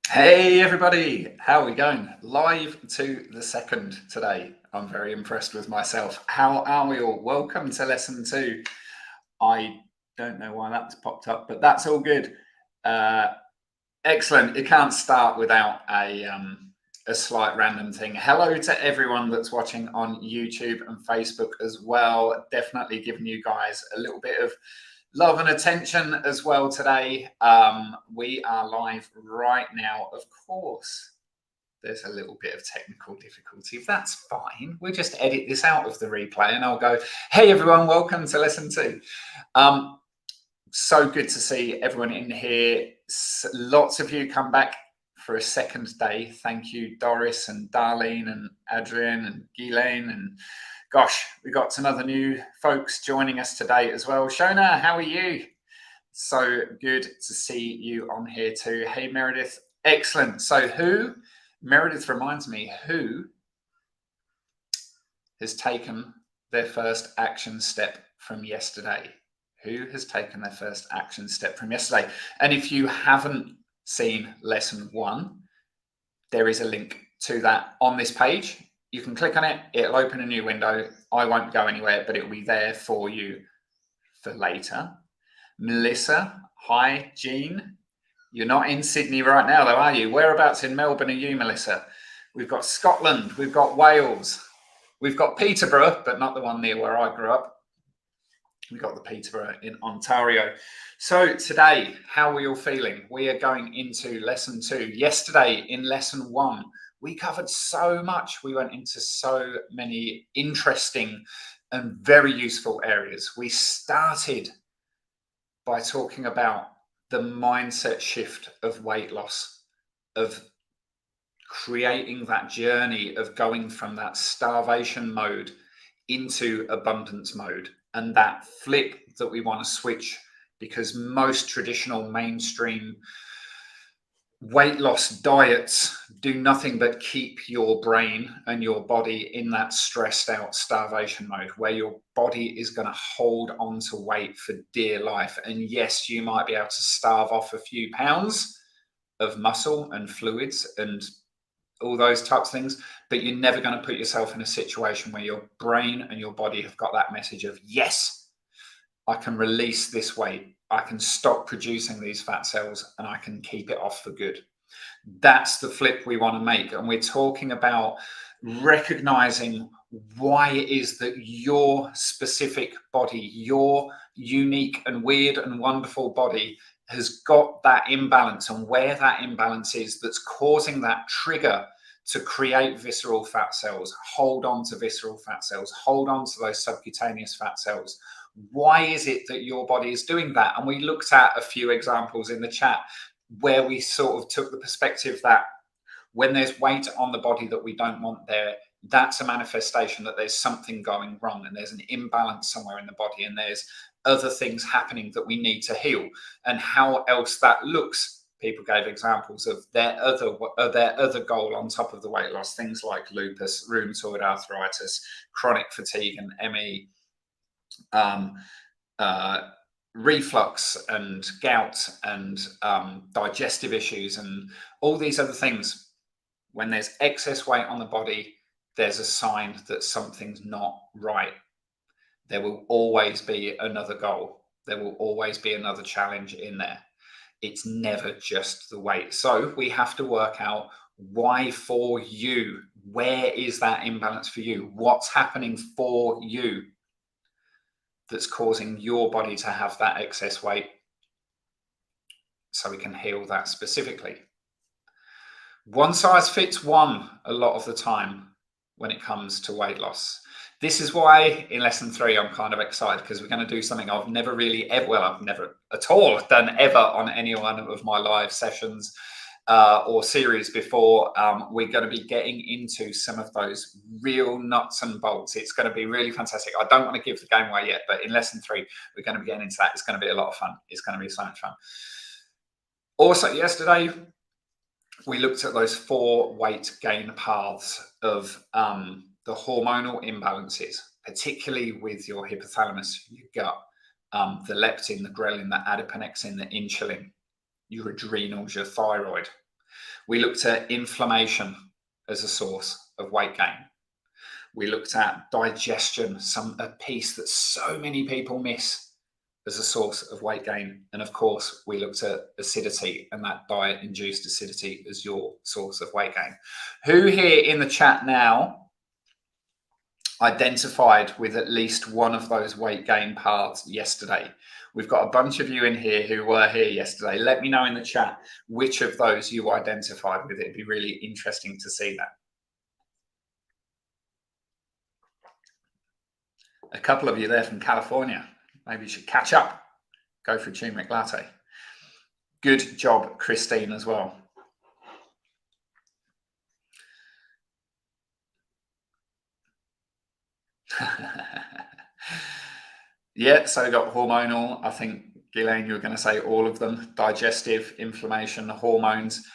Hey everybody, how are we going? Live to the second today. I'm very impressed with myself. How are we all? Welcome to lesson 2. I don't know why that's popped up, but that's all good. Uh, Excellent. It can't start without a slight random thing. Hello to everyone that's watching on YouTube and Facebook as well. Definitely giving you guys a little bit of love and attention as well today. We are live right now, of course. There's a little bit of technical difficulty. That's fine. We'll just edit this out of the replay and I'll go, hey everyone, welcome to lesson 2. So good to see everyone in here. Lots of you come back for a second day. Thank you, Doris and Darlene and Adrian and Ghislaine. And gosh, we got some other new folks joining us today as well. Shona, how are you? So good to see you on here too. Hey, Meredith. Excellent. So Meredith reminds me, who has taken their first action step from yesterday? Who has taken their first action step from yesterday? And if you haven't seen lesson 1, there is a link to that on this page. You can click on it, it'll open a new window. I won't go anywhere, but it'll be there for you for later. Melissa, hi. Jean, you're not in Sydney right now though, are you? Whereabouts in Melbourne are you, Melissa? We've got Scotland, we've got Wales, we've got Peterborough, but not the one near where I grew up. We got the Peterborough in Ontario. So today, how are we all feeling? We are going into lesson 2. Yesterday in lesson 1, we covered so much. We went into so many interesting and very useful areas. We started by talking about the mindset shift of weight loss, of creating that journey of going from that starvation mode into abundance mode. And that flip that we want to switch, because most traditional mainstream weight loss diets do nothing but keep your brain and your body in that stressed out starvation mode where your body is going to hold on to weight for dear life. And yes, you might be able to starve off a few pounds of muscle and fluids and all those types of things, but you're never going to put yourself in a situation where your brain and your body have got that message of, yes, I can release this weight, I can stop producing these fat cells, and I can keep it off for good. That's the flip we want to make. And we're talking about recognizing why it is that your specific body, your unique and weird and wonderful body, has got that imbalance, and where that imbalance is that's causing that trigger to create visceral fat cells, hold on to visceral fat cells, hold on to those subcutaneous fat cells. Why is it that your body is doing that? And we looked at a few examples in the chat where we sort of took the perspective that when there's weight on the body that we don't want there, that's a manifestation that there's something going wrong and there's an imbalance somewhere in the body and there's other things happening that we need to heal. And how else that looks, people gave examples of their other goal on top of the weight loss, things like lupus, rheumatoid arthritis, chronic fatigue and ME, reflux and gout and digestive issues and all these other things. When there's excess weight on the body, there's a sign that something's not right. There will always be another goal. There will always be another challenge in there. It's never just the weight. So we have to work out why for you. Where is that imbalance for you? What's happening for you that's causing your body to have that excess weight, so we can heal that specifically. One size fits one a lot of the time when it comes to weight loss. This is why in lesson 3 I'm kind of excited, because we're going to do something I've never really I've never at all done ever on any one of my live sessions or series before. We're going to be getting into some of those real nuts and bolts. It's going to be really fantastic. I don't want to give the game away yet, but in lesson 3 we're going to be getting into that. It's going to be a lot of fun. It's going to be so much fun. Also yesterday we looked at those 4 weight gain paths of the hormonal imbalances, particularly with your hypothalamus, your gut, the leptin, the ghrelin, the adiponectin, the insulin, your adrenals, your thyroid. We looked at inflammation as a source of weight gain. We looked at digestion, a piece that so many people miss as a source of weight gain. And of course, we looked at acidity and that diet-induced acidity as your source of weight gain. Who here in the chat now identified with at least one of those weight gain paths yesterday? We've got a bunch of you in here who were here yesterday. Let me know in the chat which of those you identified with. It'd be really interesting to see that. A couple of you there from California. Maybe you should catch up. Go for a turmeric latte. Good job, Christine, as well. Yeah, so we got hormonal. I think, Ghislaine, you were going to say all of them. Digestive, inflammation, hormones.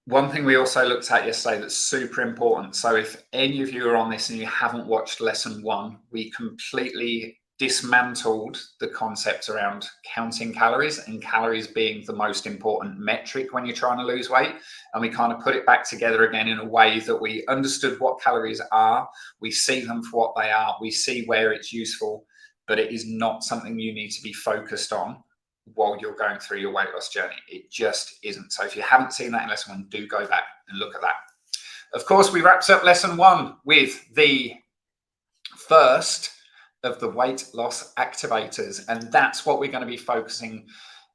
One thing we also looked at yesterday that's super important. So if any of you are on this and you haven't watched lesson 1, we completely dismantled the concept around counting calories and calories being the most important metric when you're trying to lose weight. And we kind of put it back together again in a way that we understood what calories are. We see them for what they are. We see where it's useful, but it is not something you need to be focused on while you're going through your weight loss journey. It just isn't. So if you haven't seen that in lesson 1, do go back and look at that. Of course, we wrapped up lesson 1 with the first of the weight loss activators, and that's what we're going to be focusing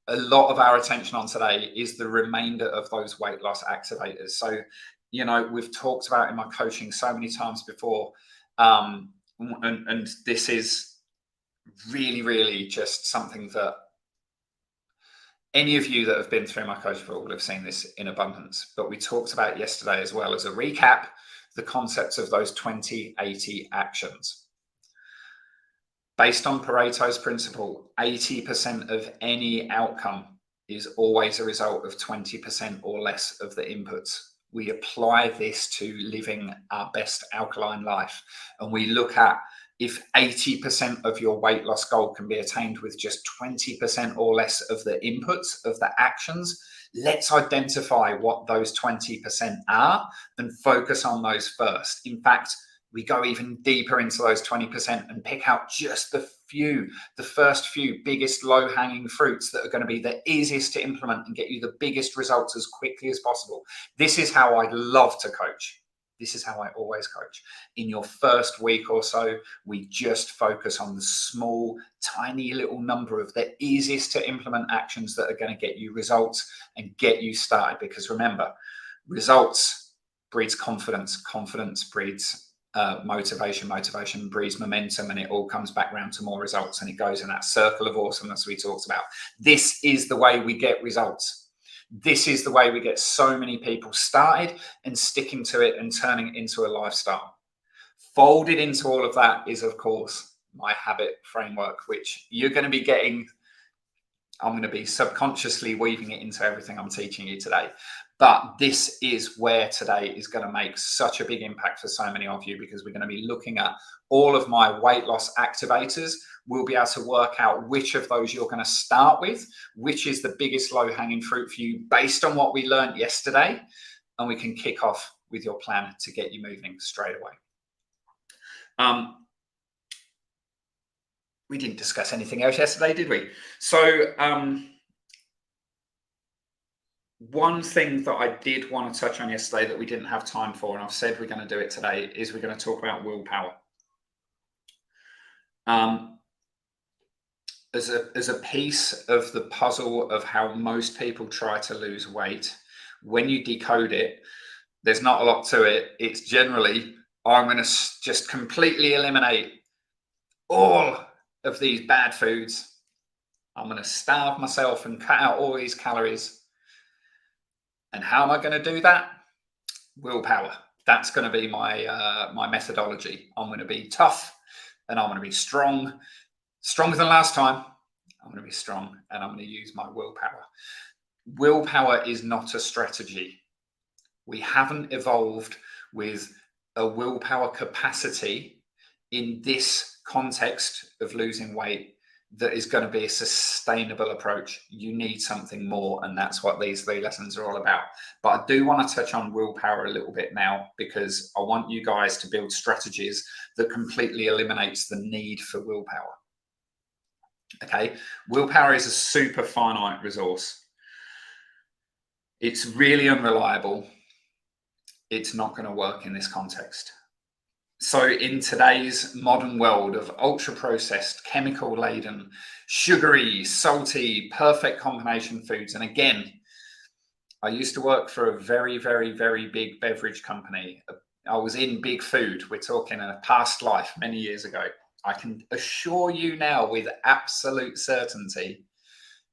a lot of our attention on today, is the remainder of those weight loss activators. So, you know, we've talked about in my coaching so many times before, and this is really just something that any of you that have been through my coaching will have seen this in abundance. But we talked about yesterday as well, as a recap, the concepts of those 20-80 actions. Based on Pareto's principle, 80% of any outcome is always a result of 20% or less of the inputs. We apply this to living our best alkaline life. And we look at, if 80% of your weight loss goal can be attained with just 20% or less of the inputs, of the actions, let's identify what those 20% are and focus on those first. In fact, we go even deeper into those 20% and pick out just the first few biggest low-hanging fruits that are going to be the easiest to implement and get you the biggest results as quickly as possible. This is how I love to coach. This is how I always coach. In your first week or so, we just focus on the small, tiny little number of the easiest to implement actions that are going to get you results and get you started. Because remember, results breeds confidence. Confidence breeds motivation breeds momentum, and it all comes back around to more results, and it goes in that circle of awesomeness we talked about. This is the way we get results. This is the way we get so many people started and sticking to it and turning it into a lifestyle. Folded into all of that is, of course, my habit framework, which you're going to be getting. I'm going to be subconsciously weaving it into everything I'm teaching you today. But this is where today is going to make such a big impact for so many of you, because we're going to be looking at all of my weight loss activators. We'll be able to work out which of those you're going to start with, which is the biggest low-hanging fruit for you based on what we learned yesterday, and we can kick off with your plan to get you moving straight away. We didn't discuss anything else yesterday, did we? So one thing that I did want to touch on yesterday that we didn't have time for, and I've said we're going to do it today, is we're going to talk about willpower. As a piece of the puzzle of how most people try to lose weight, when you decode it, there's not a lot to it. It's generally, I'm going to just completely eliminate all of these bad foods. I'm going to starve myself and cut out all these calories. And how am I going to do that? Willpower. That's going to be my my methodology. I'm going to be tough, and I'm going to be strong, stronger than last time. I'm going to be strong, and I'm going to use my willpower. Willpower is not a strategy. We haven't evolved with a willpower capacity in this context of losing weight that is going to be a sustainable approach. You need something more, and that's what these 3 lessons are all about. But I do want to touch on willpower a little bit now, because I want you guys to build strategies that completely eliminates the need for willpower. Okay, willpower is a super finite resource. It's really unreliable. It's not going to work in this context. So in today's modern world of ultra processed, chemical laden, sugary, salty, perfect combination foods, and again, I used to work for a very, very, very big beverage company. I was in big food. We're talking a past life many years ago. I can assure you now with absolute certainty,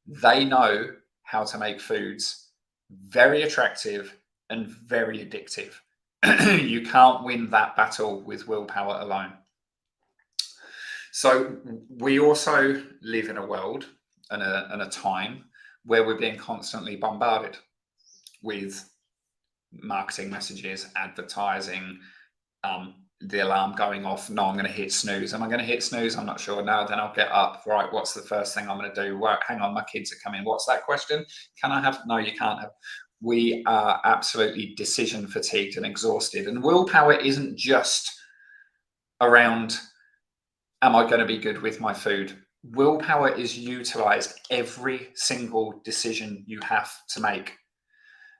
they know how to make foods very attractive and very addictive. You can't win that battle with willpower alone. So we also live in a world and a time where we're being constantly bombarded with marketing messages, advertising, the alarm going off. No, I'm going to hit snooze. Am I going to hit snooze? I'm not sure. No, then I'll get up. Right, what's the first thing I'm going to do? Well, hang on, my kids are coming. What's that question? Can I have? No, you can't have. We are absolutely decision fatigued and exhausted. And willpower isn't just around, am I going to be good with my food? Willpower is utilized every single decision you have to make.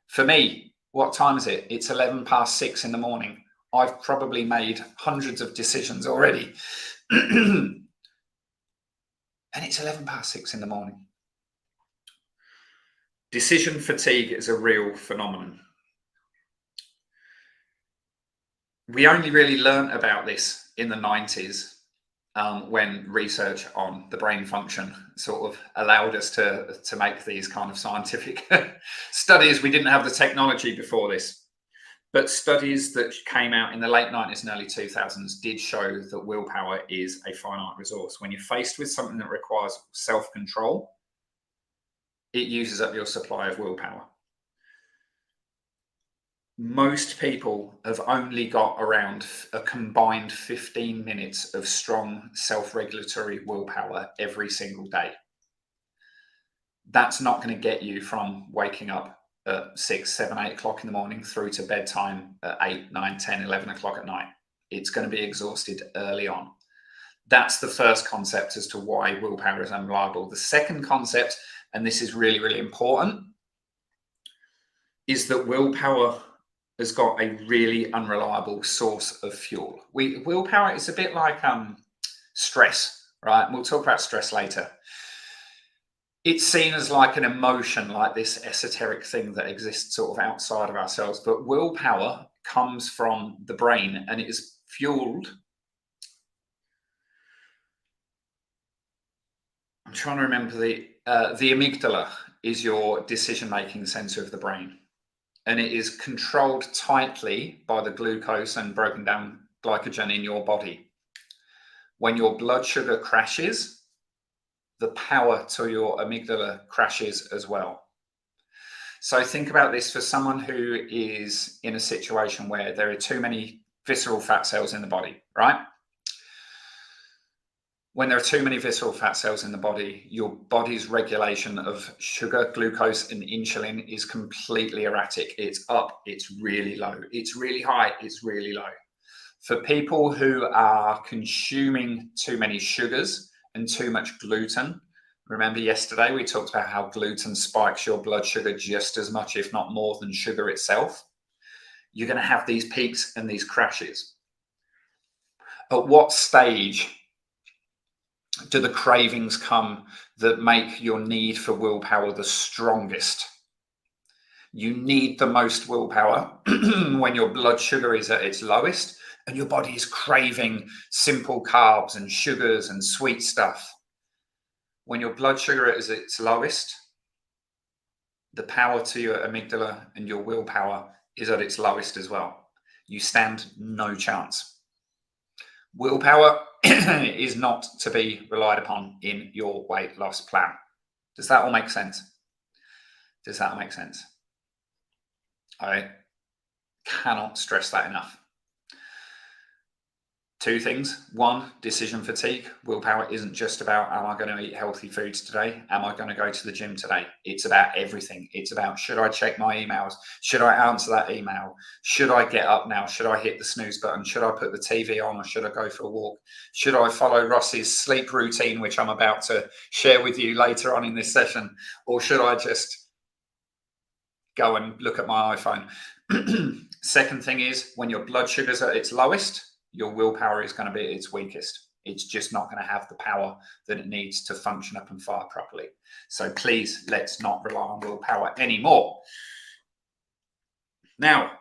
For me, what time is it? It's 6:11 in the morning. I've probably made hundreds of decisions already. And it's 6:11 in the morning. Decision fatigue is a real phenomenon. We only really learned about this in the 90s, when research on the brain function sort of allowed us to make these kind of scientific studies. We didn't have the technology before this. But studies that came out in the late 90s and early 2000s did show that willpower is a finite resource. When you're faced with something that requires self-control, it uses up your supply of willpower. Most people have only got around a combined 15 minutes of strong self-regulatory willpower every single day. That's not going to get you from waking up at 6, 7, 8 o'clock in the morning through to bedtime at 8, 9, 10, 11 o'clock at night. It's going to be exhausted early on. That's the first concept as to why willpower is unreliable. The second concept, and this is really, really important, is that willpower has got a really unreliable source of fuel. Willpower is a bit like stress, right? And we'll talk about stress later. It's seen as like an emotion, like this esoteric thing that exists sort of outside of ourselves. But willpower comes from the brain, and it is fueled. I'm trying to remember the amygdala is your decision-making center of the brain, and it is controlled tightly by the glucose and broken down glycogen in your body. When your blood sugar crashes, the power to your amygdala crashes as well. So think about this for someone who is in a situation where there are too many visceral fat cells in the body, right? When there are too many visceral fat cells in the body, your body's regulation of sugar, glucose, and insulin is completely erratic. It's up, it's really low. It's really high, it's really low. For people who are consuming too many sugars and too much gluten, remember yesterday we talked about how gluten spikes your blood sugar just as much, if not more, than sugar itself. You're going to have these peaks and these crashes. At what stage do the cravings come that make your need for willpower the strongest? You need the most willpower when your blood sugar is at its lowest and your body is craving simple carbs and sugars and sweet stuff. When your blood sugar is at its lowest, the power to your amygdala and your willpower is at its lowest as well. You stand no chance. Willpower is not to be relied upon in your weight loss plan. Does that all make sense? Does that make sense? I cannot stress that enough. Two things. One, decision fatigue. Willpower isn't just about, am I going to eat healthy foods today? Am I going to go to the gym today? It's about everything. It's about, should I check my emails? Should I answer that email? Should I get up now? Should I hit the snooze button? Should I put the TV on, or should I go for a walk? Should I follow Ross's sleep routine, which I'm about to share with you later on in this session? Or should I just go and look at my iPhone? Second thing is, when your blood sugar's at its lowest, your willpower is going to be at its weakest. It's just not going to have the power that it needs to function up and fire properly. So please, let's not rely on willpower anymore. Now,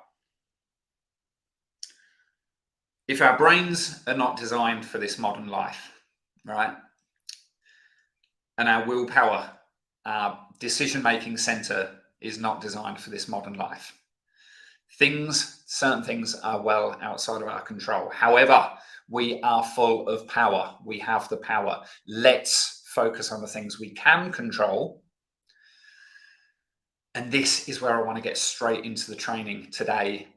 if our brains are not designed for this modern life, right, and our willpower, our decision-making center is not designed for this modern life, certain things are well outside of our control. However, we are full of power. We have the power. Let's focus on the things we can control. And this is where I want to get straight into the training today.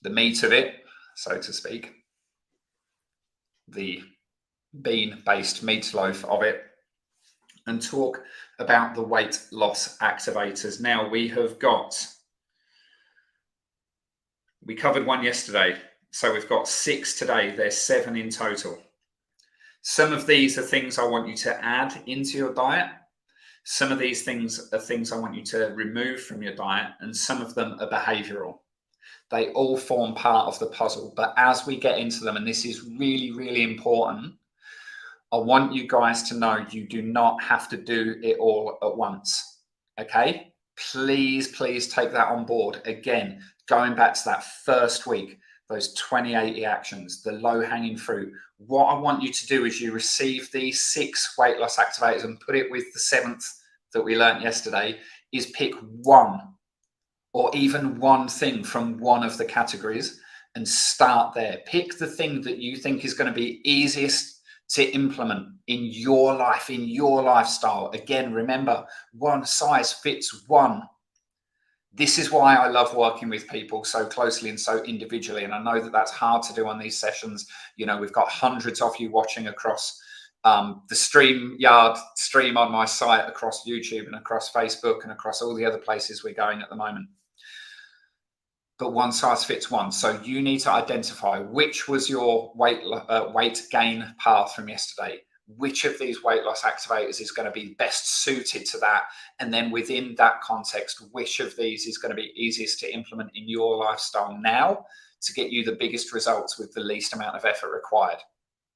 The meat of it, so to speak. The bean-based meatloaf of it. And talk about the weight loss activators. Now, we covered one yesterday, so we've got 6 today. There's 7 in total. Some of these are things I want you to add into your diet. Some of these things are things I want you to remove from your diet, and some of them are behavioral. They all form part of the puzzle, but as we get into them, and this is really, really important, I want you guys to know you do not have to do it all at once, okay? Please, please take that on board. Again, going back to that first week, those 20-80 actions, the low-hanging fruit. What I want you to do is you receive these 6 weight loss activators and put it with the 7th that we learned yesterday, is pick one or even one thing from one of the categories and start there. Pick the thing that you think is going to be easiest to implement in your life, in your lifestyle. Again, remember, one size fits one. This is why I love working with people so closely and so individually. And I know that that's hard to do on these sessions. You know, we've got hundreds of you watching across the StreamYard stream on my site, across YouTube and across Facebook and across all the other places we're going at the moment. But one size fits one. So you need to identify which was your weight gain path from yesterday. Which of these weight loss activators is going to be best suited to that? And then within that context, which of these is going to be easiest to implement in your lifestyle now to get you the biggest results with the least amount of effort required?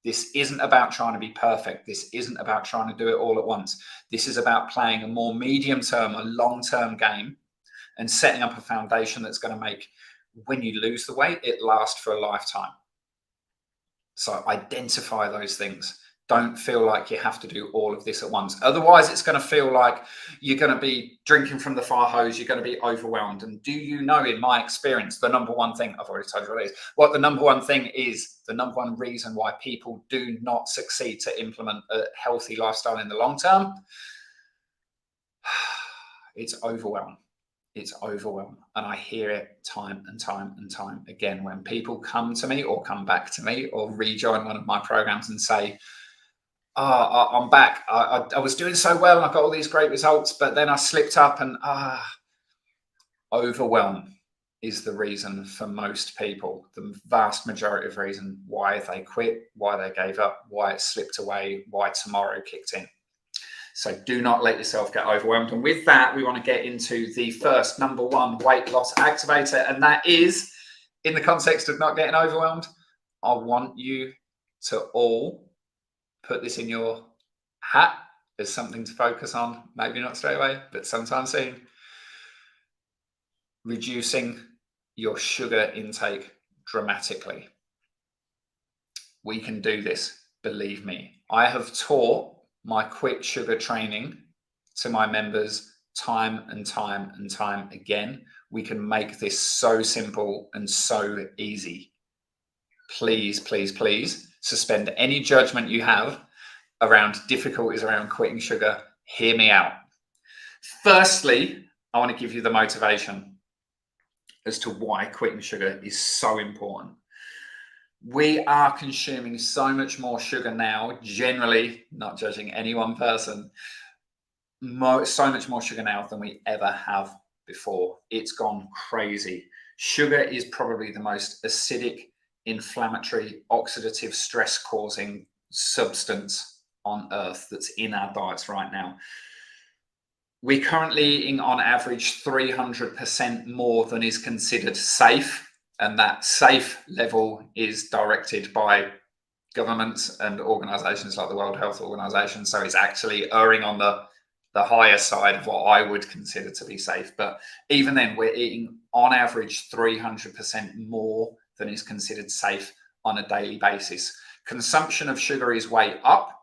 This isn't about trying to be perfect. This isn't about trying to do it all at once. This is about playing a more medium-term, a long-term game and setting up a foundation that's going to make, when you lose the weight, it lasts for a lifetime. So identify those things. Don't feel like you have to do all of this at once. Otherwise, it's going to feel like you're going to be drinking from the fire hose. You're going to be overwhelmed. And do you know, in my experience, the number one thing, I've already told you what it is, what the number one thing is, the number one reason why people do not succeed to implement a healthy lifestyle in the long term? It's overwhelm. It's overwhelm. And I hear it time and time and time again when people come to me or come back to me or rejoin one of my programs and say, oh, I'm back. I was doing so well and I got all these great results, but then I slipped up and overwhelm is the reason for most people, the vast majority of reason why they quit, why they gave up, why it slipped away, why tomorrow kicked in. So do not let yourself get overwhelmed. And with that, we want to get into the first number one weight loss activator. And that is, in the context of not getting overwhelmed, I want you to all put this in your hat as something to focus on. Maybe not straight away, but sometime soon. Reducing your sugar intake dramatically. We can do this, believe me. I have taught my quit sugar training to my members time and time and time again. We can make this so simple and so easy. Please, please, please suspend any judgment you have around difficulties around quitting sugar. Hear me out. Firstly, I want to give you the motivation as to why quitting sugar is so important. We are consuming so much more sugar now, generally, not judging any one person, so much more sugar now than we ever have before. It's gone crazy. Sugar is probably the most acidic, inflammatory, oxidative, stress causing substance on earth that's in our diets right now. We're currently eating on average 300% more than is considered safe. And that safe level is directed by governments and organizations like the World Health Organization. So it's actually erring on the higher side of what I would consider to be safe. But even then, we're eating on average 300% more than is considered safe on a daily basis. Consumption of sugar is way up,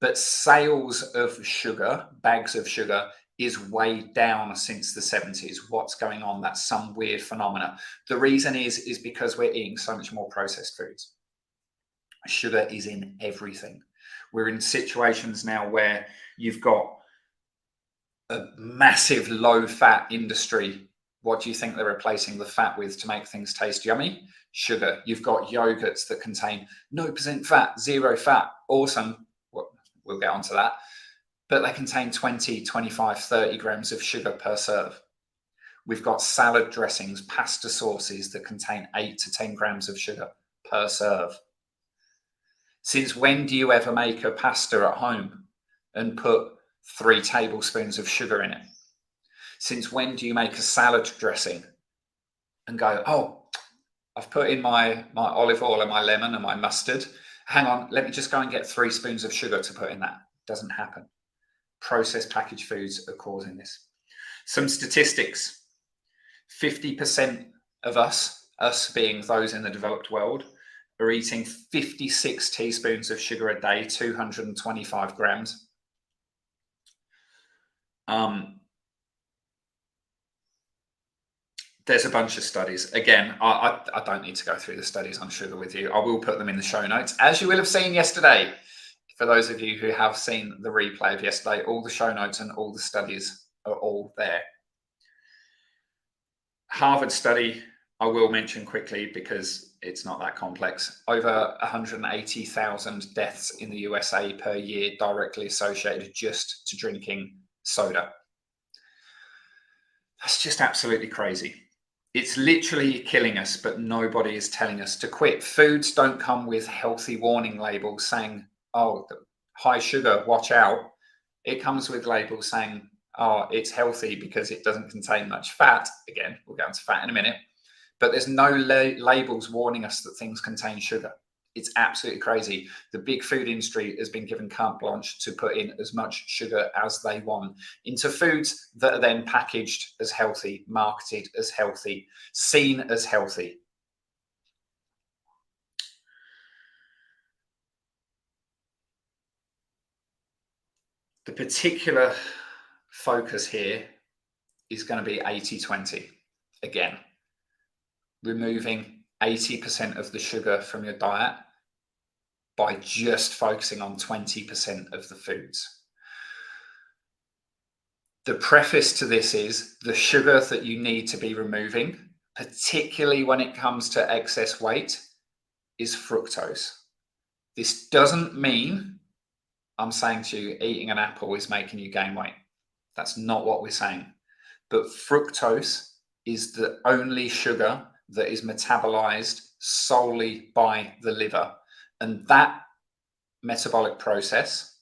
but sales of sugar, bags of sugar, is way down since the 70s. What's going on? That's some weird phenomena. The reason is because we're eating so much more processed foods. Sugar is in everything. We're in situations now where you've got a massive low-fat industry. What do you think they're replacing the fat with to make things taste yummy? Sugar. You've got yogurts that contain 0% fat, 0 fat. Awesome. We'll get onto that. But they contain 20, 25, 30 grams of sugar per serve. We've got salad dressings, pasta sauces that contain 8 to 10 grams of sugar per serve. Since when do you ever make a pasta at home and put 3 tablespoons of sugar in it? Since when do you make a salad dressing and go, oh, I've put in my olive oil and my lemon and my mustard. Hang on, let me just go and get 3 spoons of sugar to put in that. Doesn't happen. Processed packaged foods are causing this. Some statistics. 50% of us being those in the developed world, are eating 56 teaspoons of sugar a day, 225 grams. There's a bunch of studies. Again, I don't need to go through the studies on sugar with you. I will put them in the show notes, as you will have seen yesterday. For those of you who have seen the replay of yesterday, all the show notes and all the studies are all there. Harvard study, I will mention quickly because it's not that complex. Over 180,000 deaths in the USA per year directly associated just to drinking soda. That's just absolutely crazy. It's literally killing us, but nobody is telling us to quit. Foods don't come with healthy warning labels saying, oh, high sugar, watch out. It comes with labels saying, oh, it's healthy because it doesn't contain much fat. Again, we'll go into fat in a minute. But there's no labels warning us that things contain sugar. It's absolutely crazy. The big food industry has been given carte blanche to put in as much sugar as they want into foods that are then packaged as healthy, marketed as healthy, seen as healthy. The particular focus here is going to be 80-20. Again, removing 80% of the sugar from your diet by just focusing on 20% of the foods. The preface to this is the sugar that you need to be removing, particularly when it comes to excess weight, is fructose. This doesn't mean I'm saying to you eating an apple is making you gain weight. That's not what we're saying. But fructose is the only sugar that is metabolized solely by the liver. And that metabolic process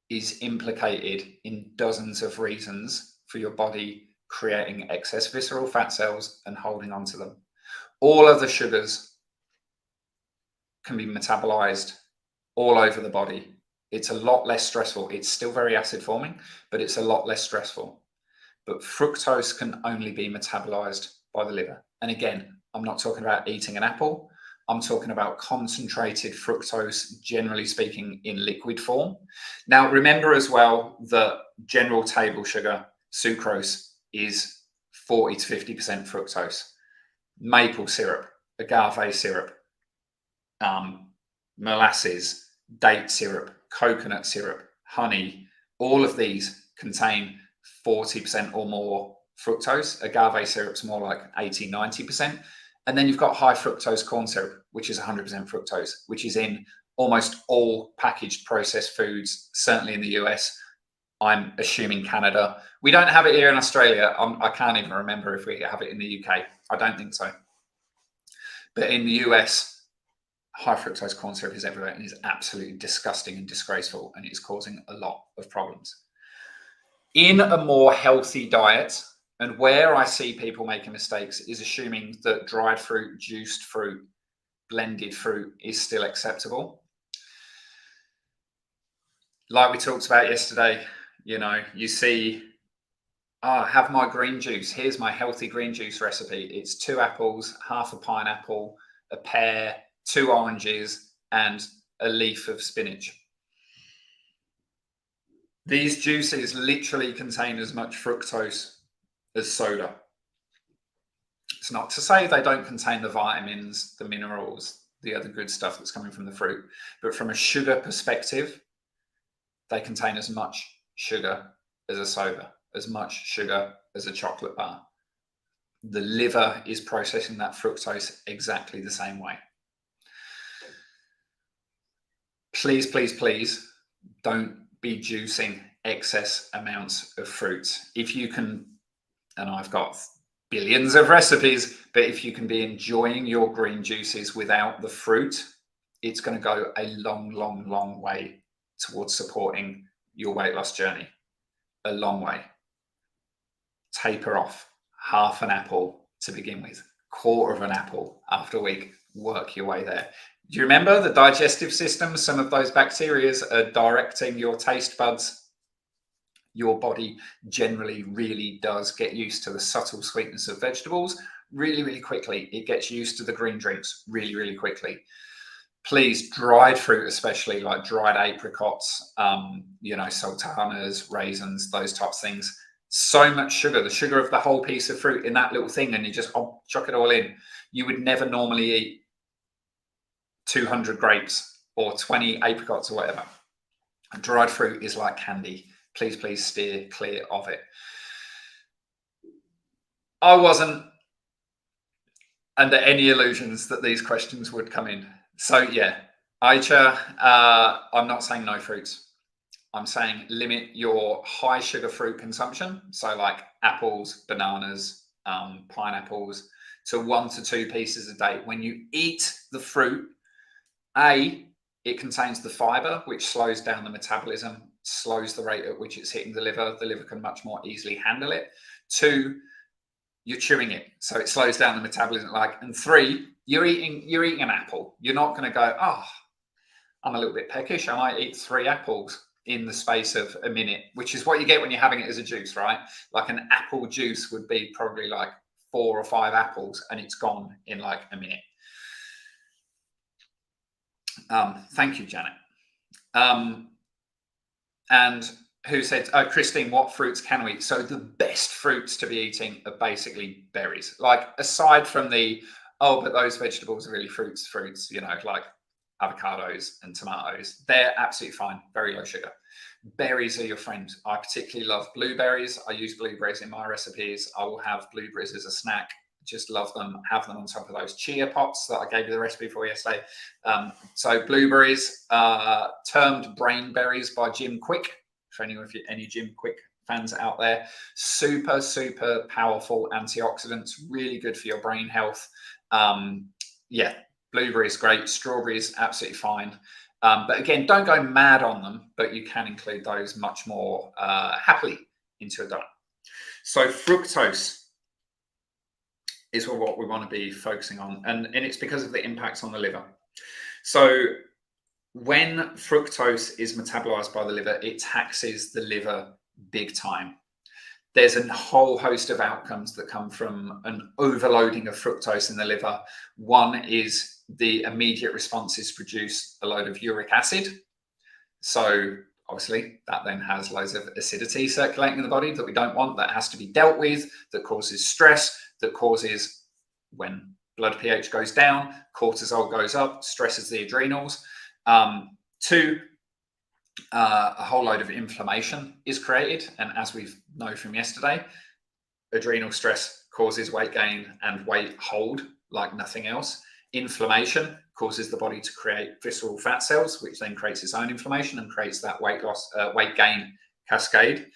is implicated in dozens of reasons for your body creating excess visceral fat cells and holding on to them. All of the sugars can be metabolized all over the body. It's a lot less stressful. It's still very acid forming, but it's a lot less stressful. But fructose can only be metabolized by the liver. And again, I'm not talking about eating an apple. I'm talking about concentrated fructose, generally speaking, in liquid form. Now, remember as well that general table sugar, sucrose, is 40 to 50% fructose. Maple syrup, agave syrup, molasses, date syrup, coconut syrup, honey, all of these contain 40% or more fructose. Agave syrup's more like 80, 90%. And then you've got high fructose corn syrup, which is 100% fructose, which is in almost all packaged processed foods, certainly in the US. I'm assuming Canada. We don't have it here in Australia. I can't even remember if we have it in the UK. I don't think so. But in the US, high fructose corn syrup is everywhere and is absolutely disgusting and disgraceful, and it's causing a lot of problems. In a more healthy diet, and where I see people making mistakes, is assuming that dried fruit, juiced fruit, blended fruit is still acceptable. Like we talked about yesterday, you see, have my green juice. Here's my healthy green juice recipe. It's 2 apples, half a pineapple, a pear, 2 oranges, and a leaf of spinach. These juices literally contain as much fructose as soda. It's not to say they don't contain the vitamins, the minerals, the other good stuff that's coming from the fruit, but from a sugar perspective, they contain as much sugar as a soda, as much sugar as a chocolate bar. The liver is processing that fructose exactly the same way. Please, please, please don't be juicing excess amounts of fruits. If you can, and I've got billions of recipes, but if you can be enjoying your green juices without the fruit, it's going to go a long, long, long way towards supporting your weight loss journey. A long way. Taper off half an apple to begin with, quarter of an apple after a week, work your way there. Do you remember the digestive system? Some of those bacteria are directing your taste buds. Your body generally really does get used to the subtle sweetness of vegetables really, really quickly. It gets used to the green drinks really, really quickly. Please, dried fruit, especially like dried apricots, sultanas, raisins, those types of things. So much sugar, the sugar of the whole piece of fruit in that little thing, and you just chuck it all in. You would never normally eat 200 grapes or 20 apricots or whatever. Dried fruit is like candy. Please, please steer clear of it. I wasn't under any illusions that these questions would come in. So yeah, Aicha, I'm not saying no fruits. I'm saying limit your high sugar fruit consumption. So like apples, bananas, pineapples, to 1 to 2 pieces a day. When you eat the fruit, it contains the fiber, which slows down the metabolism, slows the rate at which it's hitting the liver. The liver can much more easily handle it. 2, you're chewing it, so it slows down the metabolism. And 3, you're eating an apple. You're not going to go, I'm a little bit peckish. I might eat 3 apples in the space of a minute, which is what you get when you're having it as a juice, right? Like an apple juice would be probably like 4 or 5 apples, and it's gone in like a minute. Thank you, Janet. And who said, Christine, what fruits can we eat? So the best fruits to be eating are basically berries. Like aside from but those vegetables are really fruits, like avocados and tomatoes. They're absolutely fine, very low sugar. Berries are your friend. I particularly love blueberries. I use blueberries in my recipes. I will have blueberries as a snack. Just love them, have them on top of those chia pots that I gave you the recipe for yesterday. So blueberries, termed brain berries by Jim Quick, for any Jim Quick fans out there. Super, super powerful antioxidants, really good for your brain health. Blueberries great, strawberries absolutely fine. But again, don't go mad on them, but you can include those much more happily into a diet. So fructose is what we want to be focusing on, and it's because of the impacts on the liver. So when fructose is metabolized by the liver, it taxes the liver big time. There's a whole host of outcomes that come from an overloading of fructose in the liver. One is the immediate response is to produce a load of uric acid. So obviously that then has loads of acidity circulating in the body that we don't want, that has to be dealt with, that causes stress, that causes, when blood pH goes down, cortisol goes up, stresses the adrenals. 2, a whole load of inflammation is created. And as we know from yesterday, adrenal stress causes weight gain and weight hold like nothing else. Inflammation causes the body to create visceral fat cells, which then creates its own inflammation and creates that weight loss, weight gain cascade.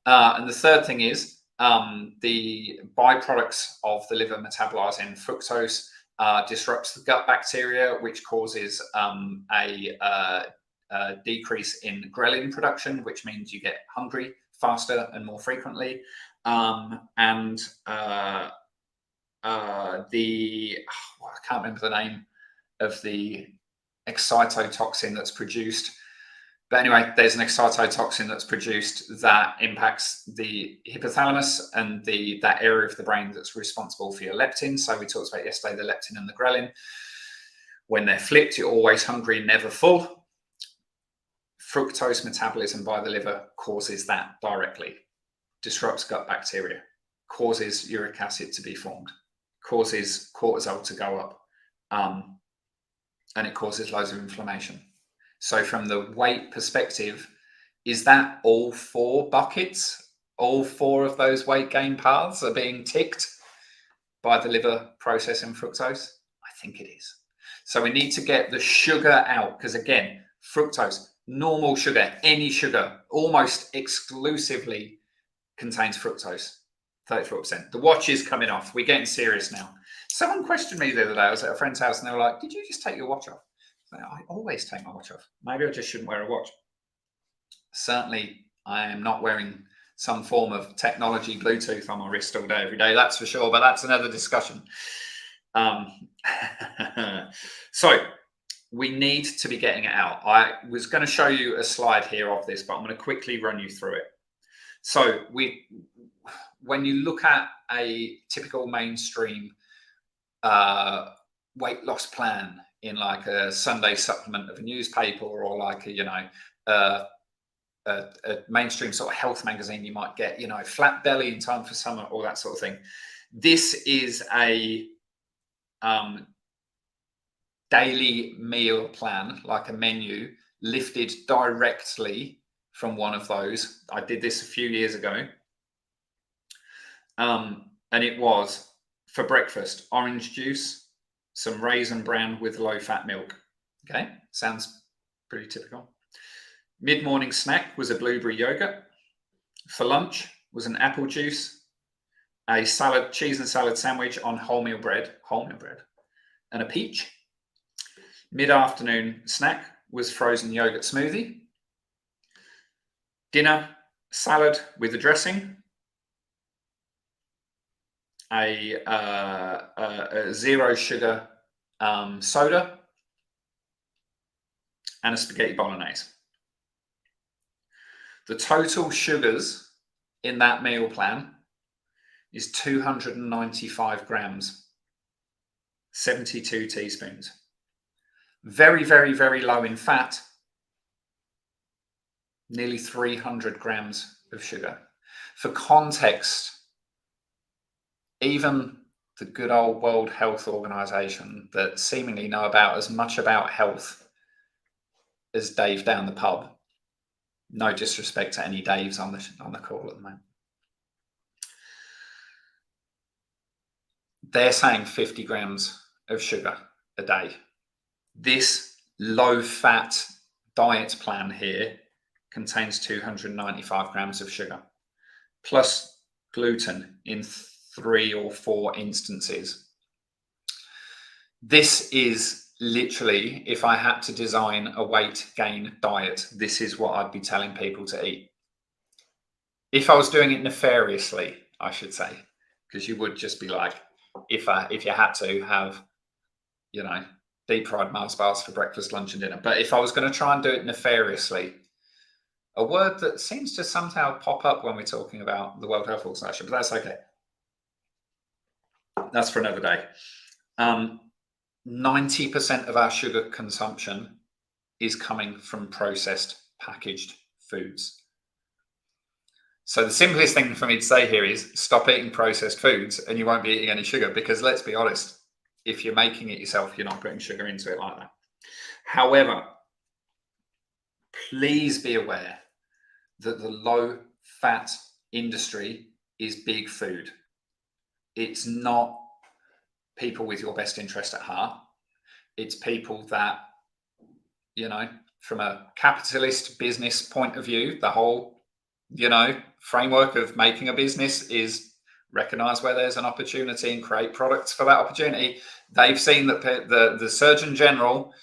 And the third thing is the byproducts of the liver metabolizing fructose disrupts the gut bacteria, which causes a decrease in ghrelin production, which means you get hungry faster and more frequently. I can't remember the name of the excitotoxin that's produced. But anyway, there's an excitotoxin that's produced that impacts the hypothalamus and that area of the brain that's responsible for your leptin. So we talked about yesterday the leptin and the ghrelin. When they're flipped, you're always hungry, never full. Fructose metabolism by the liver causes that directly. Disrupts gut bacteria, causes uric acid to be formed, causes cortisol to go up, and it causes loads of inflammation. So from the weight perspective, is that all four buckets? All four of those weight gain paths are being ticked by the liver processing fructose? I think it is. So we need to get the sugar out, because again, fructose, normal sugar, any sugar, almost exclusively contains fructose, 34%. The watch is coming off. We're getting serious now. Someone questioned me the other day. I was at a friend's house and they were like, did you just take your watch off? I always take my watch off. Maybe I just shouldn't wear a watch. Certainly, I am not wearing some form of technology Bluetooth on my wrist all day, every day, that's for sure, but that's another discussion. So we need to be getting it out. I was going to show you a slide here of this, but I'm going to quickly run you through it. So when you look at a typical mainstream weight loss plan in like a Sunday supplement of a newspaper, or like a mainstream sort of health magazine, you might get, flat belly in time for summer, all that sort of thing. This is a daily meal plan, like a menu, lifted directly from one of those. I did this a few years ago. And it was, for breakfast, orange juice, some raisin bran with low-fat milk. Okay, sounds pretty typical. Mid-morning snack was a blueberry yogurt. For lunch was an apple juice, a salad, cheese and salad sandwich on wholemeal bread, and a peach. Mid-afternoon snack was frozen yogurt smoothie. Dinner, salad with a dressing, a zero sugar soda, and a spaghetti bolognese. The total sugars in that meal plan is 295 grams, 72 teaspoons. Very, very, very low in fat, nearly 300 grams of sugar. For context, even the good old World Health Organization, that seemingly know about as much about health as Dave down the pub, no disrespect to any Daves on the call at the moment, they're saying 50 grams of sugar a day. This low-fat diet plan here contains 295 grams of sugar, plus gluten in 3 or 4 instances. This is literally, if I had to design a weight gain diet, this is what I'd be telling people to eat. If I was doing it nefariously, I should say, because you would just be like, if you had to have, deep fried Mars bars for breakfast, lunch, and dinner. But if I was going to try and do it nefariously, a word that seems to somehow pop up when we're talking about the World Health Organization, but that's okay. That's for another day. 90% of our sugar consumption is coming from processed packaged foods. So the simplest thing for me to say here is stop eating processed foods and you won't be eating any sugar, because let's be honest, if you're making it yourself, you're not putting sugar into it like that. However, please be aware that the low fat industry is big food. It's not people with your best interest at heart. It's people that, you know, from a capitalist business point of view, the whole, you know, framework of making a business is recognize where there's an opportunity and create products for that opportunity. They've seen that the Surgeon General,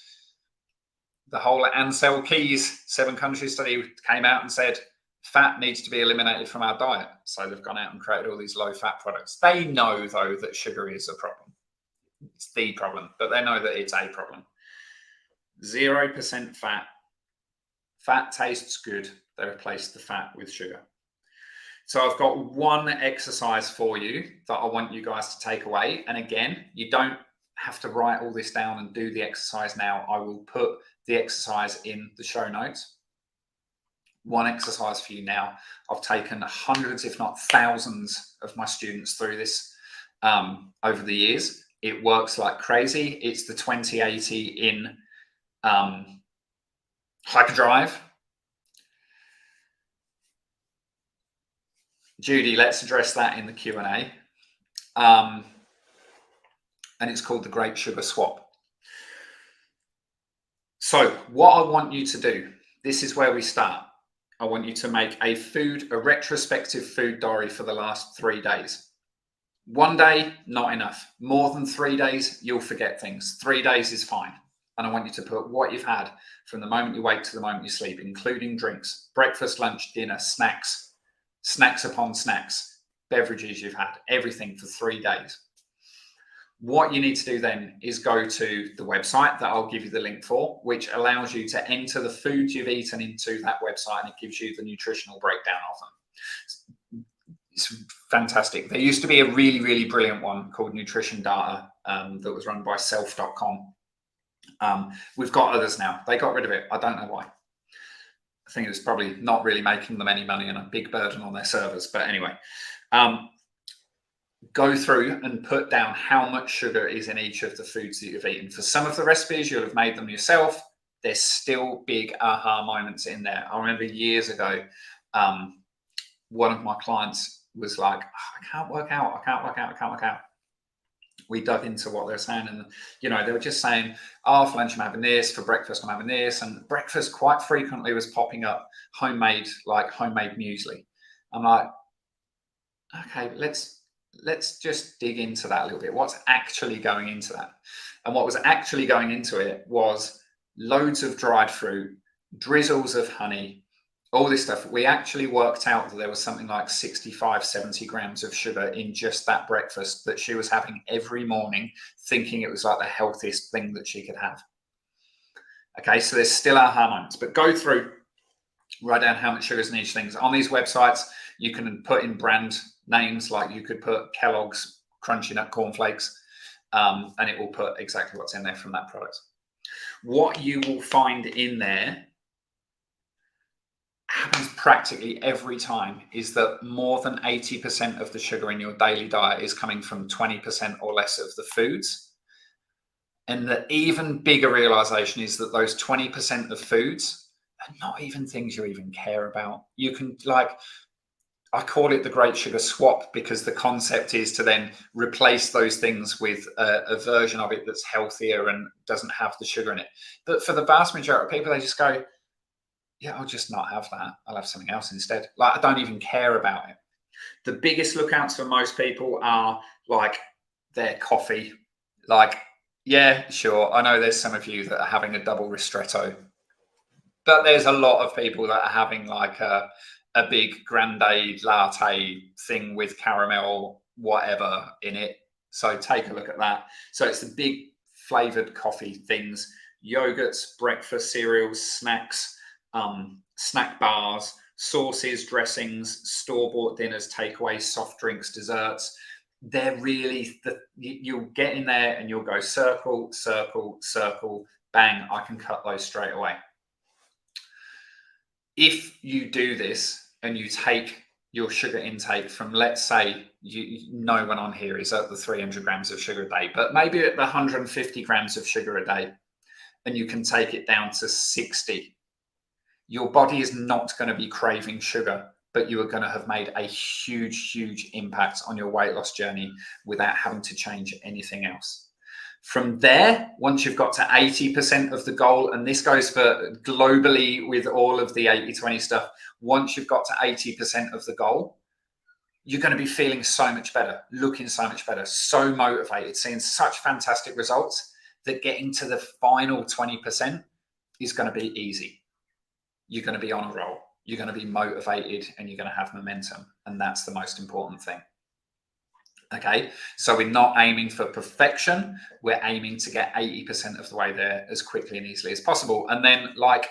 the whole Ansel Keys 7-country study came out and said fat needs to be eliminated from our diet. So they've gone out and created all these low-fat products. They know, though, that sugar is a problem. It's the problem, but they know that it's a problem. 0% fat. Fat tastes good. They replace the fat with sugar. So I've got one exercise for you that I want you guys to take away. And again, you don't have to write all this down and do the exercise now. I will put the exercise in the show notes. One exercise for you now. I've taken hundreds, if not thousands, of my students through this over the years. It works like crazy. It's the 2080 in hyperdrive. Judy, let's address that in the Q&A. And it's called the Great Sugar Swap. So what I want you to do, this is where we start. I want you to make a retrospective food diary for the last 3 days. 1 day, not enough. More than 3 days, you'll forget things. 3 days is fine. And I want you to put what you've had from the moment you wake to the moment you sleep, including drinks, breakfast, lunch, dinner, snacks upon snacks, beverages you've had, everything for 3 days. What you need to do then is go to the website that I'll give you the link for, which allows you to enter the foods you've eaten into that website, and it gives you the nutritional breakdown of them. It's fantastic. There used to be a really, really brilliant one called Nutrition Data that was run by self.com. We've got others now. They got rid of it. I don't know why. I think it was probably not really making them any money and a big burden on their servers. But anyway, go through and put down how much sugar is in each of the foods that you've eaten. For some of the recipes, you'll have made them yourself. There's still big aha moments in there. I remember years ago, one of my clients was like, I can't work out. We dug into what they're saying, and you know, they were just saying, oh, for lunch I'm having this, for breakfast I'm having this, and breakfast quite frequently was popping up homemade muesli. I'm like, okay, let's just dig into that a little bit. What's actually going into that? And what was actually going into it was loads of dried fruit, drizzles of honey, all this stuff. We actually worked out that there was something like 65, 70 grams of sugar in just that breakfast that she was having every morning, thinking it was like the healthiest thing that she could have. Okay, so there's still aha moments, but go through, write down how much sugar is in each thing. On these websites, you can put in brand names, like you could put Kellogg's Crunchy Nut Cornflakes, and it will put exactly what's in there from that product. What you will find in there happens practically every time is that more than 80% of the sugar in your daily diet is coming from 20% or less of the foods. And the even bigger realization is that those 20% of foods are not even things you even care about. You can, like, I call it the Great Sugar Swap, because the concept is to then replace those things with a version of it that's healthier and doesn't have the sugar in it. But for the vast majority of people, they just go, yeah, I'll just not have that. I'll have something else instead. Like, I don't even care about it. The biggest lookouts for most people are like their coffee. Like, yeah, sure, I know there's some of you that are having a double ristretto, but there's a lot of people that are having like a big grande latte thing with caramel whatever in it. So take a look at that. So it's the big flavored coffee things, yogurts, breakfast cereals, snacks, snack bars, sauces, dressings, store-bought dinners, takeaways, soft drinks, desserts. They're really, you'll get in there and you'll go circle, circle, circle, bang, I can cut those straight away. If you do this and you take your sugar intake from, let's say, no one on here is at the 300 grams of sugar a day, but maybe at the 150 grams of sugar a day, and you can take it down to 60, your body is not going to be craving sugar but you are going to have made a huge impact on your weight loss journey without having to change anything else. From there, once you've got to 80% of the goal, and this goes for globally with all of the 80-20 stuff, once you've got to 80% of the goal, you're going to be feeling so much better, looking so much better, so motivated, seeing such fantastic results that getting to the final 20% is going to be easy. You're going to be on a roll. You're going to be motivated and you're going to have momentum. And that's the most important thing. Okay, so we're not aiming for perfection. We're aiming to get 80% of the way there as quickly and easily as possible. And then, like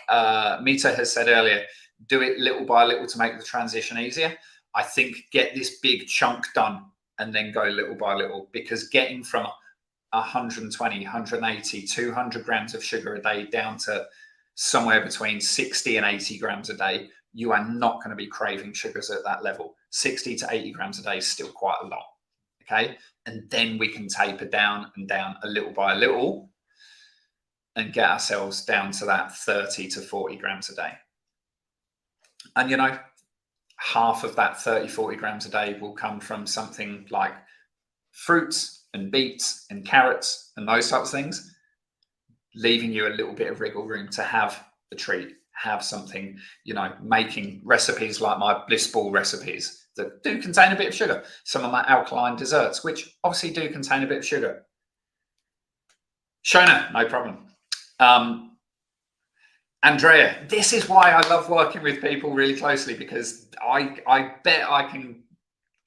Mita has said earlier, do it little by little to make the transition easier. I think get this big chunk done and then go little by little, because getting from 120, 180, 200 grams of sugar a day down to somewhere between 60 and 80 grams a day, you are not going to be craving sugars at that level. 60 to 80 grams a day is still quite a lot. Okay, and then we can taper down and down a little by a little and get ourselves down to that 30 to 40 grams a day. And you know, half of that 30, 40 grams a day will come from something like fruits and beets and carrots and those types of things, leaving you a little bit of wriggle room to have a treat, have something, you know, making recipes like my bliss ball recipes that do contain a bit of sugar. Some of my alkaline desserts, which obviously do contain a bit of sugar. Shona, no problem. Andrea, this is why I love working with people really closely, because I bet I can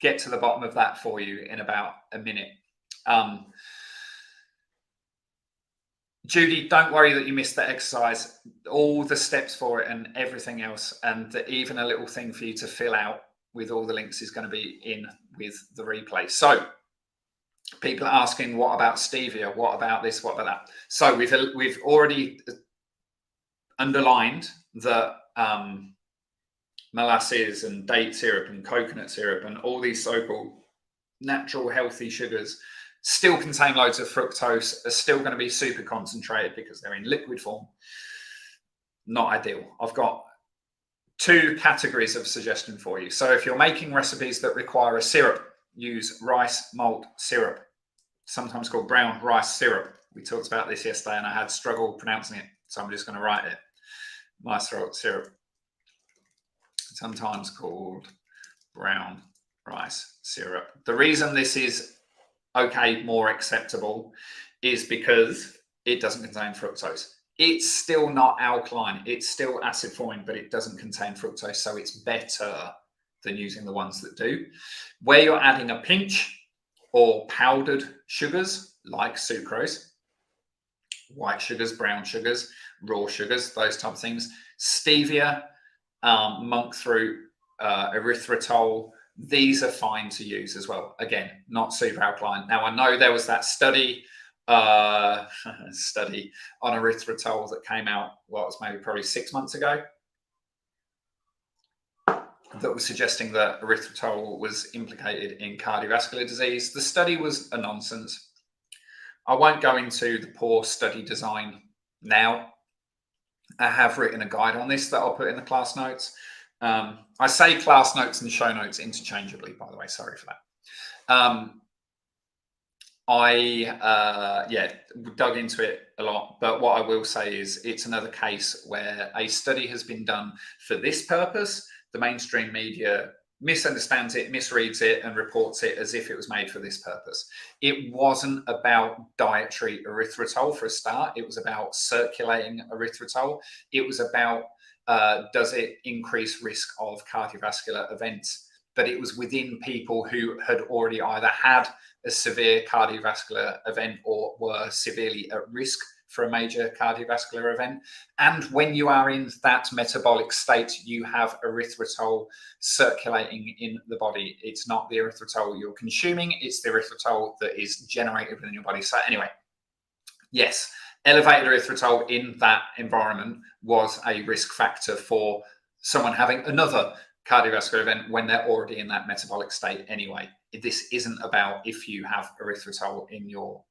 get to the bottom of that for you in about a minute. Judy, don't worry that you missed that exercise. All the steps for it and everything else, and even a little thing for you to fill out with all the links is going to be in with the replay. So people are asking, what about stevia? What about this? What about that? So we've already underlined that molasses and date syrup and coconut syrup and all these so-called natural healthy sugars still contain loads of fructose, are still going to be super concentrated because they're in liquid form. Not ideal. I've got two categories of suggestion for you. So if you're making recipes that require a syrup, use rice malt syrup, sometimes called brown rice syrup. We talked about this yesterday and I had struggle pronouncing it, so I'm just going to write it. Rice malt syrup, sometimes called brown rice syrup. The reason this is okay, more acceptable, is because it doesn't contain fructose. It's still not alkaline, it's still acid forming, but it doesn't contain fructose, so it's better than using the ones that do. Where you're adding a pinch or powdered sugars like sucrose, white sugars, brown sugars, raw sugars, those type of things, stevia, monk fruit, erythritol, these are fine to use as well. Again, not super alkaline. Now, I know there was that study on erythritol that came out, well, it was maybe probably 6 months ago, that was suggesting that erythritol was implicated in cardiovascular disease. The study was a nonsense. I won't go into the poor study design now. I have written a guide on this that I'll put in the class notes. I say class notes and show notes interchangeably, by the way, sorry for that. I dug into it a lot, but what I will say is it's another case where a study has been done for this purpose. The mainstream media misunderstands it, misreads it, and reports it as if it was made for this purpose. It wasn't about dietary erythritol for a start. It was about circulating erythritol. It was about does it increase risk of cardiovascular events? But it was within people who had already either had a severe cardiovascular event or were severely at risk for a major cardiovascular event. And when you are in that metabolic state, you have erythritol circulating in the body. It's not the erythritol you're consuming, it's the erythritol that is generated within your body. So anyway, yes, elevated erythritol in that environment was a risk factor for someone having another cardiovascular event when they're already in that metabolic state anyway. This isn't about if you have erythritol in your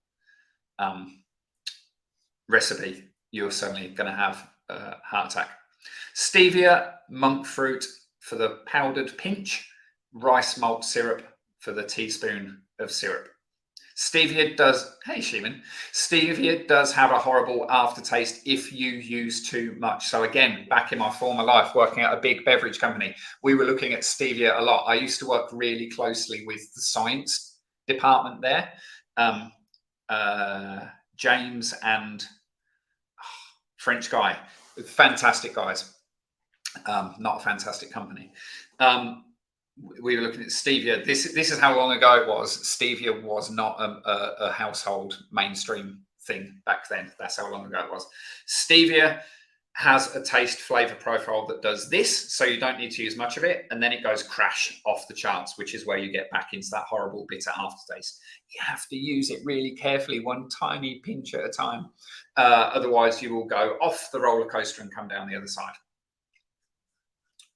recipe, you're suddenly going to have a heart attack. Stevia, monk fruit, for the powdered pinch, rice malt syrup for the teaspoon of syrup. Stevia does, hey Sheeman, stevia does have a horrible aftertaste if you use too much. So again, back in my former life, working at a big beverage company, we were looking at stevia a lot. I used to work really closely with the science department there. James and French guy, fantastic guys, not a fantastic company. We were looking at stevia. This is how long ago it was. Stevia was not a household mainstream thing back then. That's how long ago it was. Stevia has a taste flavor profile that does this, so you don't need to use much of it, and then it goes crash off the charts, which is where you get back into that horrible bitter aftertaste. You have to use it really carefully, one tiny pinch at a time. Otherwise, you will go off the roller coaster and come down the other side.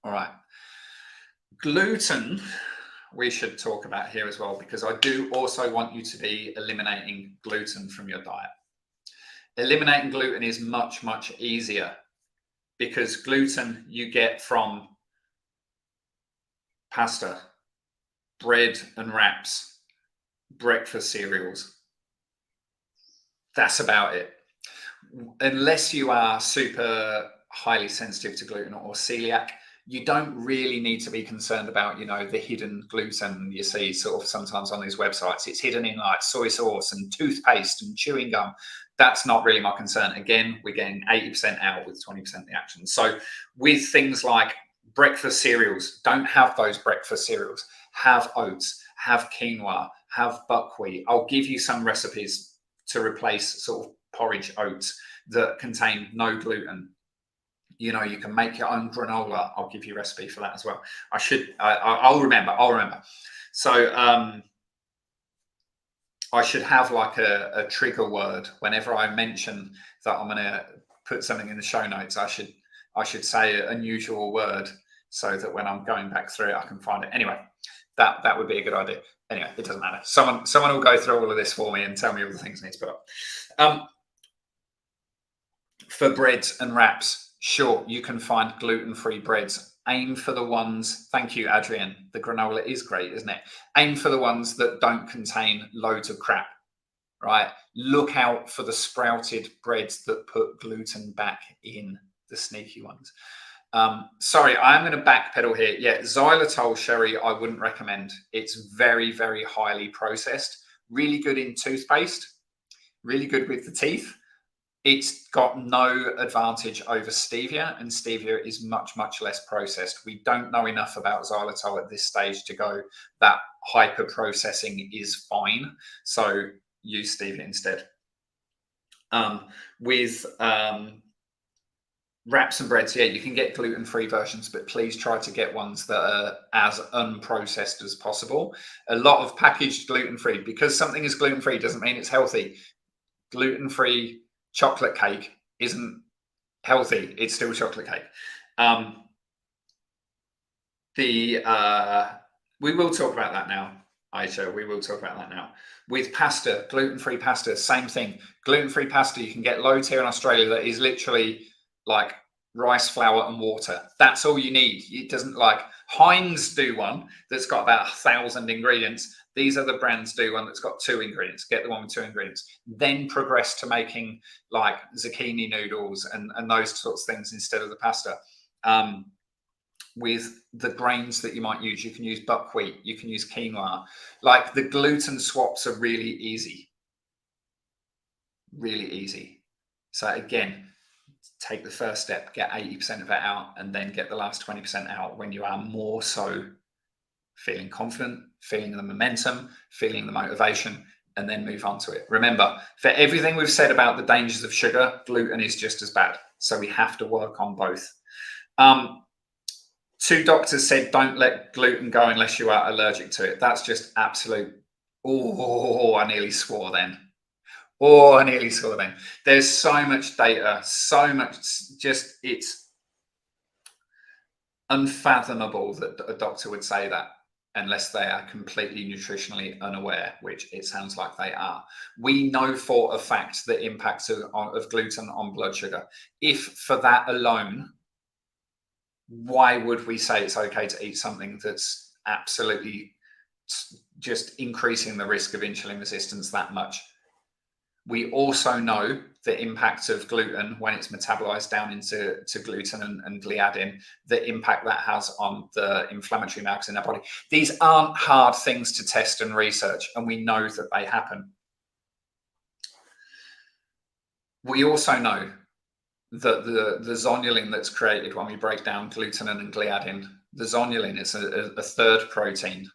All right. Gluten, we should talk about here as well, because I do also want you to be eliminating gluten from your diet. Eliminating gluten is much, much easier because gluten you get from pasta, bread and wraps, breakfast cereals. That's about it. Unless you are super highly sensitive to gluten or celiac, you don't really need to be concerned about, you know, the hidden gluten you see sort of sometimes on these websites. It's hidden in like soy sauce and toothpaste and chewing gum. That's not really my concern. Again, we're getting 80% out with 20% the action. So with things like breakfast cereals, don't have those breakfast cereals. Have oats, have quinoa, have buckwheat. I'll give you some recipes to replace sort of porridge oats that contain no gluten. You know, you can make your own granola. I'll give you a recipe for that as well. I'll remember. So I should have like a trigger word whenever I mention that I'm going to put something in the show notes. I should say an unusual word so that when I'm going back through it, I can find it. Anyway, that would be a good idea. Anyway, it doesn't matter. Someone will go through all of this for me and tell me all the things I need to put up. For breads and wraps, sure, you can find gluten-free breads. Aim for the ones, thank you, Adrian. The granola is great, isn't it? Aim for the ones that don't contain loads of crap, right? Look out for the sprouted breads that put gluten back in, the sneaky ones. Sorry, I'm going to backpedal here. Yeah, xylitol, Sherry, I wouldn't recommend. It's very, very highly processed. Really good in toothpaste, really good with the teeth. It's got no advantage over stevia, and stevia is much, much less processed. We don't know enough about xylitol at this stage to go that hyper processing is fine. So use stevia instead. With wraps and breads, yeah, you can get gluten-free versions, but please try to get ones that are as unprocessed as possible. A lot of packaged gluten-free, because something is gluten-free doesn't mean it's healthy. Gluten-free chocolate cake isn't healthy. It's still chocolate cake. We will talk about that now, Aisha. We will talk about that now. With pasta, gluten-free pasta, same thing. Gluten-free pasta, you can get loads here in Australia that is literally like rice flour and water. That's all you need. It doesn't, like Heinz do one that's got about 1,000 ingredients. These other brands do one that's got 2 ingredients. Get the one with 2 ingredients. Then progress to making like zucchini noodles and those sorts of things instead of the pasta. With the grains that you might use, you can use buckwheat, you can use quinoa. Like the gluten swaps are really easy. Really easy. So again, take the first step, get 80% of it out, and then get the last 20% out when you are more so feeling confident, feeling the momentum, feeling the motivation, and then move on to it. Remember, for everything we've said about the dangers of sugar, gluten is just as bad. So we have to work on both. 2 doctors said, don't let gluten go unless you are allergic to it. That's just absolute. Oh, I nearly swore then. Oh, I nearly swore then. There's so much data, so much, just it's unfathomable that a doctor would say that unless they are completely nutritionally unaware, which it sounds like they are. We know for a fact the impacts of gluten on blood sugar. If for that alone, why would we say it's okay to eat something that's absolutely just increasing the risk of insulin resistance that much? We also know the impact of gluten when it's metabolized down into gluten and gliadin, the impact that has on the inflammatory markers in our body. These aren't hard things to test and research, and we know that they happen. We also know that the zonulin that's created when we break down glutenin and gliadin, the zonulin is a third protein,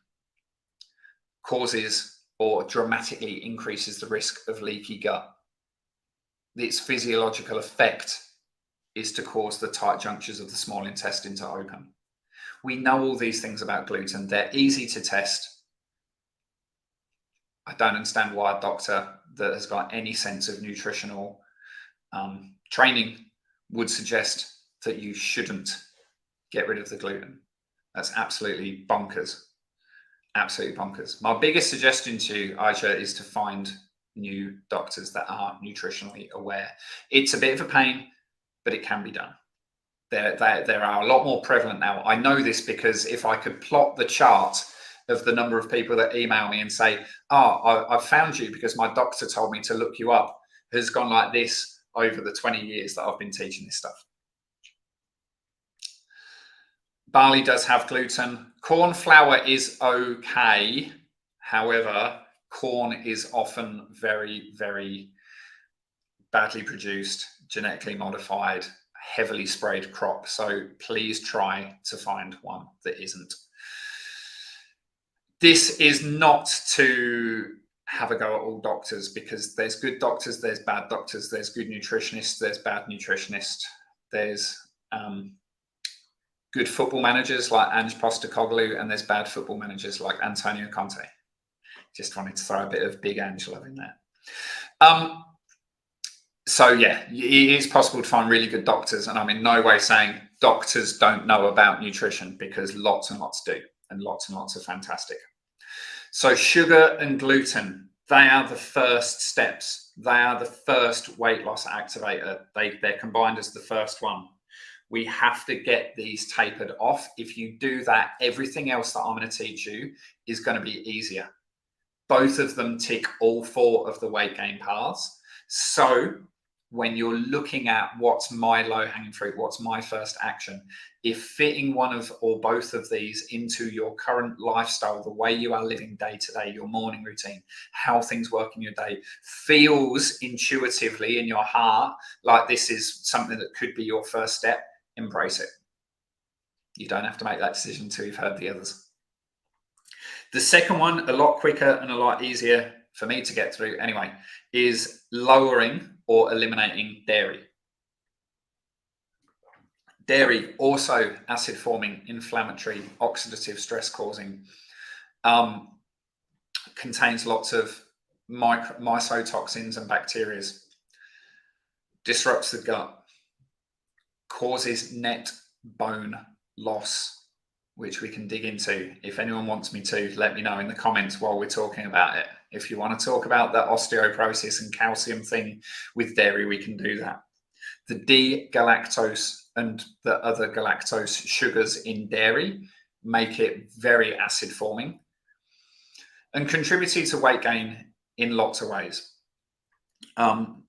causes or dramatically increases the risk of leaky gut. Its physiological effect is to cause the tight junctures of the small intestine to open. We know all these things about gluten. They're easy to test. I don't understand why a doctor that has got any sense of nutritional training would suggest that you shouldn't get rid of the gluten. That's absolutely bonkers. Absolutely bonkers. My biggest suggestion to you, Aisha, is to find new doctors that are nutritionally aware. It's a bit of a pain, but it can be done. There are a lot more prevalent now. I know this because if I could plot the chart of the number of people that email me and say, I've found you because my doctor told me to look you up, has gone like this over the 20 years that I've been teaching this stuff. Barley does have gluten. Corn flour is okay. However, corn is often very, very badly produced, genetically modified, heavily sprayed crop. So please try to find one that isn't. This is not to have a go at all doctors, because there's good doctors, there's bad doctors, there's good nutritionists, there's bad nutritionists, there's good football managers like Ange Postecoglou, and there's bad football managers like Antonio Conte. Just wanted to throw a bit of big Ange love in there. So yeah, it is possible to find really good doctors, and I'm in no way saying doctors don't know about nutrition, because lots and lots do, and lots are fantastic. So sugar and gluten, they are the first steps. They are the first weight loss activator. They're combined as the first one. We have to get these tapered off. If you do that, everything else that I'm going to teach you is going to be easier. Both of them tick all 4 of the weight gain paths. So when you're looking at what's my low-hanging fruit, what's my first action, if fitting one of or both of these into your current lifestyle, the way you are living day to day, your morning routine, how things work in your day, feels intuitively in your heart like this is something that could be your first step, embrace it. You don't have to make that decision until you've heard the others. The second one, a lot quicker and a lot easier for me to get through anyway, is lowering or eliminating dairy. Dairy, also acid forming, inflammatory, oxidative stress causing, contains lots of mycotoxins and bacteria, disrupts the gut, causes net bone loss, which we can dig into. If anyone wants me to, let me know in the comments while we're talking about it. If you want to talk about the osteoporosis and calcium thing with dairy, we can do that. The D-galactose and the other galactose sugars in dairy make it very acid forming and contributing to weight gain in lots of ways.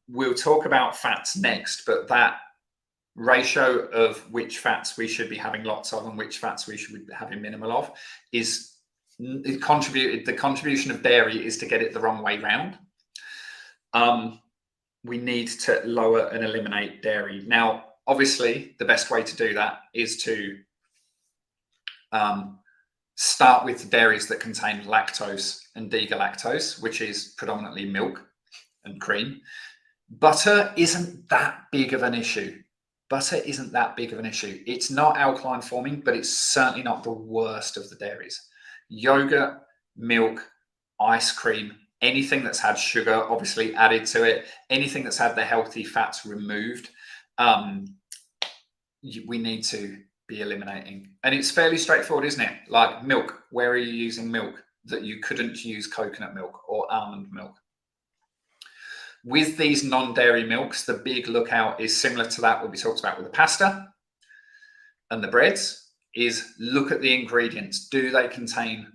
We'll talk about fats next, but that ratio of which fats we should be having lots of and which fats we should be having minimal of is the contribution of dairy is to get it the wrong way round. We need to lower and eliminate dairy. Now, obviously, the best way to do that is to start with the dairies that contain lactose and D-galactose, which is predominantly milk and cream. Butter isn't that big of an issue. Butter isn't that big of an issue. It's not alkaline forming, but it's certainly not the worst of the dairies. Yogurt, milk, ice cream, anything that's had sugar obviously added to it, anything that's had the healthy fats removed, we need to be eliminating. And it's fairly straightforward, isn't it? Like milk, where are you using milk that you couldn't use coconut milk or almond milk? With these non-dairy milks, the big lookout is similar to that what we talked about with the pasta. and the breads is look at the ingredients. Do they contain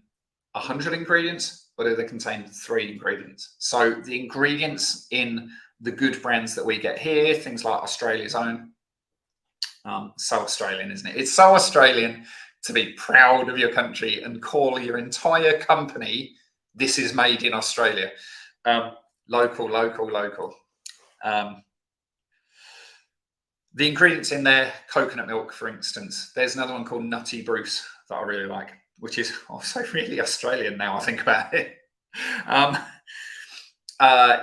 100 ingredients or do they contain 3 ingredients? So the ingredients in the good brands that we get here, things like Australia's own, so Australian, isn't it? It's so Australian to be proud of your country and call your entire company, this is made in Australia. Local, local, local. The ingredients in there, coconut milk, for instance. There's another one called Nutty Bruce that I really like, which is also really Australian now I think about it.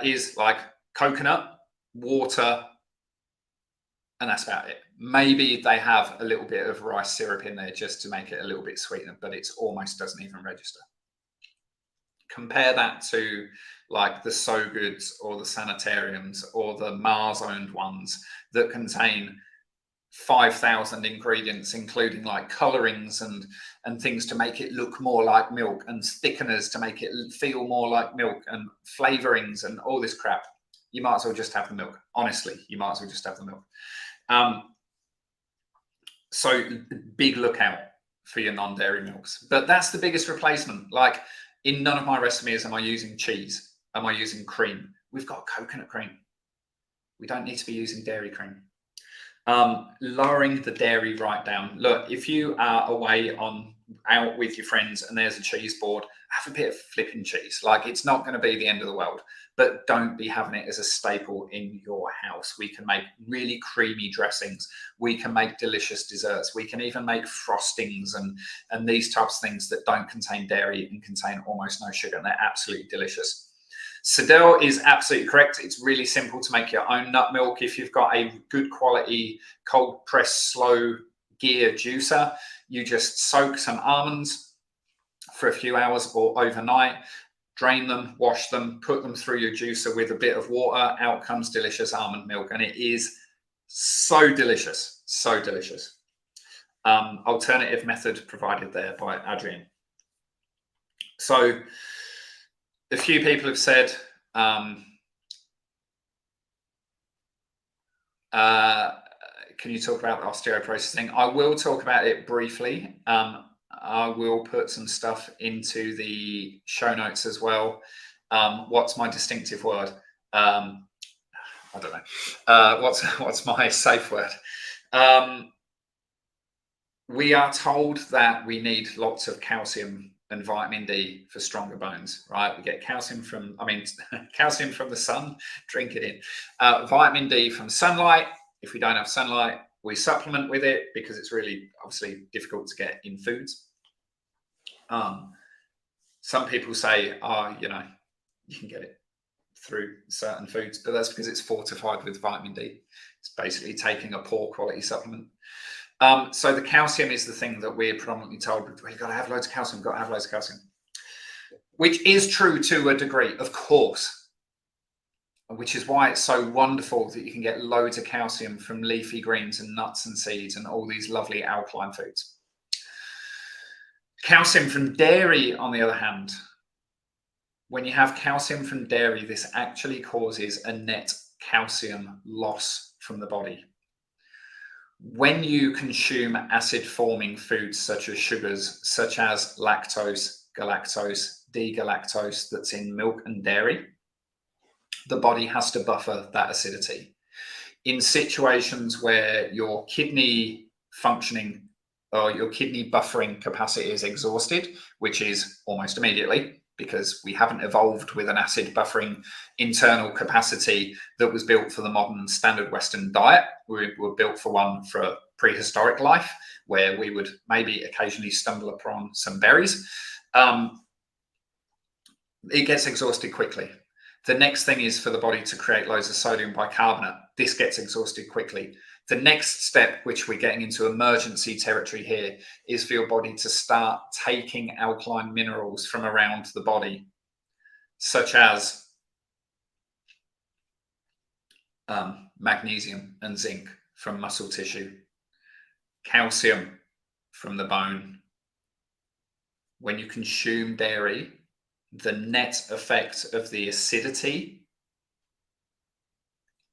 Is like coconut, water, and that's about it. Maybe they have a little bit of rice syrup in there just to make it a little bit sweeter, but it almost doesn't even register. Compare that to like the So Goods or the Sanitariums or the Mars owned ones that contain 5,000 ingredients, including like colorings and things to make it look more like milk, and thickeners to make it feel more like milk, and flavorings and all this crap. You might as well just have the milk. Honestly, you might as well just have the milk. So big lookout for your non-dairy milks. But that's the biggest replacement. Like in none of my recipes am I using cheese. Am I using cream? We've got coconut cream. We don't need to be using dairy cream. Lowering the dairy right down. Look, if you are away out with your friends and there's a cheese board, have a bit of flipping cheese. Like, it's not going to be the end of the world, but don't be having it as a staple in your house. We can make really creamy dressings. We can make delicious desserts. We can even make frostings and these types of things that don't contain dairy and contain almost no sugar, and they're absolutely delicious. Sadell is absolutely correct. It's really simple to make your own nut milk. If you've got a good quality cold press slow gear juicer, you just soak some almonds for a few hours or overnight, drain them, wash them, put them through your juicer with a bit of water. Out comes delicious almond milk, and it is so delicious, so delicious. Alternative method provided there by Adrian. So a few people have said, can you talk about osteoprocessing? I will talk about it briefly. I will put some stuff into the show notes as well. What's my distinctive word? I don't know. What's my safe word? We are told that we need lots of calcium and vitamin D for stronger bones, right? We get calcium from, calcium from the sun, drink it in. Vitamin D from sunlight. If we don't have sunlight, we supplement with it because it's really obviously difficult to get in foods. Some people say, you can get it through certain foods, but that's because it's fortified with vitamin D. It's basically taking a poor quality supplement. So the calcium is the thing that we're predominantly told, you've got to have loads of calcium, which is true to a degree, of course, which is why it's so wonderful that you can get loads of calcium from leafy greens and nuts and seeds and all these lovely alkaline foods. Calcium from dairy, on the other hand, when you have calcium from dairy, this actually causes a net calcium loss from the body. When you consume acid-forming foods such as sugars, such as lactose, galactose, D-galactose that's in milk and dairy, the body has to buffer that acidity. In situations where your kidney functioning or your kidney buffering capacity is exhausted, which is almost immediately, because we haven't evolved with an acid buffering internal capacity that was built for the modern standard Western diet. We were built for one for a prehistoric life where we would maybe occasionally stumble upon some berries. It gets exhausted quickly. The next thing is for the body to create loads of sodium bicarbonate. This gets exhausted quickly. The next step, which we're getting into emergency territory here, is for your body to start taking alkaline minerals from around the body, such as magnesium and zinc from muscle tissue, calcium from the bone. When you consume dairy, the net effect of the acidity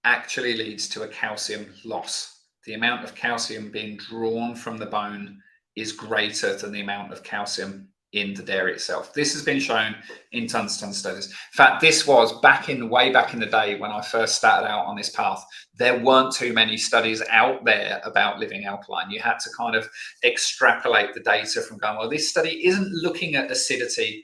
actually leads to a calcium loss. the amount of calcium being drawn from the bone is greater than the amount of calcium in the dairy itself. This has been shown in tons and tons of studies. In fact, this was way back in the day when I first started out on this path. There weren't too many studies out there about living alkaline. You had to kind of extrapolate the data from going, well, this study isn't looking at acidity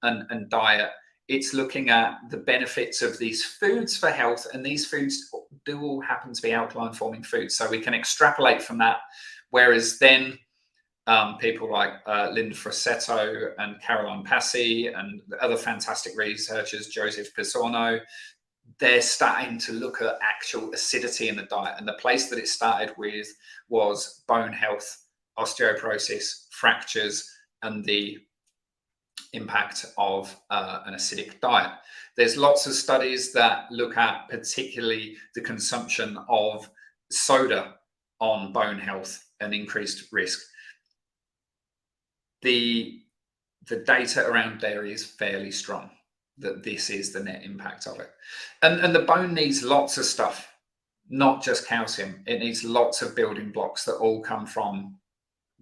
and diet. It's looking at the benefits of these foods for health, and these foods do all happen to be alkaline forming foods. So we can extrapolate from that. Whereas then people like Linda Frassetto and Caroline Passy and the other fantastic researchers, Joseph Pisorno, they're starting to look at actual acidity in the diet. And the place that it started with was bone health, osteoporosis, fractures, and the impact of an acidic diet. There's lots of studies that look at particularly the consumption of soda on bone health and increased risk. The data around dairy is fairly strong that this is the net impact of it. And the bone needs lots of stuff, not just calcium. It needs lots of building blocks that all come from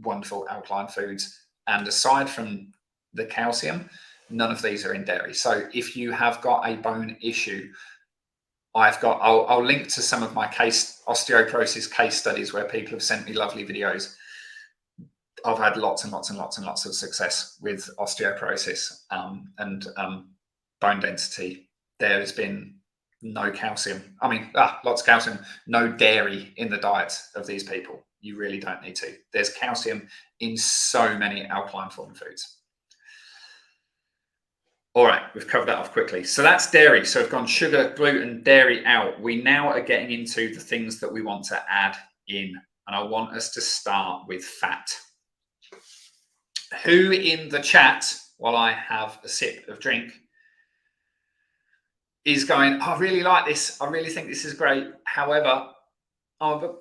wonderful alkaline foods. And aside from the calcium, none of these are in dairy. So if you have got a bone issue, I'll link to some of my osteoporosis case studies where people have sent me lovely videos. I've had lots and lots and lots and lots of success with osteoporosis and bone density. There has been no calcium. I mean, lots of calcium, no dairy in the diet of these people. You really don't need to. There's calcium in so many alkaline forming foods. All right, we've covered that off quickly. So that's dairy. So we've gone sugar, gluten, dairy out. We now are getting into the things that we want to add in. And I want us to start with fat. Who in the chat, while I have a sip of drink, is going, I really like this. I really think this is great. However, I'm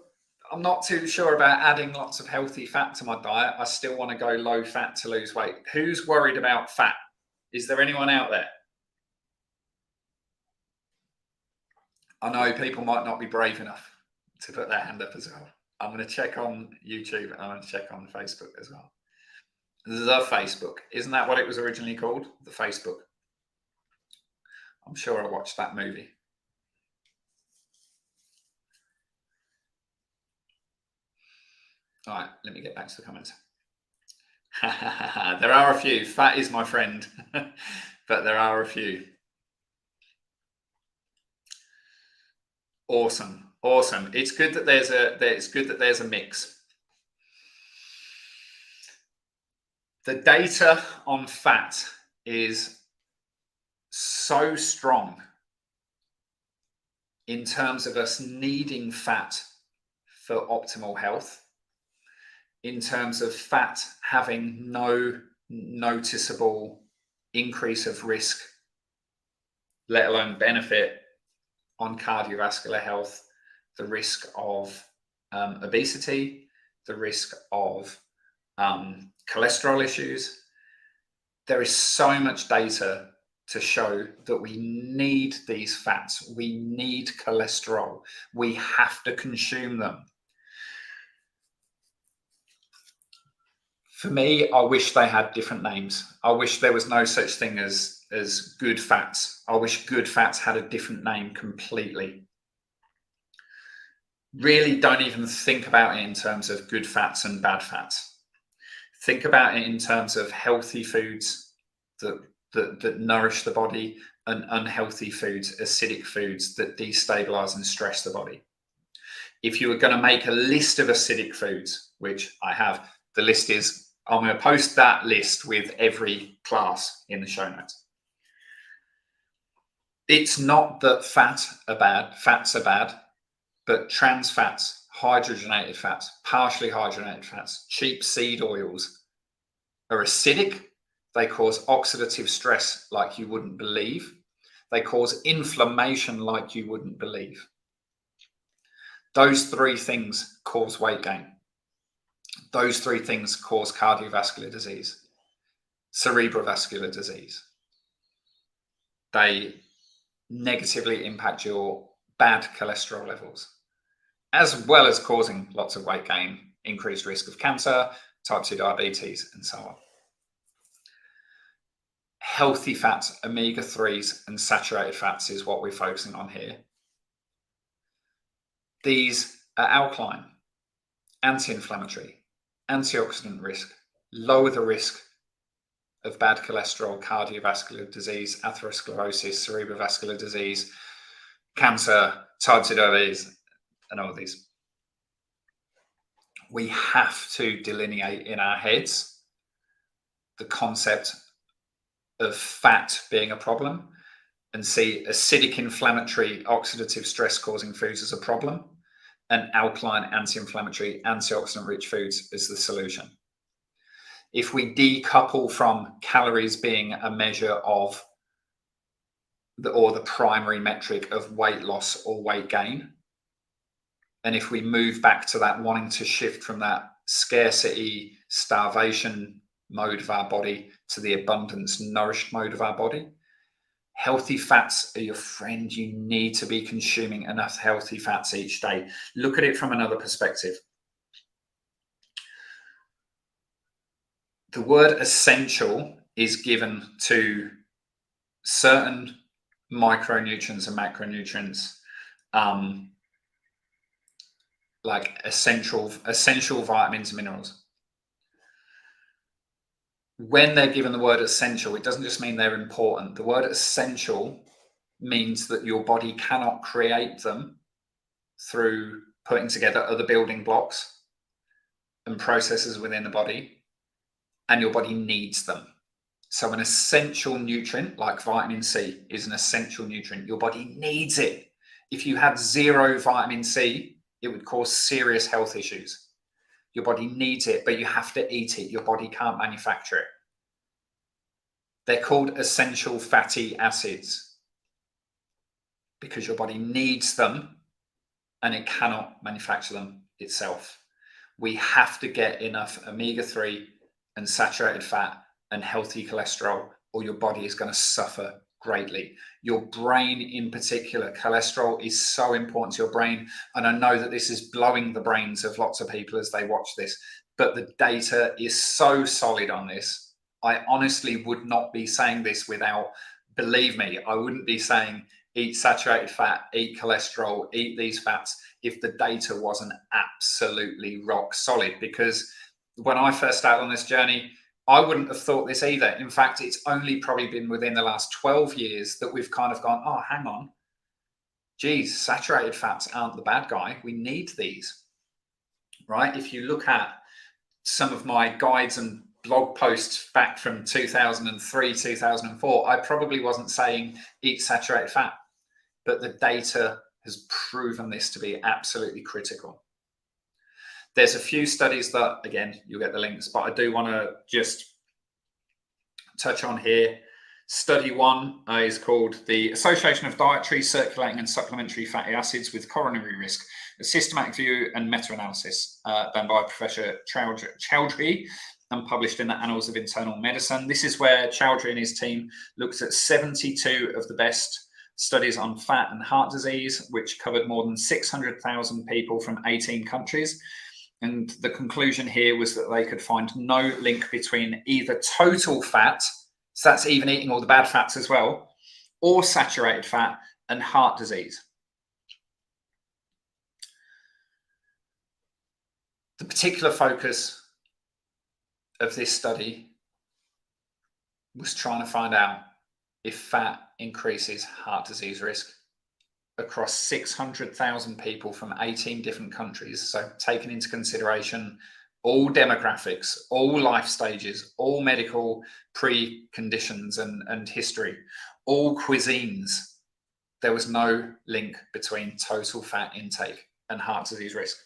not too sure about adding lots of healthy fat to my diet. I still want to go low fat to lose weight. Who's worried about fat? Is there anyone out there? I know people might not be brave enough to put their hand up as well. I'm going to check on YouTube and I'm going to check on Facebook as well. The Facebook. Isn't that what it was originally called? The Facebook. I'm sure I watched that movie. All right, let me get back to the comments. There are a few. Fat is my friend, but there are a few. Awesome, awesome. It's good that there's a mix. The data on fat is so strong in terms of us needing fat for optimal health, in terms of fat having no noticeable increase of risk, let alone benefit on cardiovascular health, the risk of obesity, the risk of cholesterol issues. There is so much data to show that we need these fats. We need cholesterol. We have to consume them. For me, I wish they had different names. I wish there was no such thing as good fats. I wish good fats had a different name completely. Really don't even think about it in terms of good fats and bad fats. Think about it in terms of healthy foods that nourish the body and unhealthy foods, acidic foods that destabilize and stress the body. If you were going to make a list of acidic foods, which I have, the list is, I'm going to post that list with every class in the show notes. It's not that fats are bad, but trans fats, hydrogenated fats, partially hydrogenated fats, cheap seed oils are acidic. They cause oxidative stress like you wouldn't believe. They cause inflammation like you wouldn't believe. Those three things cause weight gain. Those three things cause cardiovascular disease, cerebrovascular disease. They negatively impact your bad cholesterol levels. as well as causing lots of weight gain, increased risk of cancer, type 2 diabetes, and so on. Healthy fats, omega-3s and saturated fats is what we're focusing on here. These are alkaline, anti-inflammatory, antioxidant risk, lower the risk of bad cholesterol, cardiovascular disease, atherosclerosis, cerebrovascular disease, cancer, type 2 diabetes, and all these. We have to delineate in our heads the concept of fat being a problem and see acidic, inflammatory, oxidative stress causing foods as a problem and alkaline, anti-inflammatory, antioxidant rich foods as the solution. If we decouple from calories being a measure of the primary metric of weight loss or weight gain, and if we move back to that wanting to shift from that scarcity, starvation mode of our body to the abundance, nourished mode of our body, healthy fats are your friend. You need to be consuming enough healthy fats each day. Look at it from another perspective. The word essential is given to certain micronutrients and macronutrients, like essential vitamins and minerals. When they're given the word essential, it doesn't just mean they're important. The word essential means that your body cannot create them through putting together other building blocks and processes within the body, and your body needs them. So an essential nutrient like vitamin C is an essential nutrient. Your body needs it. If you had zero vitamin C, it would cause serious health issues. Your body needs it, but you have to eat it. Your body can't manufacture it. They're called essential fatty acids because your body needs them and it cannot manufacture them itself. We have to get enough omega-3 and saturated fat and healthy cholesterol, or your body is going to suffer greatly. Your brain in particular, cholesterol is so important to your brain. And I know that this is blowing the brains of lots of people as they watch this, but the data is so solid on this. I honestly would not be saying this without, believe me, I wouldn't be saying eat saturated fat, eat cholesterol, eat these fats if the data wasn't absolutely rock solid. Because when I first started on this journey, I wouldn't have thought this either. In fact, it's only probably been within the last 12 years that we've kind of gone, oh, hang on. Geez, saturated fats aren't the bad guy. We need these, right? If you look at some of my guides and blog posts back from 2003, 2004, I probably wasn't saying eat saturated fat, but the data has proven this to be absolutely critical. There's a few studies that, again, you'll get the links, but I do want to just touch on here. Study 1 is called The Association of Dietary, Circulating and Supplementary Fatty Acids with Coronary Risk, a systematic view and meta-analysis done by Professor Chowdhury and published in the Annals of Internal Medicine. This is where Chowdhury and his team looked at 72 of the best studies on fat and heart disease, which covered more than 600,000 people from 18 countries. And the conclusion here was that they could find no link between either total fat, so that's even eating all the bad fats as well, or saturated fat and heart disease. The particular focus of this study was trying to find out if fat increases heart disease risk across 600,000 people from 18 different countries. So taking into consideration all demographics, all life stages, all medical preconditions and history, all cuisines, there was no link between total fat intake and heart disease risk.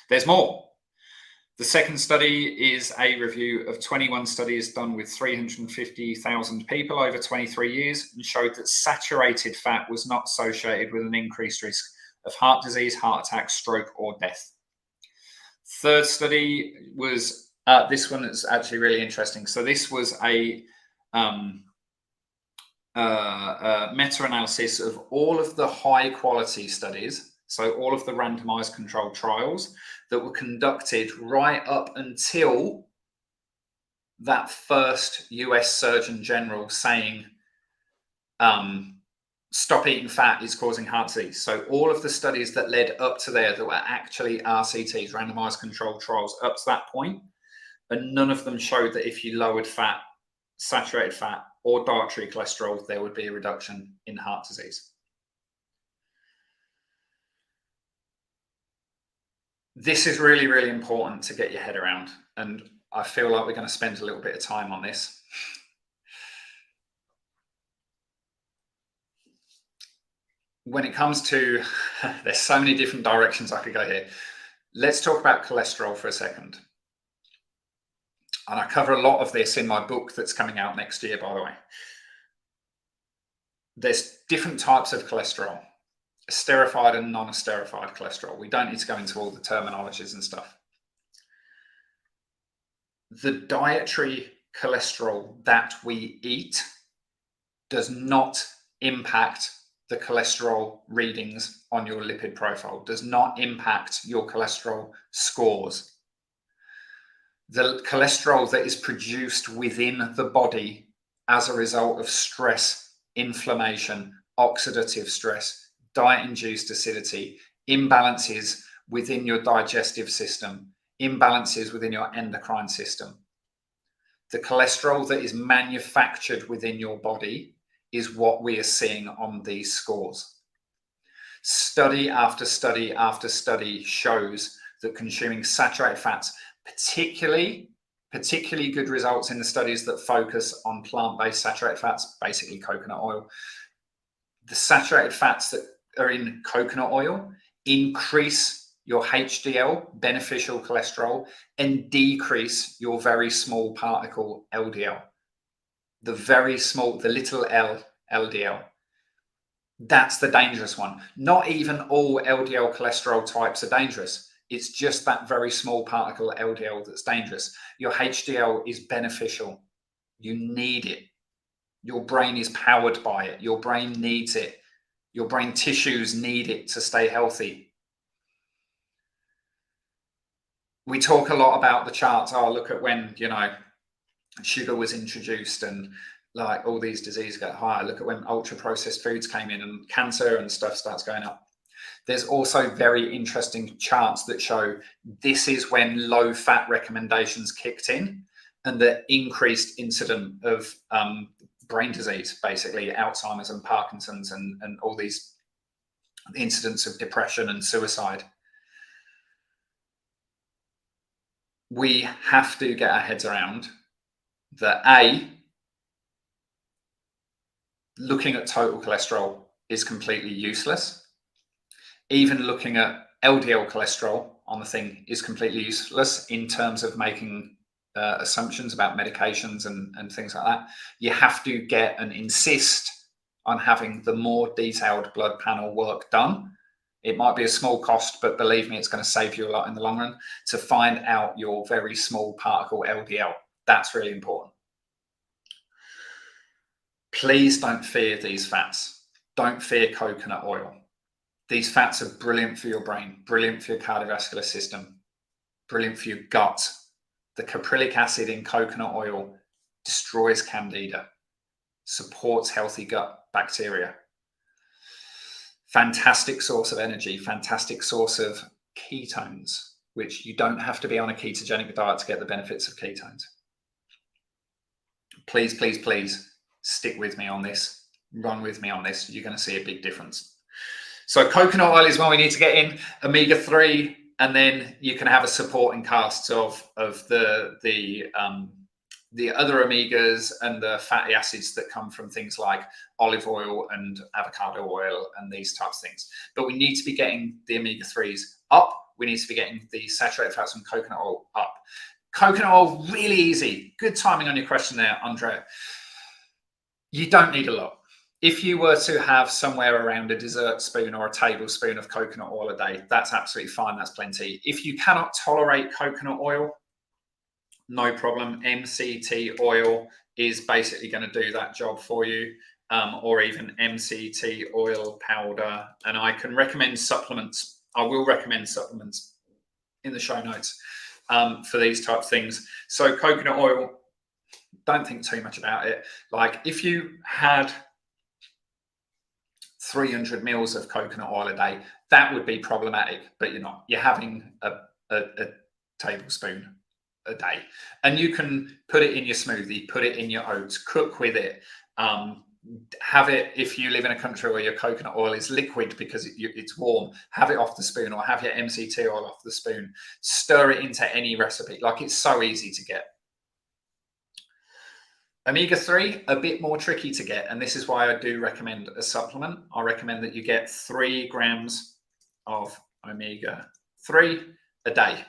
There's more. The second study is a review of 21 studies done with 350,000 people over 23 years and showed that saturated fat was not associated with an increased risk of heart disease, heart attack, stroke, or death. Third study was, this one is actually really interesting. So this was a meta-analysis of all of the high quality studies. So all of the randomized controlled trials that were conducted right up until that first US Surgeon General saying, stop eating fat is causing heart disease. So all of the studies that led up to there that were actually RCTs, randomized controlled trials, up to that point, and none of them showed that if you lowered fat, saturated fat, or dietary cholesterol, there would be a reduction in heart disease. This is really, really important to get your head around, and I feel like we're going to spend a little bit of time on this. When it comes to, there's so many different directions I could go here. Let's talk about cholesterol for a second. And I cover a lot of this in my book that's coming out next year, by the way. There's different types of cholesterol, esterified and non-esterified cholesterol. We don't need to go into all the terminologies and stuff. The dietary cholesterol that we eat does not impact the cholesterol readings on your lipid profile, does not impact your cholesterol scores. The cholesterol that is produced within the body as a result of stress, inflammation, oxidative stress, diet-induced acidity, imbalances within your digestive system, imbalances within your endocrine system. The cholesterol that is manufactured within your body is what we are seeing on these scores. Study after study after study shows that consuming saturated fats, particularly good results in the studies that focus on plant-based saturated fats, basically coconut oil. The saturated fats that are in coconut oil increase your HDL, beneficial cholesterol, and decrease your very small particle LDL. The very small, the little L, LDL. That's the dangerous one. Not even all LDL cholesterol types are dangerous. It's just that very small particle LDL that's dangerous. Your HDL is beneficial. You need it. Your brain is powered by it. Your brain needs it. Your brain tissues need it to stay healthy. We talk a lot about the charts. Oh, look at when, sugar was introduced and like all these diseases get higher. Look at when ultra processed foods came in and cancer and stuff starts going up. There's also very interesting charts that show this is when low fat recommendations kicked in and the increased incident of brain disease, basically Alzheimer's and Parkinson's and all these incidents of depression and suicide. We have to get our heads around that looking at total cholesterol is completely useless. Even looking at LDL cholesterol on the thing is completely useless in terms of making assumptions about medications and things like that. You have to get and insist on having the more detailed blood panel work done. It might be a small cost, but believe me, it's going to save you a lot in the long run to find out your very small particle LDL. That's really important. Please don't fear these fats. Don't fear coconut oil. These fats are brilliant for your brain, brilliant for your cardiovascular system, brilliant for your gut. The caprylic acid in coconut oil destroys candida, supports healthy gut bacteria. Fantastic source of energy, fantastic source of ketones, which you don't have to be on a ketogenic diet to get the benefits of ketones. Please, please, please stick with me on this. Run with me on this. You're going to see a big difference. So coconut oil is one we need to get in, omega-3, and then you can have a supporting cast of the other omegas and the fatty acids that come from things like olive oil and avocado oil and these types of things. But we need to be getting the omega-3s up. We need to be getting the saturated fats from coconut oil up. Coconut oil, really easy. Good timing on your question there, Andrea. You don't need a lot. If you were to have somewhere around a dessert spoon or a tablespoon of coconut oil a day, that's absolutely fine. That's plenty. If you cannot tolerate coconut oil, no problem. MCT oil is basically going to do that job for you. or even MCT oil powder. And I can recommend supplements. I will recommend supplements in the show notes for these type of things. So coconut oil, don't think too much about it. Like if you had 300 mils of coconut oil a day, that would be problematic, but you're not. You're having a tablespoon a day, and you can put it in your smoothie, put it in your oats, cook with it. Have it, if you live in a country where your coconut oil is liquid because it's warm, have it off the spoon, or have your MCT oil off the spoon. Stir it into any recipe. Like, it's so easy to get. Omega-3, a bit more tricky to get, and this is why I do recommend a supplement. I recommend that you get 3 grams of omega-3 a day.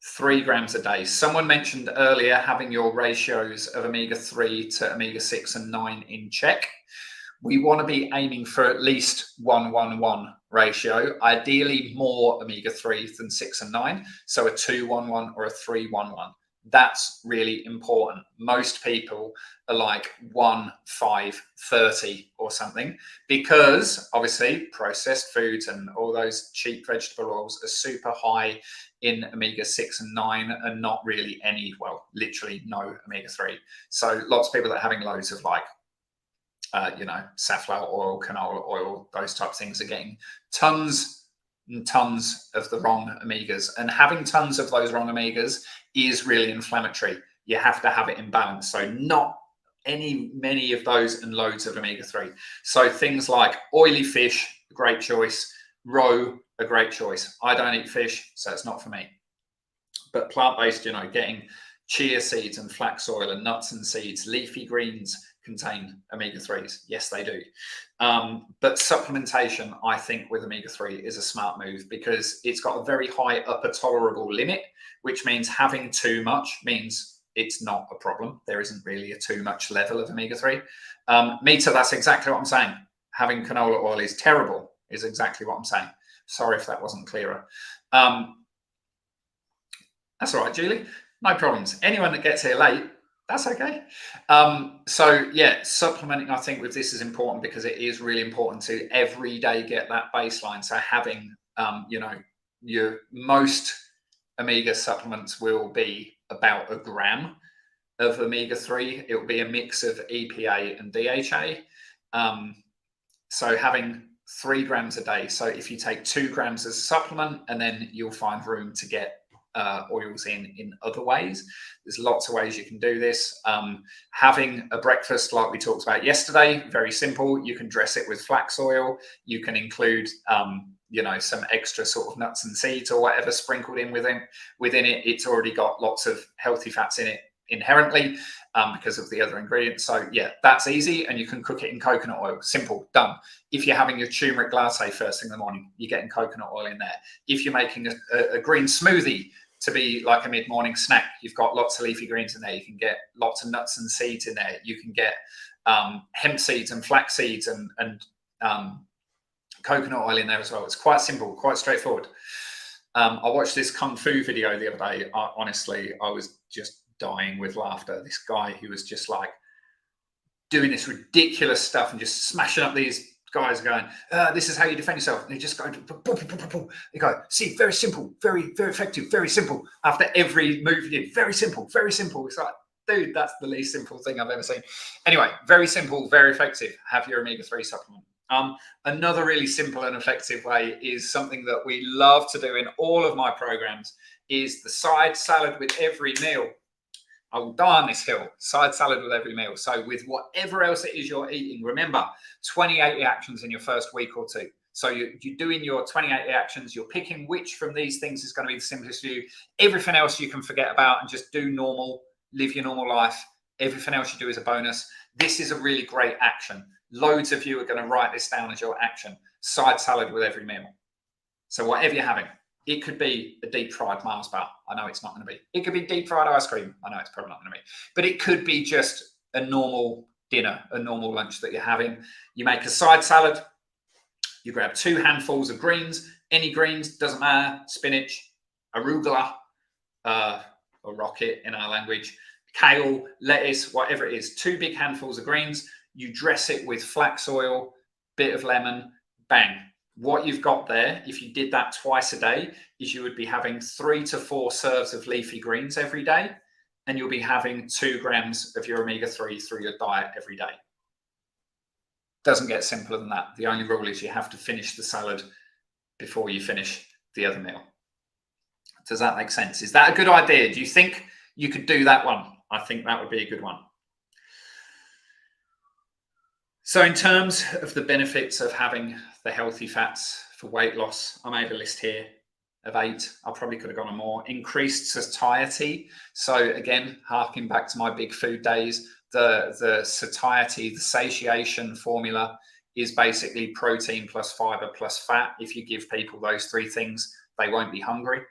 3 grams a day. Someone mentioned earlier having your ratios of omega-3 to omega-6 and 9 in check. We want to be aiming for at least 1-1-1 ratio, ideally more omega-3 than 6 and 9, so a 2-1-1 or a 3-1-1. That's really important. Most people are like 1-5-30 or something, because obviously processed foods and all those cheap vegetable oils are super high in omega-6 and 9 and not really any, well, literally no omega-3. So lots of people that are having loads of like, safflower oil, canola oil, those type of things are getting tons and tons of the wrong omegas. And having tons of those wrong omegas is really inflammatory. You have to have it in balance. So not many of those and loads of omega-3. So things like oily fish, a great choice. Roe, a great choice. I don't eat fish, so it's not for me. But plant-based, getting chia seeds and flax oil and nuts and seeds, leafy greens contain omega-3s. Yes, they do. But supplementation, I think, with omega-3 is a smart move, because it's got a very high upper tolerable limit, which means having too much means it's not a problem. There isn't really a too much level of omega-3. Meta, that's exactly what I'm saying. Having canola oil is terrible, is exactly what I'm saying. Sorry if that wasn't clearer. That's all right, Julie. No problems. Anyone that gets here late, that's okay. So yeah, supplementing, I think, with this is important, because it is really important to every day get that baseline. So having, your most omega supplements will be about a gram of omega-3. It will be a mix of EPA and DHA. So having 3 grams a day. So if you take 2 grams as a supplement, and then you'll find room to get oils in other ways. There's lots of ways you can do this. Having a breakfast like we talked about yesterday, very simple. You can dress it with flax oil. You can include some extra sort of nuts and seeds or whatever sprinkled in within it. It's already got lots of healthy fats in it inherently, because of the other ingredients. So yeah, that's easy, and you can cook it in coconut oil. Simple, done. If you're having your turmeric latte first thing in the morning, you're getting coconut oil in there. If you're making a green smoothie to be like a mid-morning snack, you've got lots of leafy greens in there. You can get lots of nuts and seeds in there. You can get hemp seeds and flax seeds and coconut oil in there as well. It's quite simple, quite straightforward. I watched this Kung Fu video the other day. Honestly, I was just dying with laughter. This guy who was just like doing this ridiculous stuff and just smashing up these guys, going, this is how you defend yourself. And he just going, you go, see, very simple, very, very effective, very simple. After every move you did, very simple, very simple. It's like, dude, that's the least simple thing I've ever seen. Anyway, very simple, very effective. Have your omega-3 supplement. Another really simple and effective way is something that we love to do in all of my programs, is the side salad with every meal. I will die on this hill. Side salad with every meal. So with whatever else it is you're eating, remember, 28 reactions in your first week or two. So you're doing your 28 reactions. You're picking which from these things is going to be the simplest for you. Everything else you can forget about and just do normal, live your normal life. Everything else you do is a bonus. This is a really great action. Loads of you are going to write this down as your action. Side salad with every meal. So whatever you're having. It could be a deep fried Mars bar. I know it's not going to be. It could be deep fried ice cream. I know it's probably not going to be. But it could be just a normal dinner, a normal lunch that you're having. You make a side salad. You grab 2 handfuls of greens. Any greens, doesn't matter. Spinach, arugula, or rocket in our language, kale, lettuce, whatever it is. 2 big handfuls of greens. You dress it with flax oil, bit of lemon, bang. What you've got there, if you did that twice a day, is you would be having 3 to 4 serves of leafy greens every day, and you'll be having 2 grams of your omega-3 through your diet every day. Doesn't get simpler than that. The only rule is you have to finish the salad before you finish the other meal. Does that make sense? Is that a good idea? Do you think you could do that one? I think that would be a good one. So in terms of the benefits of having the healthy fats for weight loss, I made a list here of 8. I probably could have gone on more. Increased satiety. So again, harking back to my big food days, the satiety, the satiation formula is basically protein plus fiber plus fat. If you give people those 3 things, they won't be hungry.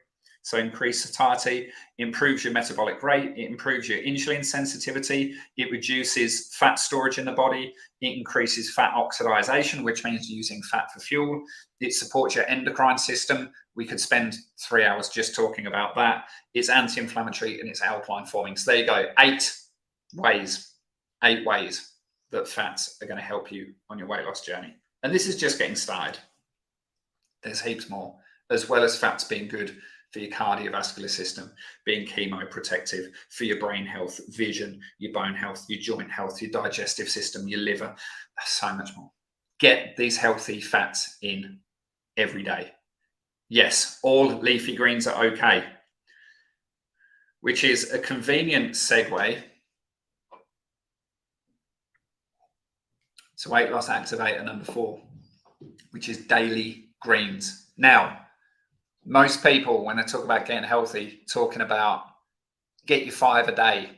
So increased satiety improves your metabolic rate, it improves your insulin sensitivity, it reduces fat storage in the body, it increases fat oxidation, which means using fat for fuel. It supports your endocrine system. We could spend 3 hours just talking about that. It's anti-inflammatory and it's alkaline forming. So there you go, 8 ways that fats are going to help you on your weight loss journey. And this is just getting started. There's heaps more, as well as fats being good for your cardiovascular system, being chemoprotective, for your brain health, vision, your bone health, your joint health, your digestive system, your liver, so much more. Get these healthy fats in every day. Yes, all leafy greens are okay, which is a convenient segue to weight loss activator number 4, which is daily greens. Now, most people, when they talk about getting healthy, talking about get your 5 a day.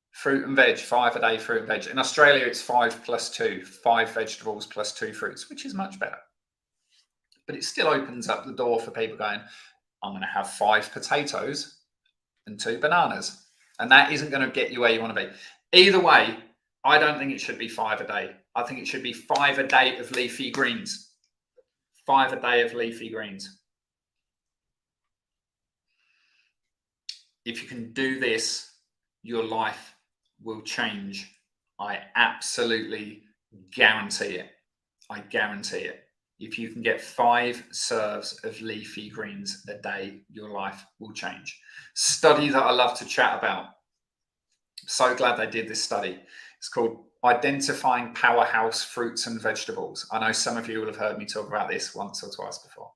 Fruit and veg, 5 a day fruit and veg. In Australia, it's 5 plus 2, 5 vegetables plus 2 fruits, which is much better. But it still opens up the door for people going, I'm going to have 5 potatoes and 2 bananas. And that isn't going to get you where you want to be. Either way, I don't think it should be 5 a day. I think it should be 5 a day of leafy greens. 5 a day of leafy greens. If you can do this, your life will change. I absolutely guarantee it. I guarantee it. If you can get 5 serves of leafy greens a day, your life will change. Study that I love to chat about. So glad they did this study. It's called Identifying Powerhouse Fruits and Vegetables. I know some of you will have heard me talk about this once or twice before.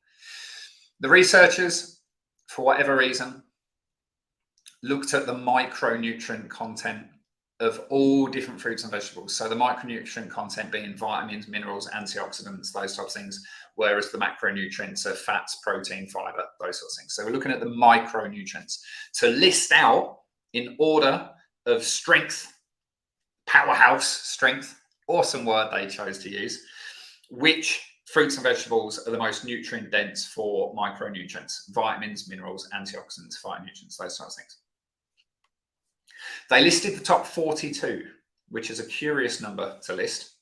The researchers, for whatever reason, looked at the micronutrient content of all different fruits and vegetables. So the micronutrient content being vitamins, minerals, antioxidants, those types of things, whereas the macronutrients are fats, protein, fiber, those sorts of things. So we're looking at the micronutrients to list out in order of strength, powerhouse strength, awesome word they chose to use, which fruits and vegetables are the most nutrient dense for micronutrients, vitamins, minerals, antioxidants, phytonutrients, those sorts of things. They listed the top 42, which is a curious number to list.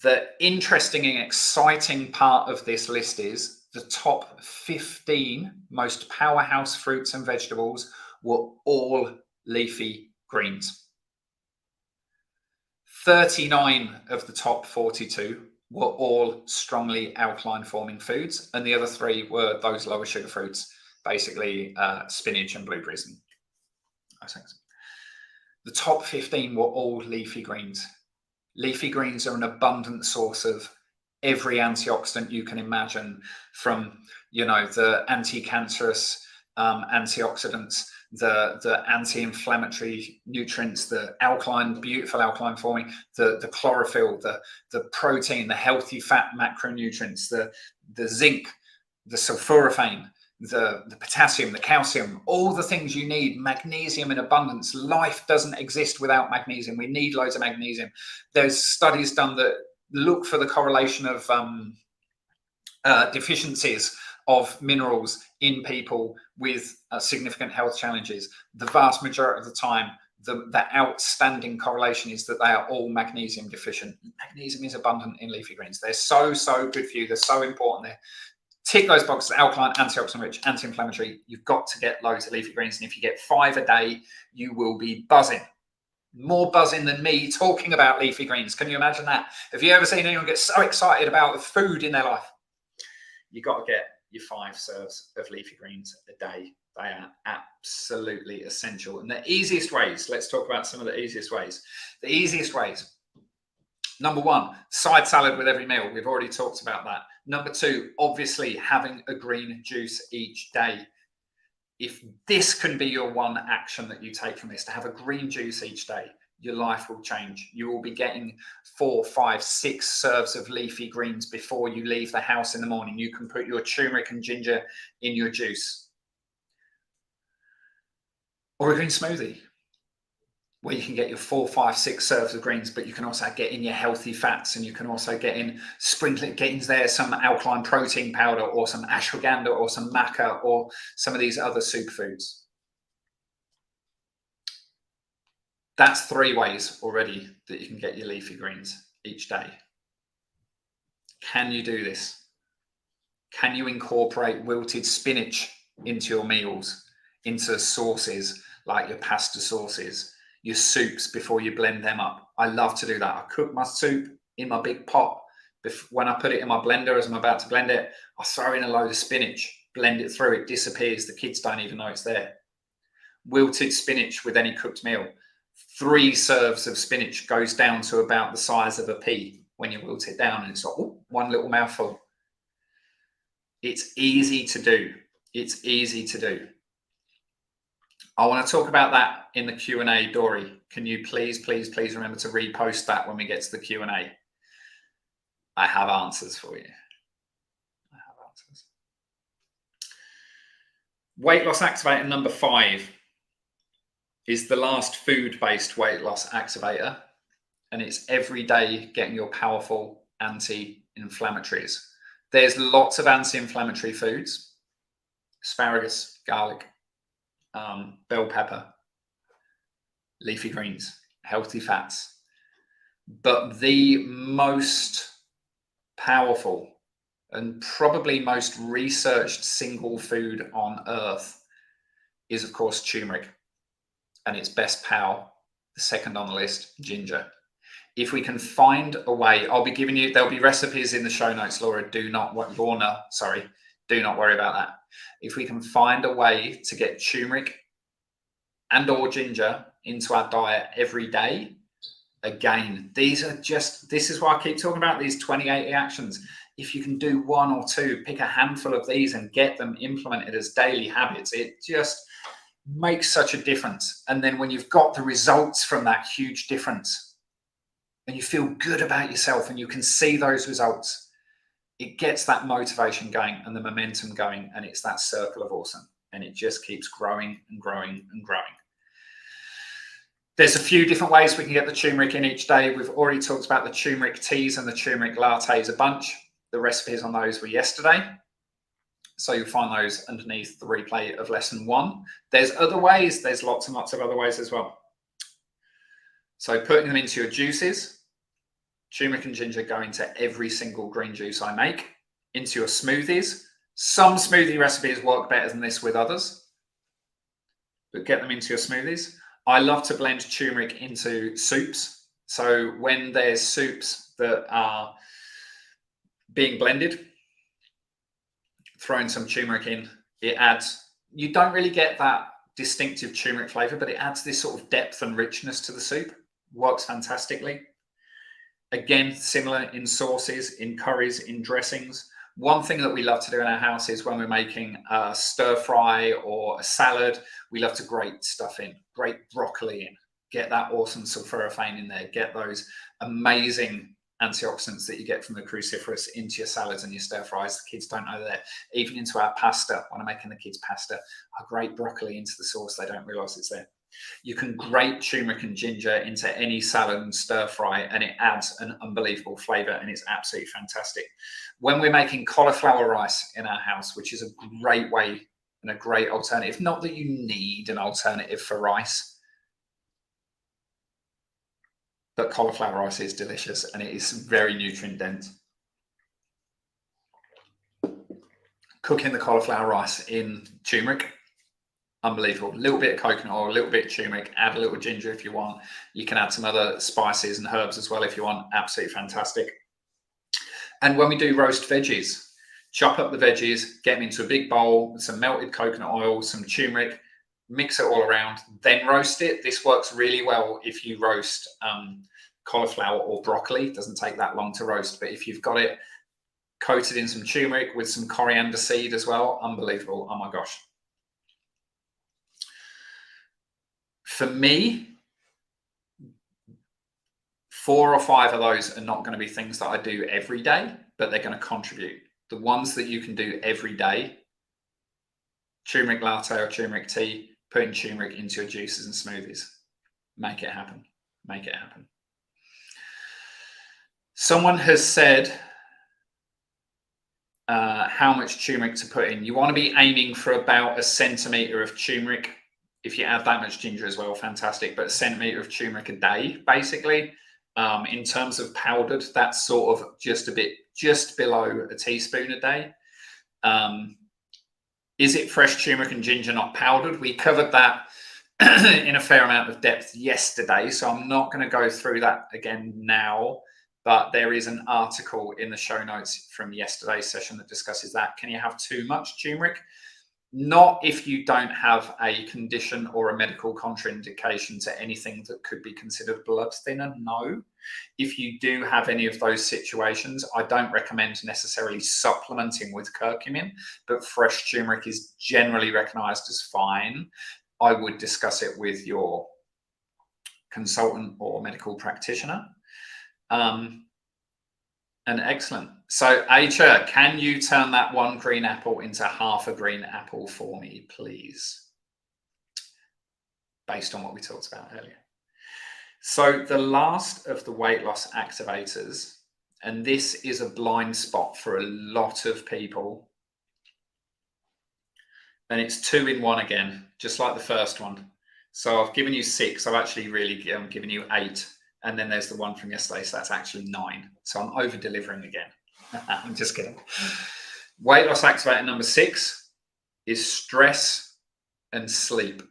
The interesting and exciting part of this list is the top 15 most powerhouse fruits and vegetables were all leafy greens. 39 of the top 42 were all strongly alkaline forming foods, and the other 3 were those lower sugar fruits, basically spinach and blueberries and those things. The top 15 were all leafy greens. Leafy greens are an abundant source of every antioxidant you can imagine, from the anti-cancerous antioxidants, the anti-inflammatory nutrients, the alkaline, beautiful alkaline forming, the chlorophyll, the protein, the healthy fat macronutrients, the zinc, the sulforaphane, the potassium, the calcium, all the things you need, magnesium in abundance. Life doesn't exist without magnesium. We need loads of magnesium. There's studies done that look for the correlation of deficiencies of minerals in people with significant health challenges. The vast majority of the time, the outstanding correlation is that they are all magnesium deficient. Magnesium is abundant in leafy greens. They're so good for you. They're so important. They tick those boxes: alkaline, antioxidant rich, anti-inflammatory. You've got to get loads of leafy greens. And if you get 5 a day, you will be buzzing. More buzzing than me talking about leafy greens. Can you imagine that? Have you ever seen anyone get so excited about the food in their life? You've got to get your 5 serves of leafy greens a day. They are absolutely essential. And the easiest ways, let's talk about some of the easiest ways. The easiest ways. Number 1, side salad with every meal. We've already talked about that. Number 2, obviously having a green juice each day. If this can be your one action that you take from this, to have a green juice each day, your life will change. You will be getting 4, 5, 6 serves of leafy greens before you leave the house in the morning. You can put your turmeric and ginger in your juice. Or a green smoothie, where you can get your 4, 5, 6 serves of greens, but you can also get in your healthy fats, and you can also get in there some alkaline protein powder or some ashwagandha or some maca or some of these other superfoods. That's 3 ways already that you can get your leafy greens each day. Can you do this? Can you incorporate wilted spinach into your meals, into sauces like your pasta sauces, your soups before you blend them up? I love to do that. I cook my soup in my big pot. When I put it in my blender as I'm about to blend it, I throw in a load of spinach, blend it through, it disappears. The kids don't even know it's there. Wilted spinach with any cooked meal. 3 serves of spinach goes down to about the size of a pea when you wilt it down, and it's like, oh, one little mouthful. It's easy to do. It's easy to do. I want to talk about that in the Q&A, Dory. Can you please remember to repost that when we get to the Q&A? I have answers for you. I have answers. Weight loss activator number 5 is the last food-based weight loss activator, and it's every day getting your powerful anti-inflammatories. There's lots of anti-inflammatory foods: asparagus, garlic, bell pepper, leafy greens, healthy fats. But the most powerful and probably most researched single food on earth is, of course, turmeric. And its best pal, the second on the list, ginger. If we can find a way, I'll be giving you, there'll be recipes in the show notes, Laura. Do not worry about that. If we can find a way to get turmeric and or ginger into our diet every day, again, this is why I keep talking about these 20-80 actions. If you can do 1 or 2, pick a handful of these and get them implemented as daily habits, it just makes such a difference. And then when you've got the results from that huge difference and you feel good about yourself and you can see those results, it gets that motivation going and the momentum going, and it's that circle of awesome, and it just keeps growing and growing and growing. There's a few different ways we can get the turmeric in each day. We've already talked about the turmeric teas and the turmeric lattes a bunch. The recipes on those were yesterday. So you'll find those underneath the replay of lesson 1. There's other ways. There's lots and lots of other ways as well. So putting them into your juices. Turmeric and ginger go into every single green juice I make. Into your smoothies. Some smoothie recipes work better than this with others, but get them into your smoothies. I love to blend turmeric into soups. So when there's soups that are being blended, throwing some turmeric in, it adds, you don't really get that distinctive turmeric flavor, but it adds this sort of depth and richness to the soup. Works fantastically. Again, similar in sauces, in curries, in dressings. One thing that we love to do in our house is when we're making a stir fry or a salad, we love to grate stuff in, grate broccoli in, get that awesome sulforaphane in there, get those amazing antioxidants that you get from the cruciferous into your salads and your stir fries. The kids don't know that. Even into our pasta, when I'm making the kids pasta, I grate broccoli into the sauce. They don't realize it's there. You can grate turmeric and ginger into any salad and stir fry, and it adds an unbelievable flavor, and it's absolutely fantastic. When we're making cauliflower rice in our house, which is a great way and a great alternative, not that you need an alternative for rice, but cauliflower rice is delicious and it is very nutrient dense. Cooking the cauliflower rice in turmeric, unbelievable. A little bit of coconut oil, a little bit of turmeric, add a little ginger if you want. You can add some other spices and herbs as well if you want. Absolutely fantastic. And when we do roast veggies, chop up the veggies, get them into a big bowl with some melted coconut oil, some turmeric, mix it all around, then roast it. This works really well if you roast cauliflower or broccoli. It doesn't take that long to roast, but if you've got it coated in some turmeric with some coriander seed as well, unbelievable. Oh my gosh. For me, 4 or 5 of those are not going to be things that I do every day, but they're going to contribute. The ones that you can do every day, turmeric latte or turmeric tea, putting turmeric into your juices and smoothies. Make it happen. Make it happen. Someone has said how much turmeric to put in. You want to be aiming for about a centimetre of turmeric. If you add that much ginger as well, fantastic. But a centimetre of turmeric a day, basically. In terms of powdered, that's sort of just below a teaspoon a day. Is it fresh turmeric and ginger, not powdered? We covered that in a fair amount of depth yesterday, so I'm not going to go through that again now. But there is an article in the show notes from yesterday's session that discusses that. Can you have too much turmeric? Not if you don't have a condition or a medical contraindication to anything that could be considered blood thinner, no. If you do have any of those situations, I don't recommend necessarily supplementing with curcumin, but fresh turmeric is generally recognized as fine. I would discuss it with your consultant or medical practitioner. And excellent. So, Acha, can you turn that one green apple into half a green apple for me, please? Based on what we talked about earlier. So, the last of the weight loss activators, and this is a blind spot for a lot of people, and it's 2 in 1 again, just like the first one. So, I've given you 6. I've actually really given you 8. And then there's the one from yesterday, so that's actually 9. So I'm over-delivering again. I'm just kidding. Weight loss activator number 6 is stress and sleep.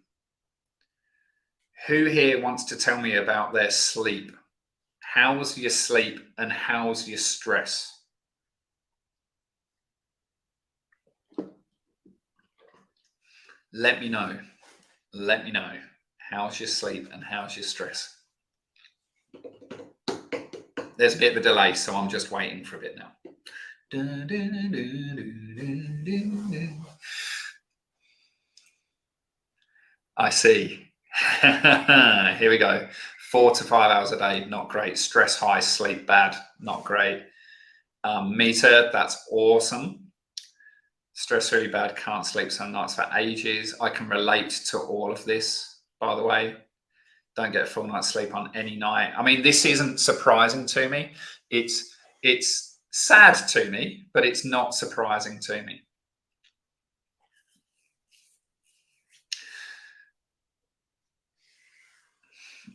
Who here wants to tell me about their sleep? How's your sleep and how's your stress? Let me know. Let me know. How's your sleep and how's your stress? There's a bit of a delay, so I'm just waiting for a bit now. I see. Here we go. 4 to 5 hours a day, not great. Stress high, sleep bad, not great. Meter, that's awesome. Stress really bad, can't sleep some nights for ages. I can relate to all of this, by the way. Don't get a full night's sleep on any night. I mean, this isn't surprising to me. It's sad to me, but it's not surprising to me.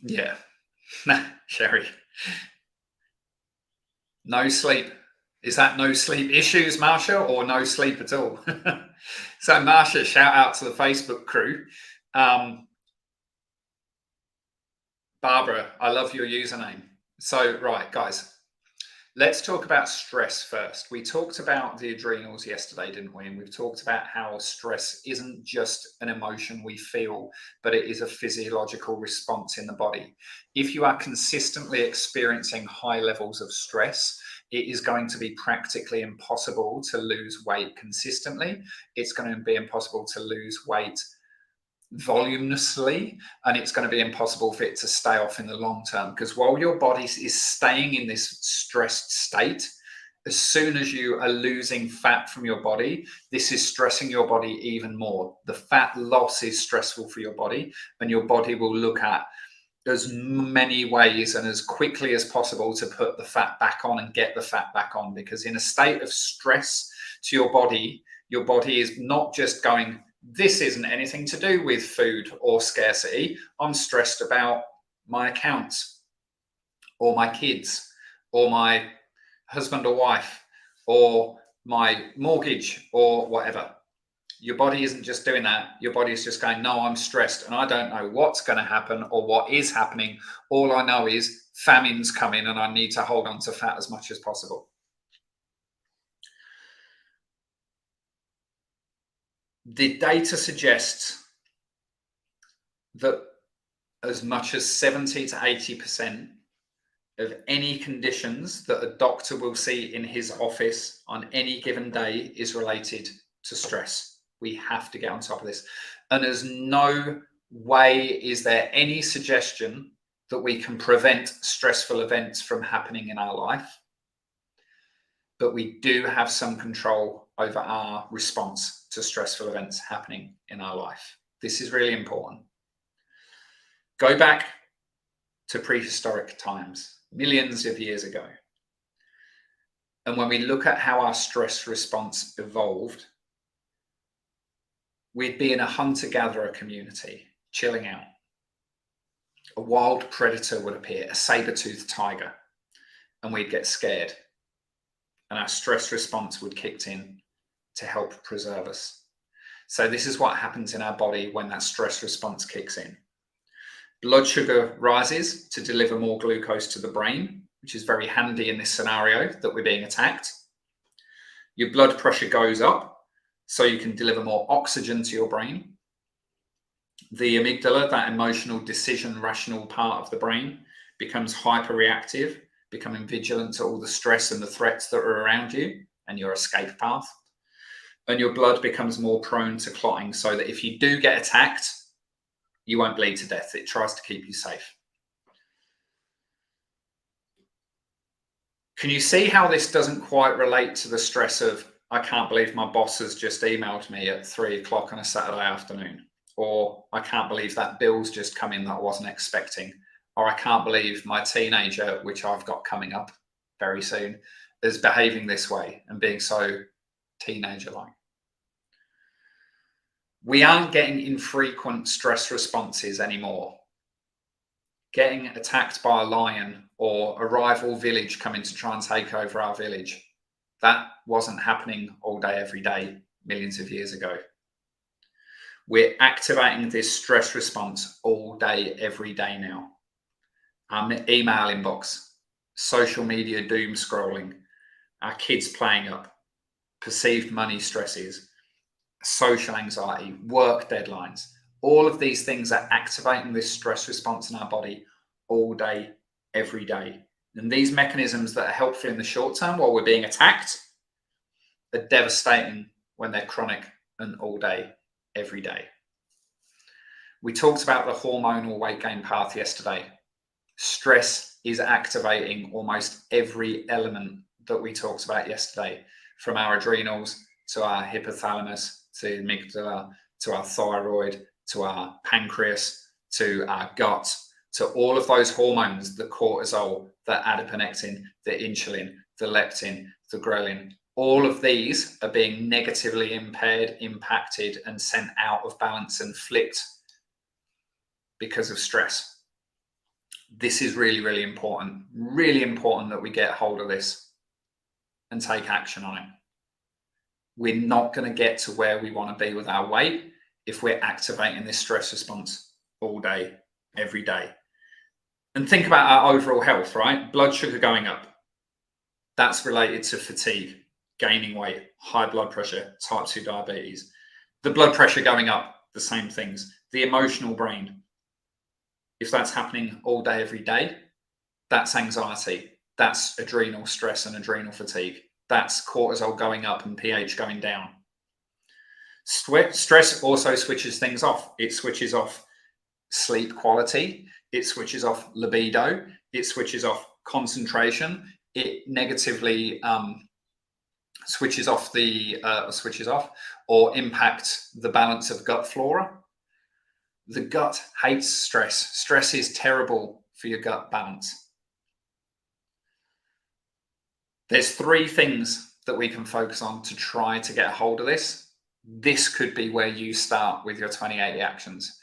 Yeah. Sherry. No sleep. Is that no sleep issues, Marsha, or no sleep at all? So, Marsha, shout out to the Facebook crew. Barbara, I love your username. So, right, guys, let's talk about stress first. We talked about the adrenals yesterday, didn't we? And we've talked about how stress isn't just an emotion we feel, but it is a physiological response in the body. If you are consistently experiencing high levels of stress, it is going to be practically impossible to lose weight consistently. It's going to be impossible to lose weight voluminously, and it's going to be impossible for it to stay off in the long term, because while your body is staying in this stressed state, as soon as you are losing fat from your body, this is stressing your body even more. The fat loss is stressful for your body, and your body will look at as many ways and as quickly as possible to put the fat back on and get the fat back on, because in a state of stress to your body is not just going, this isn't anything to do with food or scarcity. I'm stressed about my accounts or my kids or my husband or wife or my mortgage or whatever. Your body isn't just doing that. Your body is just going, no, I'm stressed and I don't know what's going to happen or what is happening. All I know is famine's coming and I need to hold on to fat as much as possible. The data suggests that as much as 70 to 80% of any conditions that a doctor will see in his office on any given day is related to stress. We have to get on top of this. And there's no way is there any suggestion that we can prevent stressful events from happening in our life. But we do have some control over our response to stressful events happening in our life. This is really important. Go back to prehistoric times, millions of years ago. And when we look at how our stress response evolved, we'd be in a hunter-gatherer community, chilling out. A wild predator would appear, a saber-toothed tiger, and we'd get scared. And our stress response would kick in to help preserve us. So this is what happens in our body when that stress response kicks in. Blood sugar rises to deliver more glucose to the brain, which is very handy in this scenario that we're being attacked. Your blood pressure goes up so you can deliver more oxygen to your brain. The amygdala, that emotional decision rational part of the brain, becomes hyperreactive, becoming vigilant to all the stress and the threats that are around you and your escape path. And your blood becomes more prone to clotting so that if you do get attacked, you won't bleed to death. It tries to keep you safe. Can you see how this doesn't quite relate to the stress of, I can't believe my boss has just emailed me at 3 o'clock on a Saturday afternoon, or I can't believe that bill's just come in that I wasn't expecting, or I can't believe my teenager, which I've got coming up very soon, is behaving this way and being so teenager-like. We aren't getting infrequent stress responses anymore. Getting attacked by a lion or a rival village coming to try and take over our village, that wasn't happening all day, every day, millions of years ago. We're activating this stress response all day, every day now. Our email inbox, social media doom scrolling, our kids playing up, perceived money stresses, social anxiety, work deadlines. All of these things are activating this stress response in our body all day, every day. And these mechanisms that are helpful in the short term while we're being attacked are devastating when they're chronic and all day, every day. We talked about the hormonal weight gain path yesterday. Stress is activating almost every element that we talked about yesterday, from our adrenals to our hypothalamus, to amygdala, to our thyroid, to our pancreas, to our gut, to all of those hormones, the cortisol, the adiponectin, the insulin, the leptin, the ghrelin. All of these are being negatively impaired, impacted, and sent out of balance and flipped because of stress. This is really, really important that we get hold of this and take action on it. We're not going to get to where we want to be with our weight if we're activating this stress response all day, every day. And think about our overall health, right? Blood sugar going up. That's related to fatigue, gaining weight, high blood pressure, type 2 diabetes. The blood pressure going up, the same things. The emotional brain. If that's happening all day, every day, that's anxiety. That's adrenal stress and adrenal fatigue. That's cortisol going up and pH going down. Stress also switches things off. It switches off sleep quality. It switches off libido. It switches off concentration. It negatively switches off or impacts the balance of gut flora. The gut hates stress. Stress is terrible for your gut balance. There's 3 things that we can focus on to try to get a hold of this. This could be where you start with your 2080 actions.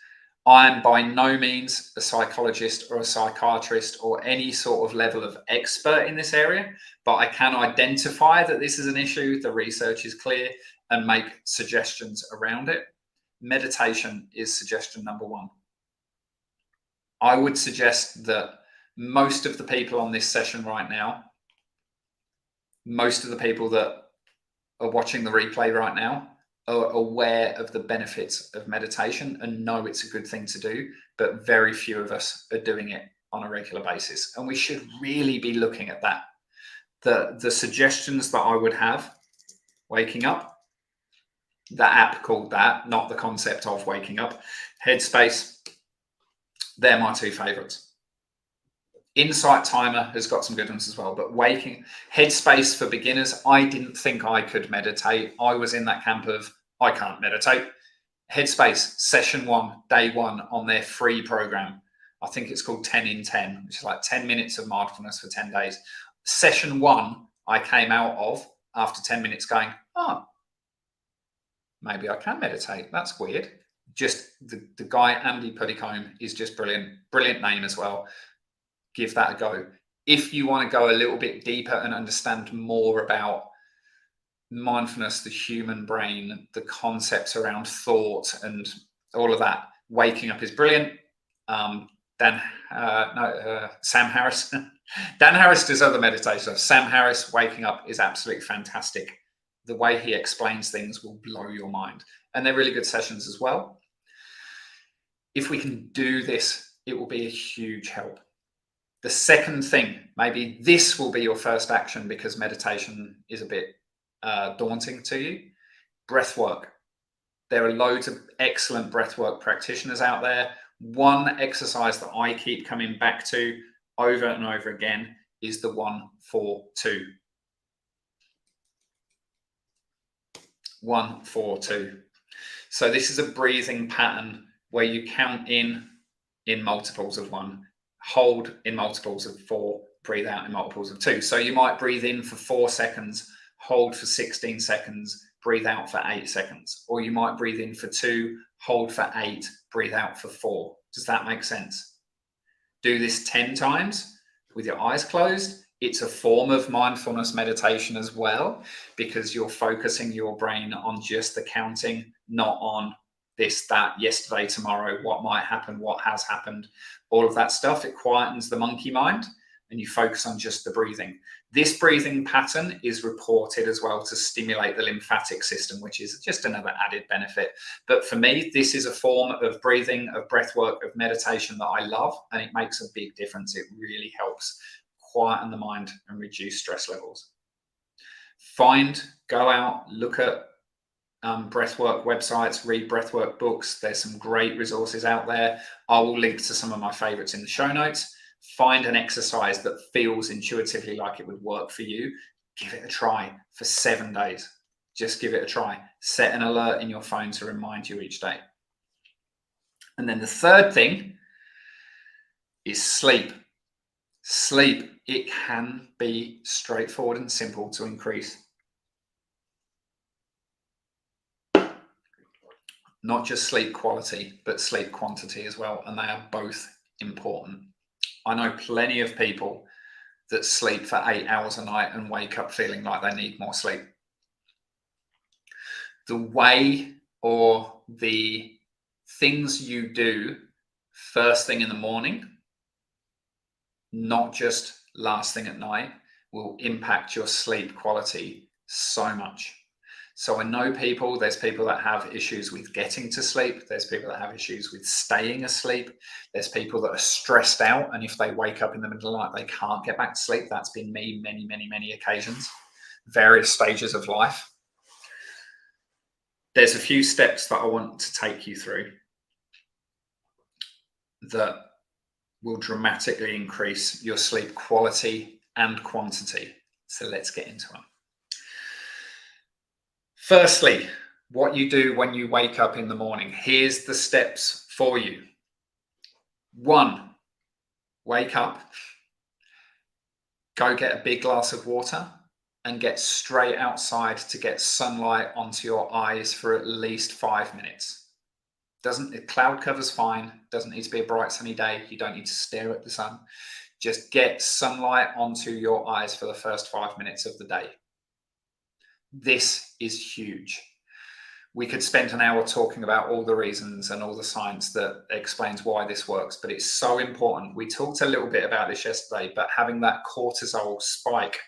I'm by no means a psychologist or a psychiatrist or any sort of level of expert in this area, but I can identify that this is an issue. The research is clear, and make suggestions around it, meditation is suggestion number one. I would suggest that most of the people on this session right now, most of the people that are watching the replay right now are aware of the benefits of meditation and know it's a good thing to do, but very few of us are doing it on a regular basis. And we should really be looking at that. The suggestions that I would have, waking up, the app called that, not the concept of waking up, Headspace, they're my two favorites. Insight Timer has got some good ones as well, but Headspace for beginners, I didn't think I could meditate. I was in that camp of, I can't meditate. Headspace, session 1, day 1 on their free program. I think it's called 10 in 10, which is like 10 minutes of mindfulness for 10 days. Session 1, I came out of after 10 minutes going, oh, maybe I can meditate. That's weird. Just the guy, Andy Puddicombe, is just brilliant. Brilliant name as well. Give that a go. If you want to go a little bit deeper and understand more about mindfulness, the human brain, the concepts around thought and all of that, waking up is brilliant. Sam Harris. Dan Harris does other meditations. Sam Harris, waking up is absolutely fantastic. The way he explains things will blow your mind. And they're really good sessions as well. If we can do this, it will be a huge help. The second thing, maybe this will be your first action because meditation is a bit daunting to you. Breath work. There are loads of excellent breathwork practitioners out there. One exercise that I keep coming back to over and over again is the 1-4-2. 1-4-2. So this is a breathing pattern where you count in multiples of 1, hold in multiples of 4, breathe out in multiples of 2. So you might breathe in for 4 seconds, hold for 16 seconds, breathe out for 8 seconds. Or you might breathe in for 2, hold for 8, breathe out for 4. Does that make sense? Do this 10 times with your eyes closed. It's a form of mindfulness meditation as well, because you're focusing your brain on just the counting, not on this, that, yesterday, tomorrow, what might happen, what has happened, all of that stuff. It quietens the monkey mind and you focus on just the breathing. This breathing pattern is reported as well to stimulate the lymphatic system, which is just another added benefit. But for me, this is a form of breathing, of breath work, of meditation that I love, and it makes a big difference. It really helps quieten the mind and reduce stress levels. Go out, look at breathwork websites, read breathwork books. There's some great resources out there. I will link to some of my favorites in the show notes. Find an exercise that feels intuitively like it would work for you. Give it a try for 7 days. Just give it a try. Set an alert in your phone to remind you each day. And then the third thing is sleep. Sleep, it can be straightforward and simple to increase. Not just sleep quality, but sleep quantity as well. And they are both important. I know plenty of people that sleep for 8 hours a night and wake up feeling like they need more sleep. The way or the things you do first thing in the morning, not just last thing at night, will impact your sleep quality so much. So I know there's people that have issues with getting to sleep. There's people that have issues with staying asleep. There's people that are stressed out, and if they wake up in the middle of the night, they can't get back to sleep. That's been me many, many, many occasions, various stages of life. There's a few steps that I want to take you through that will dramatically increase your sleep quality and quantity. So let's get into them. Firstly, what you do when you wake up in the morning. Here's the steps for you. 1, wake up, go get a big glass of water and get straight outside to get sunlight onto your eyes for at least 5 minutes. Cloud cover's fine. Doesn't need to be a bright sunny day. You don't need to stare at the sun. Just get sunlight onto your eyes for the first 5 minutes of the day. This is huge. We could spend an hour talking about all the reasons and all the science that explains why this works, but it's so important. We talked a little bit about this yesterday, but having that cortisol spike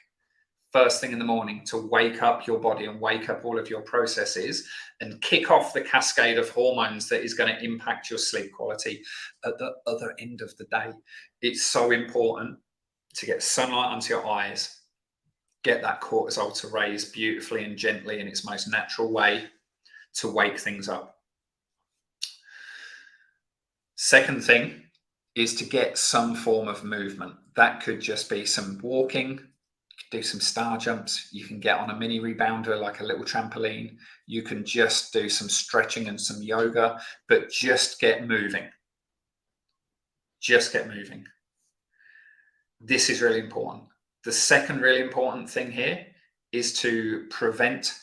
first thing in the morning to wake up your body and wake up all of your processes and kick off the cascade of hormones that is going to impact your sleep quality at the other end of the day. It's so important to get sunlight onto your eyes, get that cortisol to raise beautifully and gently in its most natural way to wake things up. Second thing is to get some form of movement. That could just be some walking, you could do some star jumps, you can get on a mini rebounder like a little trampoline, you can just do some stretching and some yoga, but just get moving. Just get moving. This is really important. The second really important thing here is to prevent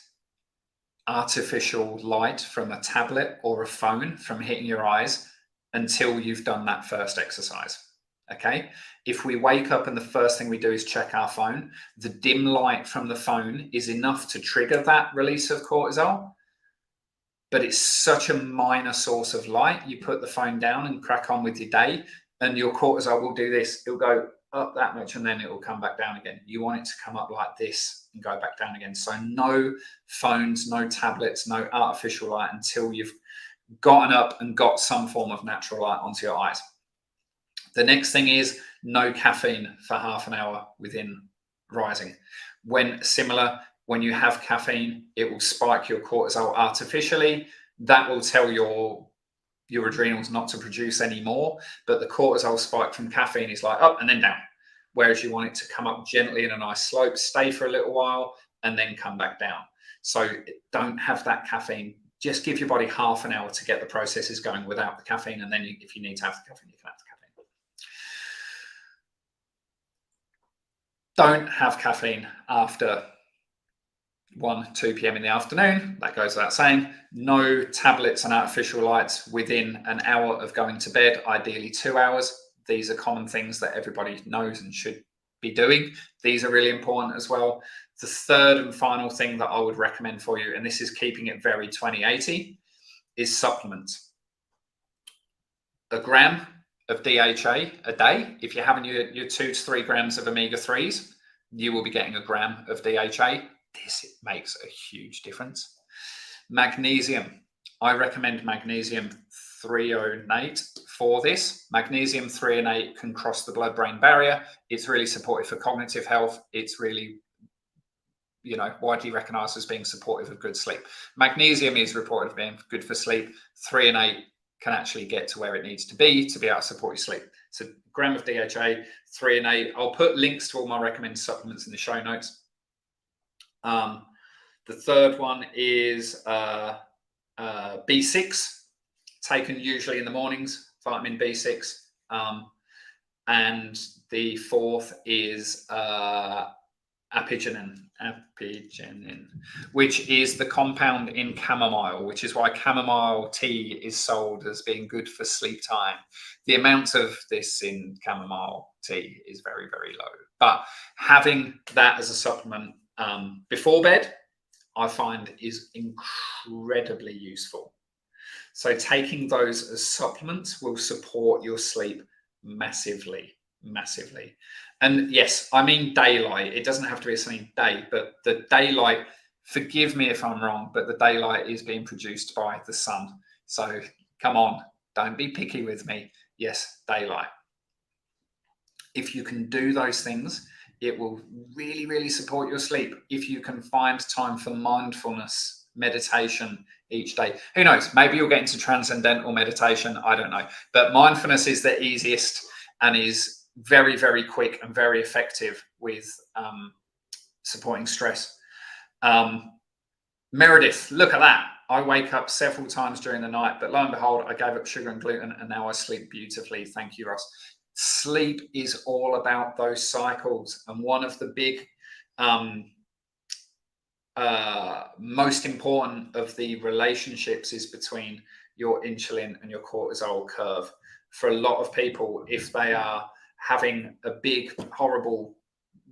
artificial light from a tablet or a phone from hitting your eyes until you've done that first exercise. Okay, if we wake up and the first thing we do is check our phone, the dim light from the phone is enough to trigger that release of cortisol, but it's such a minor source of light. You put the phone down and crack on with your day, and your cortisol will do this. It'll go up that much and then it will come back down again. You want it to come up like this and go back down again. So no phones, no tablets, no artificial light until you've gotten up and got some form of natural light onto your eyes. The next thing is no caffeine for half an hour within rising. When you have caffeine, it will spike your cortisol artificially. That will tell your adrenals not to produce any more, but the cortisol spike from caffeine is like up and then down, whereas you want it to come up gently in a nice slope, stay for a little while, and then come back down. So don't have that caffeine. Just give your body half an hour to get the processes going without the caffeine, and then if you need to have the caffeine, you can have the caffeine. Don't have caffeine after 1-2 p.m. in the afternoon. That goes without saying. No tablets and artificial lights within an hour of going to bed, ideally 2 hours. These are common things that everybody knows and should be doing. These are really important as well. The third and final thing that I would recommend for you, and this is keeping it very 20/80, is supplements. A gram of DHA a day. If you're having your 2 to 3 grams of omega-3s, you will be getting a gram of DHA. This makes a huge difference. Magnesium. I recommend magnesium threonate for this. Magnesium threonate can cross the blood-brain barrier. It's really supportive for cognitive health. It's really, widely recognized as being supportive of good sleep. Magnesium is reported as being good for sleep. Threonate can actually get to where it needs to be able to support your sleep. So gram of DHA, threonate. I'll put links to all my recommended supplements in the show notes. The third one is B6, taken usually in the mornings, vitamin B6. And the fourth is apigenin, which is the compound in chamomile, which is why chamomile tea is sold as being good for sleep time. The amount of this in chamomile tea is very, very low. But having that as a supplement before bed, I find is incredibly useful. So taking those as supplements will support your sleep massively, massively. And yes, I mean daylight. It doesn't have to be a sunny day, but the daylight, forgive me if I'm wrong, but the daylight is being produced by the sun. So come on, don't be picky with me. Yes, daylight. If you can do those things, it will really, really support your sleep. If you can find time for mindfulness meditation each day, who knows, maybe you'll get into transcendental meditation, I don't know. But mindfulness is the easiest and is very, very quick and very effective with supporting stress. Meredith, look at that. I wake up several times during the night, but lo and behold, I gave up sugar and gluten and now I sleep beautifully. Thank you, Ross. Sleep is all about those cycles, and one of the big most important of the relationships is between your insulin and your cortisol curve. For a lot of people, if they are having a big horrible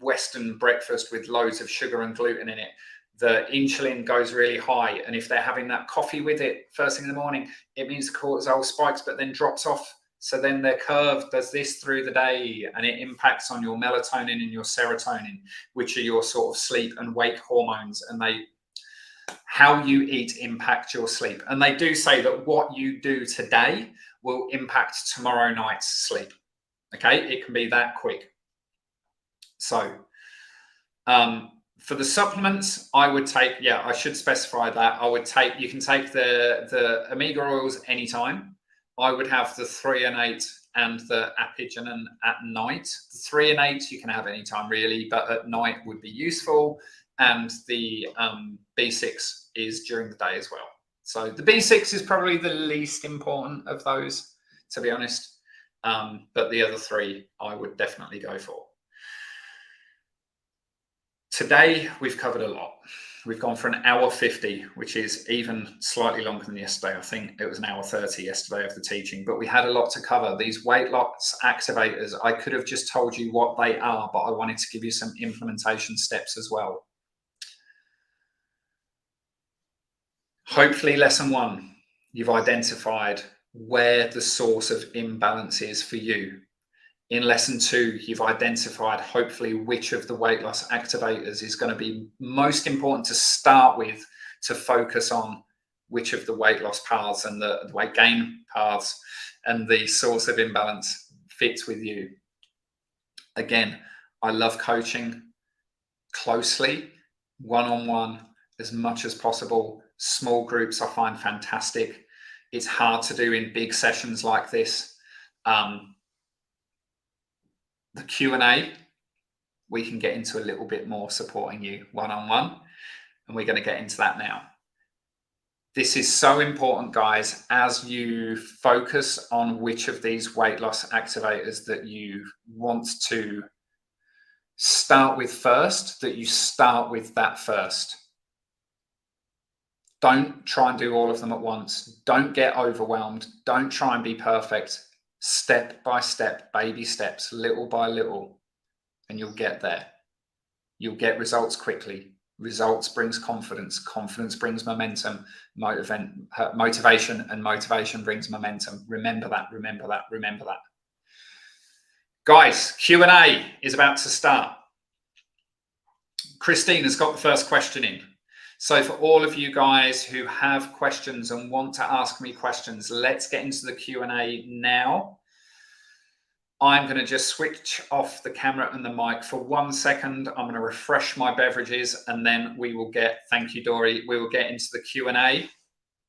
Western breakfast with loads of sugar and gluten in it, the insulin goes really high. And if they're having that coffee with it first thing in the morning, it means the cortisol spikes, but then drops off. So then their curve does this through the day, and it impacts on your melatonin and your serotonin, which are your sort of sleep and wake hormones. And how you eat impact your sleep. And they do say that what you do today will impact tomorrow night's sleep. Okay, it can be that quick. So for the supplements, I would take, I should specify that. You can take the omega oils anytime. I would have the 3 and 8 and the apigenin at night. The 3 and 8 you can have anytime really, but at night would be useful. And the B6 is during the day as well. So the B6 is probably the least important of those, to be honest. But the other 3 I would definitely go for. Today, we've covered a lot. We've gone for 1 hour 50, which is even slightly longer than yesterday. I think it was 1 hour 30 yesterday of the teaching, but we had a lot to cover. These weight loss activators, I could have just told you what they are, but I wanted to give you some implementation steps as well. Hopefully, lesson 1, you've identified where the source of imbalance is for you. In lesson 2, you've identified hopefully which of the weight loss activators is going to be most important to start with, to focus on which of the weight loss paths and the weight gain paths and the source of imbalance fits with you. Again, I love coaching closely, one-on-one, as much as possible. Small groups I find fantastic. It's hard to do in big sessions like this. The Q&A, we can get into a little bit more supporting you one-on-one, and we're going to get into that now. This is so important, guys, as you focus on which of these weight loss activators that you want to start with first, that you start with that first. Don't try and do all of them at once. Don't get overwhelmed. Don't try and be perfect. Step by step, baby steps, little by little, and you'll get there. You'll get results quickly. Results brings confidence. Confidence brings momentum. Motivation, and motivation brings momentum. Remember that, remember that, remember that. Guys, Q&A is about to start. Christine has got the first question in. So for all of you guys who have questions and want to ask me questions, let's get into the Q&A now. I'm going to just switch off the camera and the mic for 1 second. I'm going to refresh my beverages, and then we will get, thank you, Dory, we will get into the Q&A.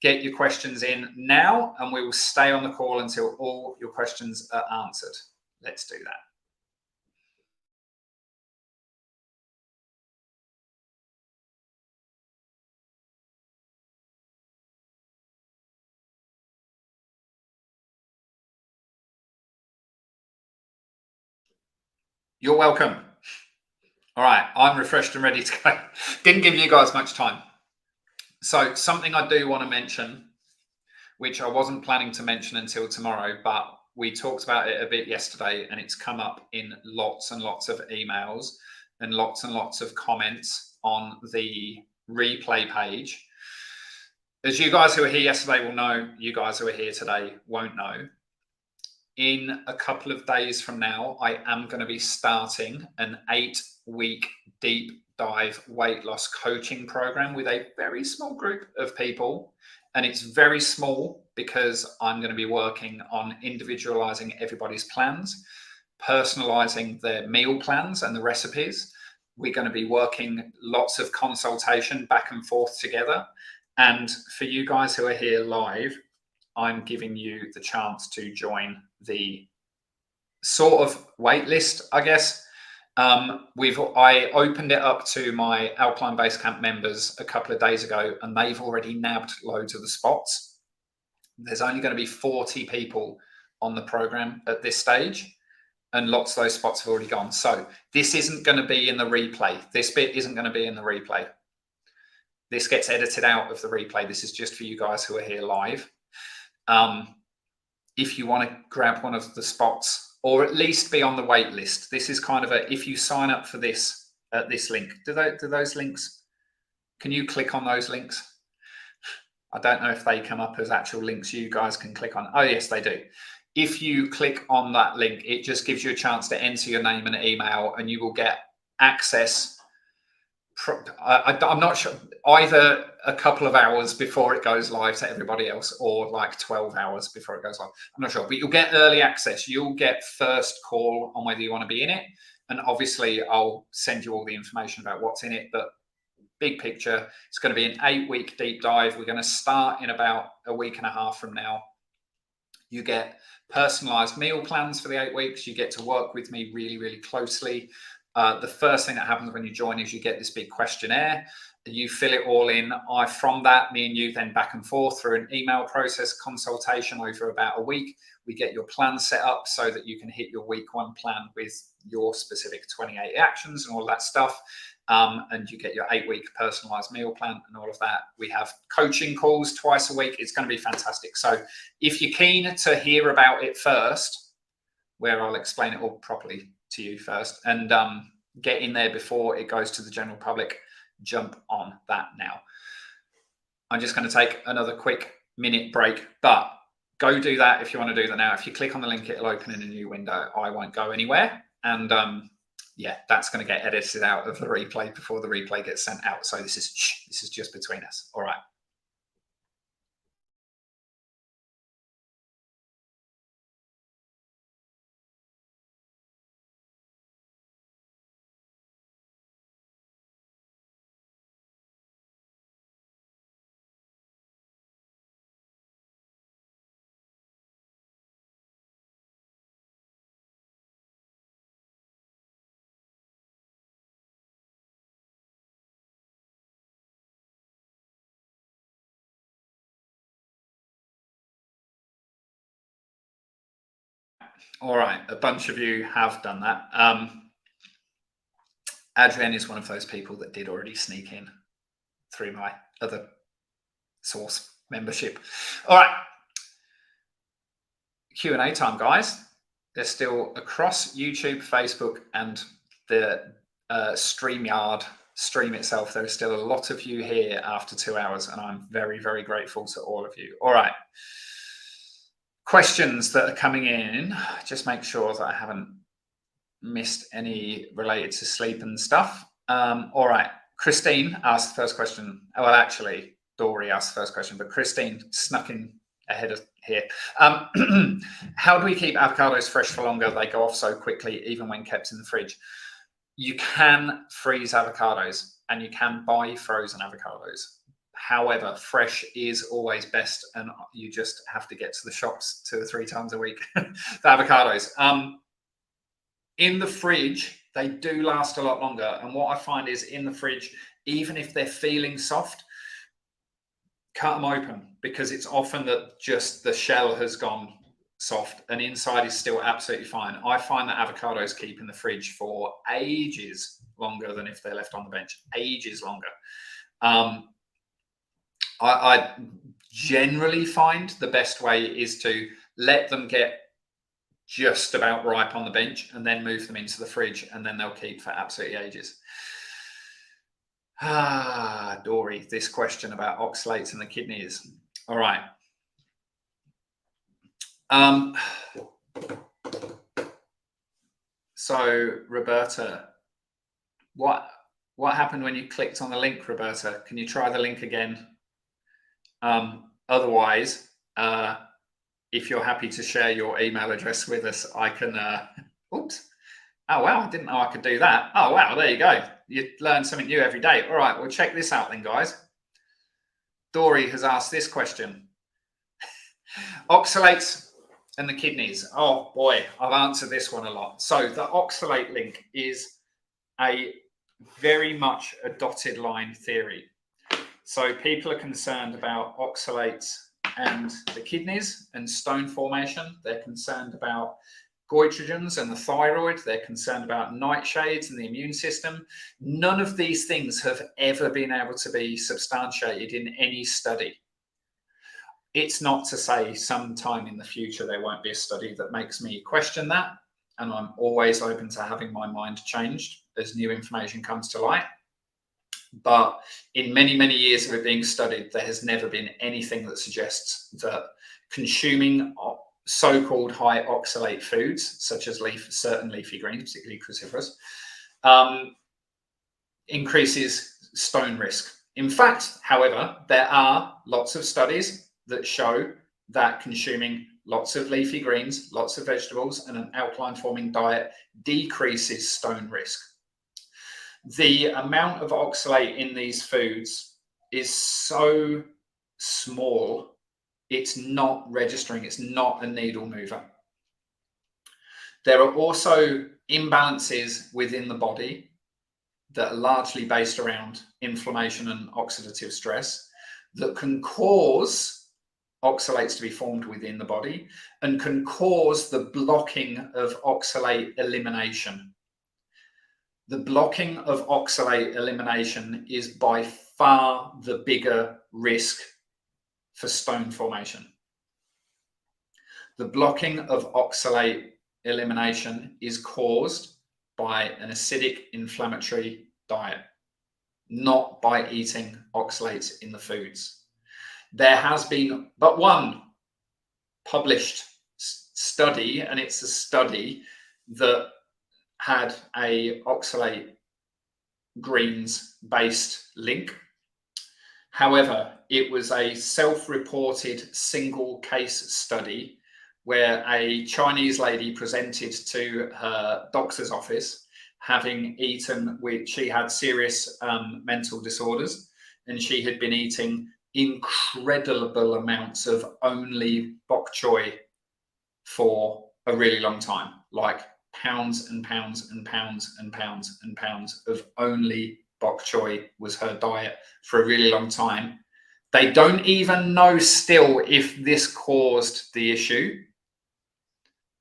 Get your questions in now, and we will stay on the call until all your questions are answered. Let's do that. You're welcome. All right, I'm refreshed and ready to go. Didn't give you guys much time. So something I do want to mention, which I wasn't planning to mention until tomorrow, but we talked about it a bit yesterday, and it's come up in lots and lots of emails and lots of comments on the replay page. As you guys who were here yesterday will know, you guys who are here today won't know. In a couple of days from now, I am going to be starting an 8-week deep dive weight loss coaching program with a very small group of people. And it's very small because I'm going to be working on individualizing everybody's plans, personalizing their meal plans and the recipes. We're going to be working lots of consultation back and forth together. And for you guys who are here live, I'm giving you the chance to join the sort of wait list, I guess. I opened it up to my Alkaline Basecamp members a couple of days ago, and they've already nabbed loads of the spots. There's only going to be 40 people on the program at this stage, and lots of those spots have already gone. So this isn't going to be in the replay. This bit isn't going to be in the replay. This gets edited out of the replay. This is just for you guys who are here live. If you want to grab one of the spots, or at least be on the wait list, this is kind of if you sign up for this at this link, do those links Can you click on those links? I don't know if they come up as actual links you guys can click on. Oh, yes, they do. If you click on that link, it just gives you a chance to enter your name and email, and you will get access. I'm not sure, either a couple of hours before it goes live to everybody else, or like 12 hours before it goes live. I'm not sure, but you'll get early access. You'll get first call on whether you want to be in it. And obviously, I'll send you all the information about what's in it. But big picture, it's going to be an 8-week deep dive. We're going to start in about a week and a half from now. You get personalized meal plans for the 8 weeks. You get to work with me really, really closely. The first thing that happens when you join is you get this big questionnaire. You fill it all in. From that, me and you then back and forth through an email process consultation over about a week. We get your plan set up so that you can hit your week 1 plan with your specific 28 actions and all that stuff. And you get your 8-week personalized meal plan and all of that. We have coaching calls twice a week. It's going to be fantastic. So if you're keen to hear about it first, where I'll explain it all properly to you first, and get in there before it goes to the general public, jump on that now. I'm just going to take another quick minute break, but go do that if you want to do that now. If you click on the link, it'll open in a new window. I won't go anywhere. And yeah, that's going to get edited out of the replay before the replay gets sent out. So this is just between us. All right. All right, a bunch of you have done that. Adrienne is one of those people that did already sneak in through my other source membership. All right, Q&A time, guys. They're still across YouTube, Facebook, and the StreamYard stream itself. There is still a lot of you here after 2 hours, and I'm very, very grateful to all of you. All right. Questions that are coming in, just make sure that I haven't missed any related to sleep and stuff. All right, Christine asked the first question. Well, actually, Dory asked the first question, but Christine snuck in ahead of here. How do we keep avocados fresh for longer? They go off so quickly, even when kept in the fridge. You can freeze avocados, and you can buy frozen avocados. However, fresh is always best, and you just have to get to the shops 2 or 3 times a week for avocados. In the fridge, they do last a lot longer. And what I find is in the fridge, even if they're feeling soft, cut them open, because it's often that just the shell has gone soft and inside is still absolutely fine. I find that avocados keep in the fridge for ages longer than if they're left on the bench, ages longer. I generally find the best way is to let them get just about ripe on the bench and then move them into the fridge, and then they'll keep for absolutely ages. Dory, this question about oxalates in the kidneys. All right. So Roberta, what happened when you clicked on the link, Roberta? Can you try the link again? Otherwise, if you're happy to share your email address with us, I can, oops. Oh, wow, I didn't know I could do that. Oh, wow, there you go. You learn something new every day. All right, well, check this out then, guys. Dory has asked this question. Oxalates and the kidneys. Oh, boy, I've answered this one a lot. So the oxalate link is a very much a dotted line theory. So people are concerned about oxalates and the kidneys and stone formation. They're concerned about goitrogens and the thyroid. They're concerned about nightshades and the immune system. None of these things have ever been able to be substantiated in any study. It's not to say sometime in the future there won't be a study that makes me question that, and I'm always open to having my mind changed as new information comes to light. But in many, many years of it being studied, there has never been anything that suggests that consuming so-called high oxalate foods, such as certain leafy greens, particularly cruciferous, increases stone risk. In fact, however, there are lots of studies that show that consuming lots of leafy greens, lots of vegetables, and an alkaline forming diet decreases stone risk. The amount of oxalate in these foods is so small, it's not registering, it's not a needle mover. There are also imbalances within the body that are largely based around inflammation and oxidative stress that can cause oxalates to be formed within the body and can cause the blocking of oxalate elimination. The blocking of oxalate elimination is by far the bigger risk for stone formation. The blocking of oxalate elimination is caused by an acidic inflammatory diet, not by eating oxalates in the foods. There has been but one published study, and it's a study that had a oxalate greens based link. However, it was a self-reported single case study where a Chinese lady presented to her doctor's office having eaten, she had serious mental disorders, and she had been eating incredible amounts of only bok choy for a really long time, like pounds and pounds and pounds and pounds and pounds of only bok choy was her diet for a really long time. They don't even know still if this caused the issue,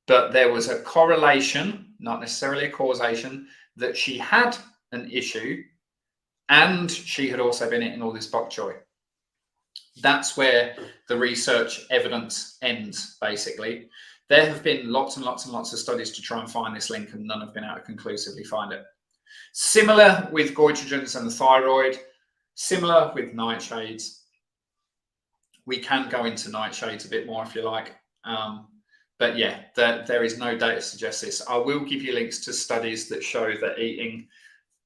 but there was a correlation, not necessarily a causation, that she had an issue and she had also been eating all this bok choy. That's where the research evidence ends, basically. There have been lots and lots and lots of studies to try and find this link, and none have been able to conclusively find it. Similar with goitrogens and the thyroid, similar with nightshades. We can go into nightshades a bit more if you like. But yeah, there is no data to suggest this. I will give you links to studies that show that eating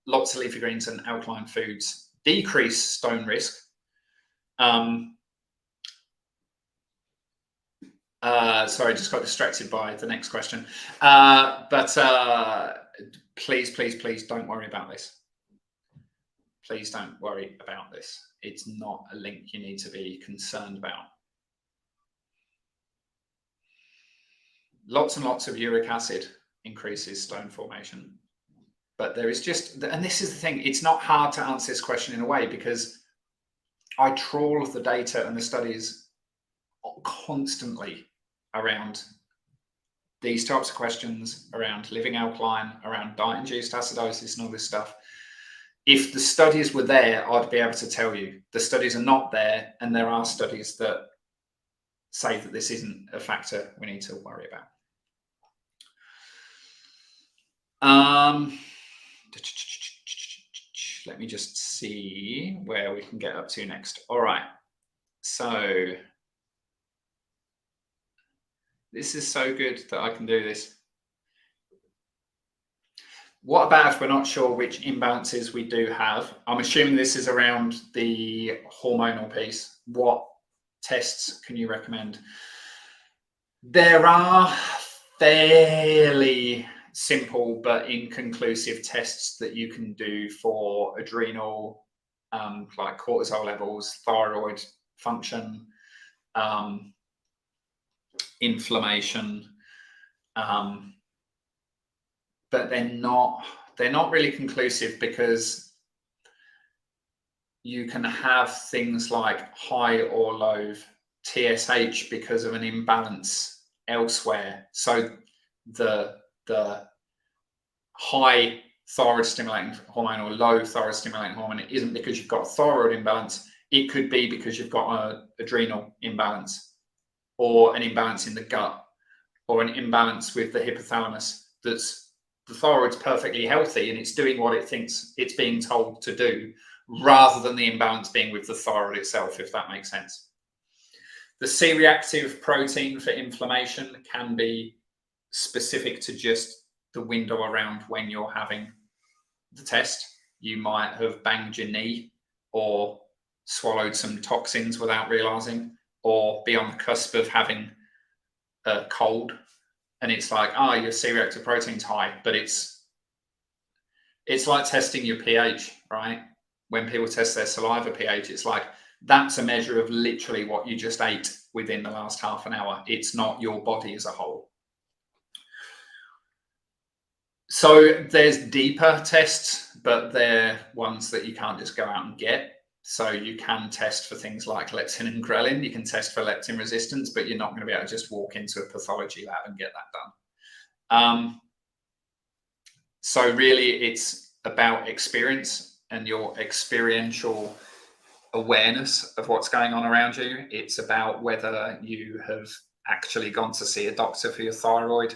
lots of leafy greens and alkaline foods decrease stone risk. Sorry, just got distracted by the next question. Please, please, please don't worry about this. Please don't worry about this. It's not a link you need to be concerned about. Lots and lots of uric acid increases stone formation. But there is just, and this is the thing, it's not hard to answer this question in a way because I trawl the data and the studies constantly around these types of questions, around living alkaline, around diet-induced acidosis and all this stuff. If the studies were there, I'd be able to tell you. The studies are not there, and there are studies that say that this isn't a factor we need to worry about. Let me just see where we can get up to next. All right, so this is so good that I can do this. What about if we're not sure which imbalances we do have? I'm assuming this is around the hormonal piece. What tests can you recommend? There are fairly simple but inconclusive tests that you can do for adrenal, like cortisol levels, thyroid function, inflammation, but they're not really conclusive because you can have things like high or low TSH because of an imbalance elsewhere. So the high thyroid stimulating hormone or low thyroid stimulating hormone, it isn't because you've got a thyroid imbalance. It could be because you've got an adrenal imbalance or an imbalance in the gut or an imbalance with the hypothalamus. That's the thyroid's perfectly healthy and it's doing what it thinks it's being told to do, rather than the imbalance being with the thyroid itself, if that makes sense. The C-reactive protein for inflammation can be specific to just the window around when you're having the test. You might have banged your knee or swallowed some toxins without realizing, or be on the cusp of having a cold, and it's like, your C-reactive protein's high, but it's like testing your pH, right? When people test their saliva pH, it's like, that's a measure of literally what you just ate within the last half an hour. It's not your body as a whole. So there's deeper tests, but they're ones that you can't just go out and get. So you can test for things like leptin and ghrelin. You can test for leptin resistance, but you're not going to be able to just walk into a pathology lab and get that done. So really, it's about experience and your experiential awareness of what's going on around you. It's about whether you have actually gone to see a doctor for your thyroid.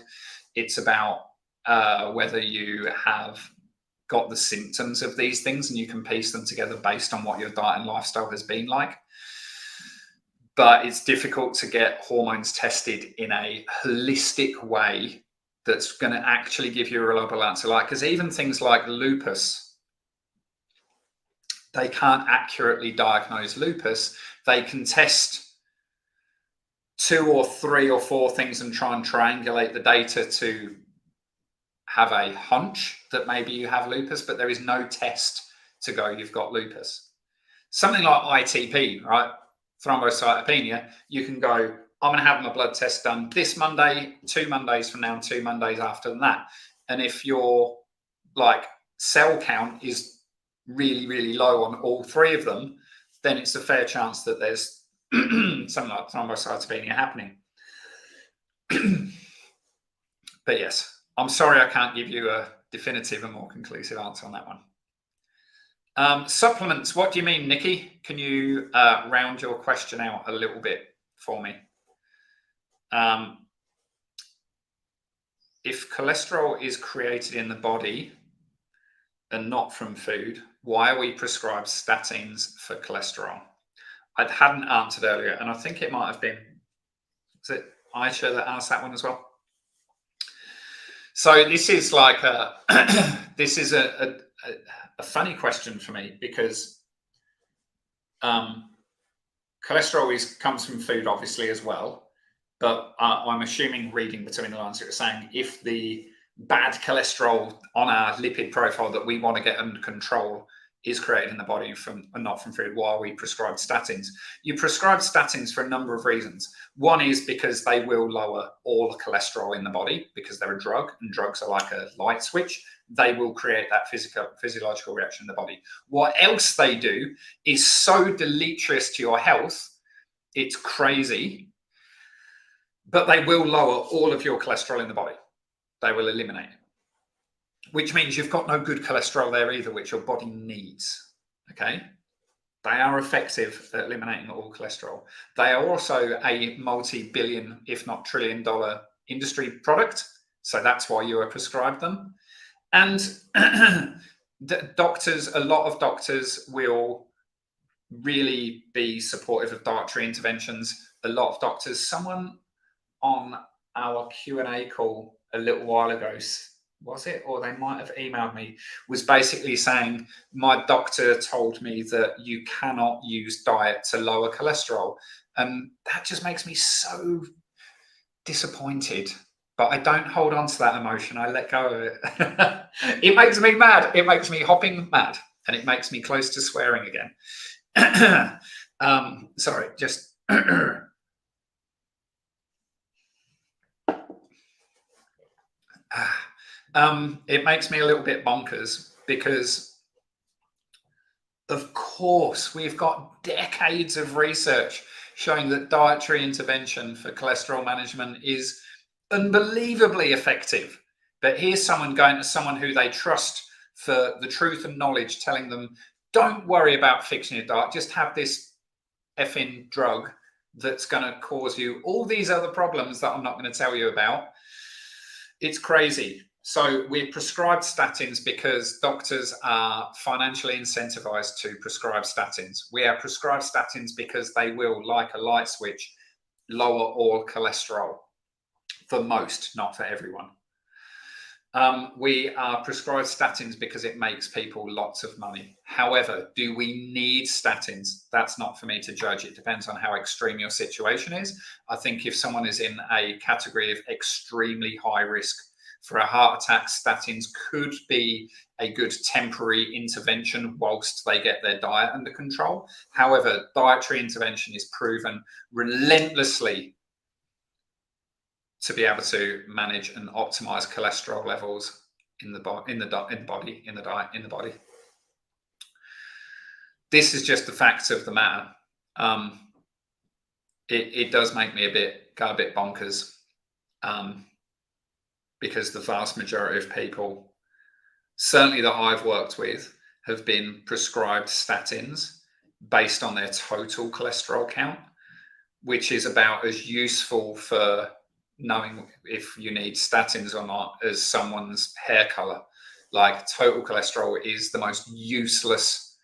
It's about whether you have got the symptoms of these things and you can piece them together based on what your diet and lifestyle has been like. But it's difficult to get hormones tested in a holistic way that's going to actually give you a reliable answer. Like, because even things like lupus, they can't accurately diagnose lupus. They can test 2 or 3 or 4 things and try and triangulate the data to have a hunch that maybe you have lupus, but there is no test to go, you've got lupus. Something like ITP, right? Thrombocytopenia, you can go, I'm going to have my blood test done this Monday, 2 Mondays from now, and 2 Mondays after that. And if your cell count is really, really low on all 3 of them, then it's a fair chance that there's something like thrombocytopenia happening. But yes, I'm sorry I can't give you a definitive and more conclusive answer on that one. Supplements, what do you mean, Nikki? Can you round your question out a little bit for me? If cholesterol is created in the body and not from food, why are we prescribed statins for cholesterol? I hadn't answered earlier, and I think it might have been, was it Aisha that asked that one as well? So this is like this is a funny question for me, because cholesterol comes from food, obviously, as well. But I'm assuming, reading between the lines, that you're saying if the bad cholesterol on our lipid profile that we want to get under control is created in the body and not from food, why are we prescribed statins? You prescribe statins for a number of reasons. One is because they will lower all the cholesterol in the body, because they're a drug, and drugs are like a light switch. They will create that physiological reaction in the body. What else they do is so deleterious to your health, it's crazy, but they will lower all of your cholesterol in the body. They will eliminate it, which means you've got no good cholesterol there either, which your body needs, okay? They are effective at eliminating all cholesterol. They are also a multi-billion, if not trillion-dollar industry product, so that's why you are prescribed them. And doctors, a lot of doctors will really be supportive of dietary interventions. A lot of doctors, someone on our Q&A call a little while ago, was it, or they might have emailed me, was basically saying, my doctor told me that you cannot use diet to lower cholesterol. And that just makes me so disappointed. But I don't hold on to that emotion. I let go of it. It makes me mad. It makes me hopping mad. And it makes me close to swearing again. Sorry, just... it makes me a little bit bonkers, because of course we've got decades of research showing that dietary intervention for cholesterol management is unbelievably effective. But here's someone going to someone who they trust for the truth and knowledge, telling them, don't worry about fixing your diet, just have this effing drug that's going to cause you all these other problems that I'm not going to tell you about. It's crazy. So we're prescribed statins because doctors are financially incentivized to prescribe statins. We are prescribed statins because they will, like a light switch, lower all cholesterol for most, not for everyone. We are prescribed statins because it makes people lots of money. However, do we need statins? That's not for me to judge. It depends on how extreme your situation is. I think if someone is in a category of extremely high risk for a heart attack, statins could be a good temporary intervention whilst they get their diet under control. However, dietary intervention is proven relentlessly to be able to manage and optimize cholesterol levels in the body. This is just the facts of the matter. It does make me go a bit bonkers, because the vast majority of people, certainly that I've worked with, have been prescribed statins based on their total cholesterol count, which is about as useful for knowing if you need statins or not as someone's hair color. Like, total cholesterol is the most useless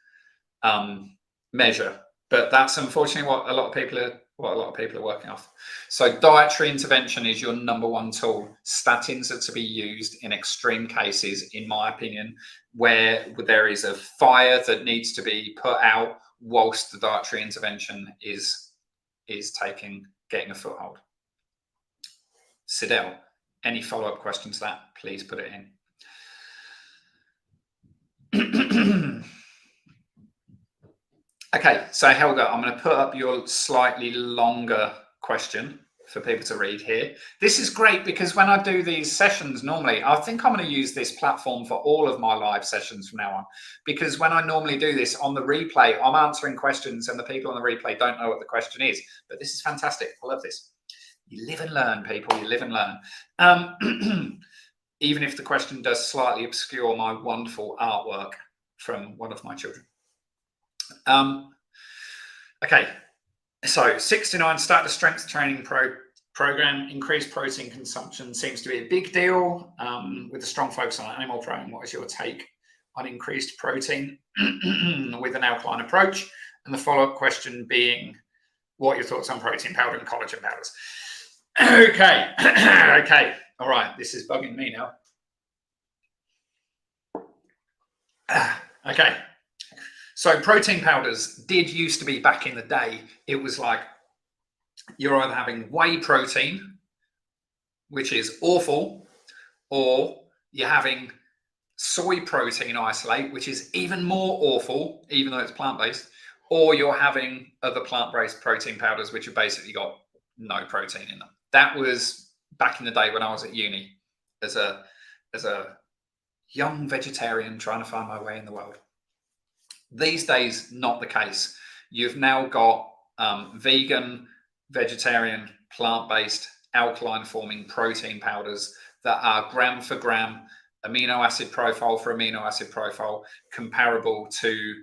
measure, but that's unfortunately what a lot of people are working off. So dietary intervention is your number one tool. Statins are to be used in extreme cases, in my opinion, where there is a fire that needs to be put out whilst the dietary intervention is getting a foothold. Sidel, any follow-up questions to that, please put it in. Okay, so Helga, I'm going to put up your slightly longer question for people to read here. This is great because when I do these sessions normally, I think I'm going to use this platform for all of my live sessions from now on, because when I normally do this on the replay, I'm answering questions and the people on the replay don't know what the question is. But this is fantastic. I love this. You live and learn, people. You live and learn. Even if the question does slightly obscure my wonderful artwork from one of my children. Okay, so 69, start the strength training program. Increased protein consumption seems to be a big deal, with a strong focus on animal protein. What is your take on increased protein with an alkaline approach? And the follow-up question being, what are your thoughts on protein powder and collagen powders? Okay, okay, all right, this is bugging me now. Okay, so protein powders did used to be, back in the day, it was like you're either having whey protein, which is awful, or you're having soy protein isolate, which is even more awful, even though it's plant-based, or you're having other plant-based protein powders, which have basically got no protein in them. That was back in the day when I was at uni as a young vegetarian trying to find my way in the world. These days, not the case. You've now got vegan, vegetarian, plant-based, alkaline forming protein powders that are gram for gram, amino acid profile for amino acid profile, comparable to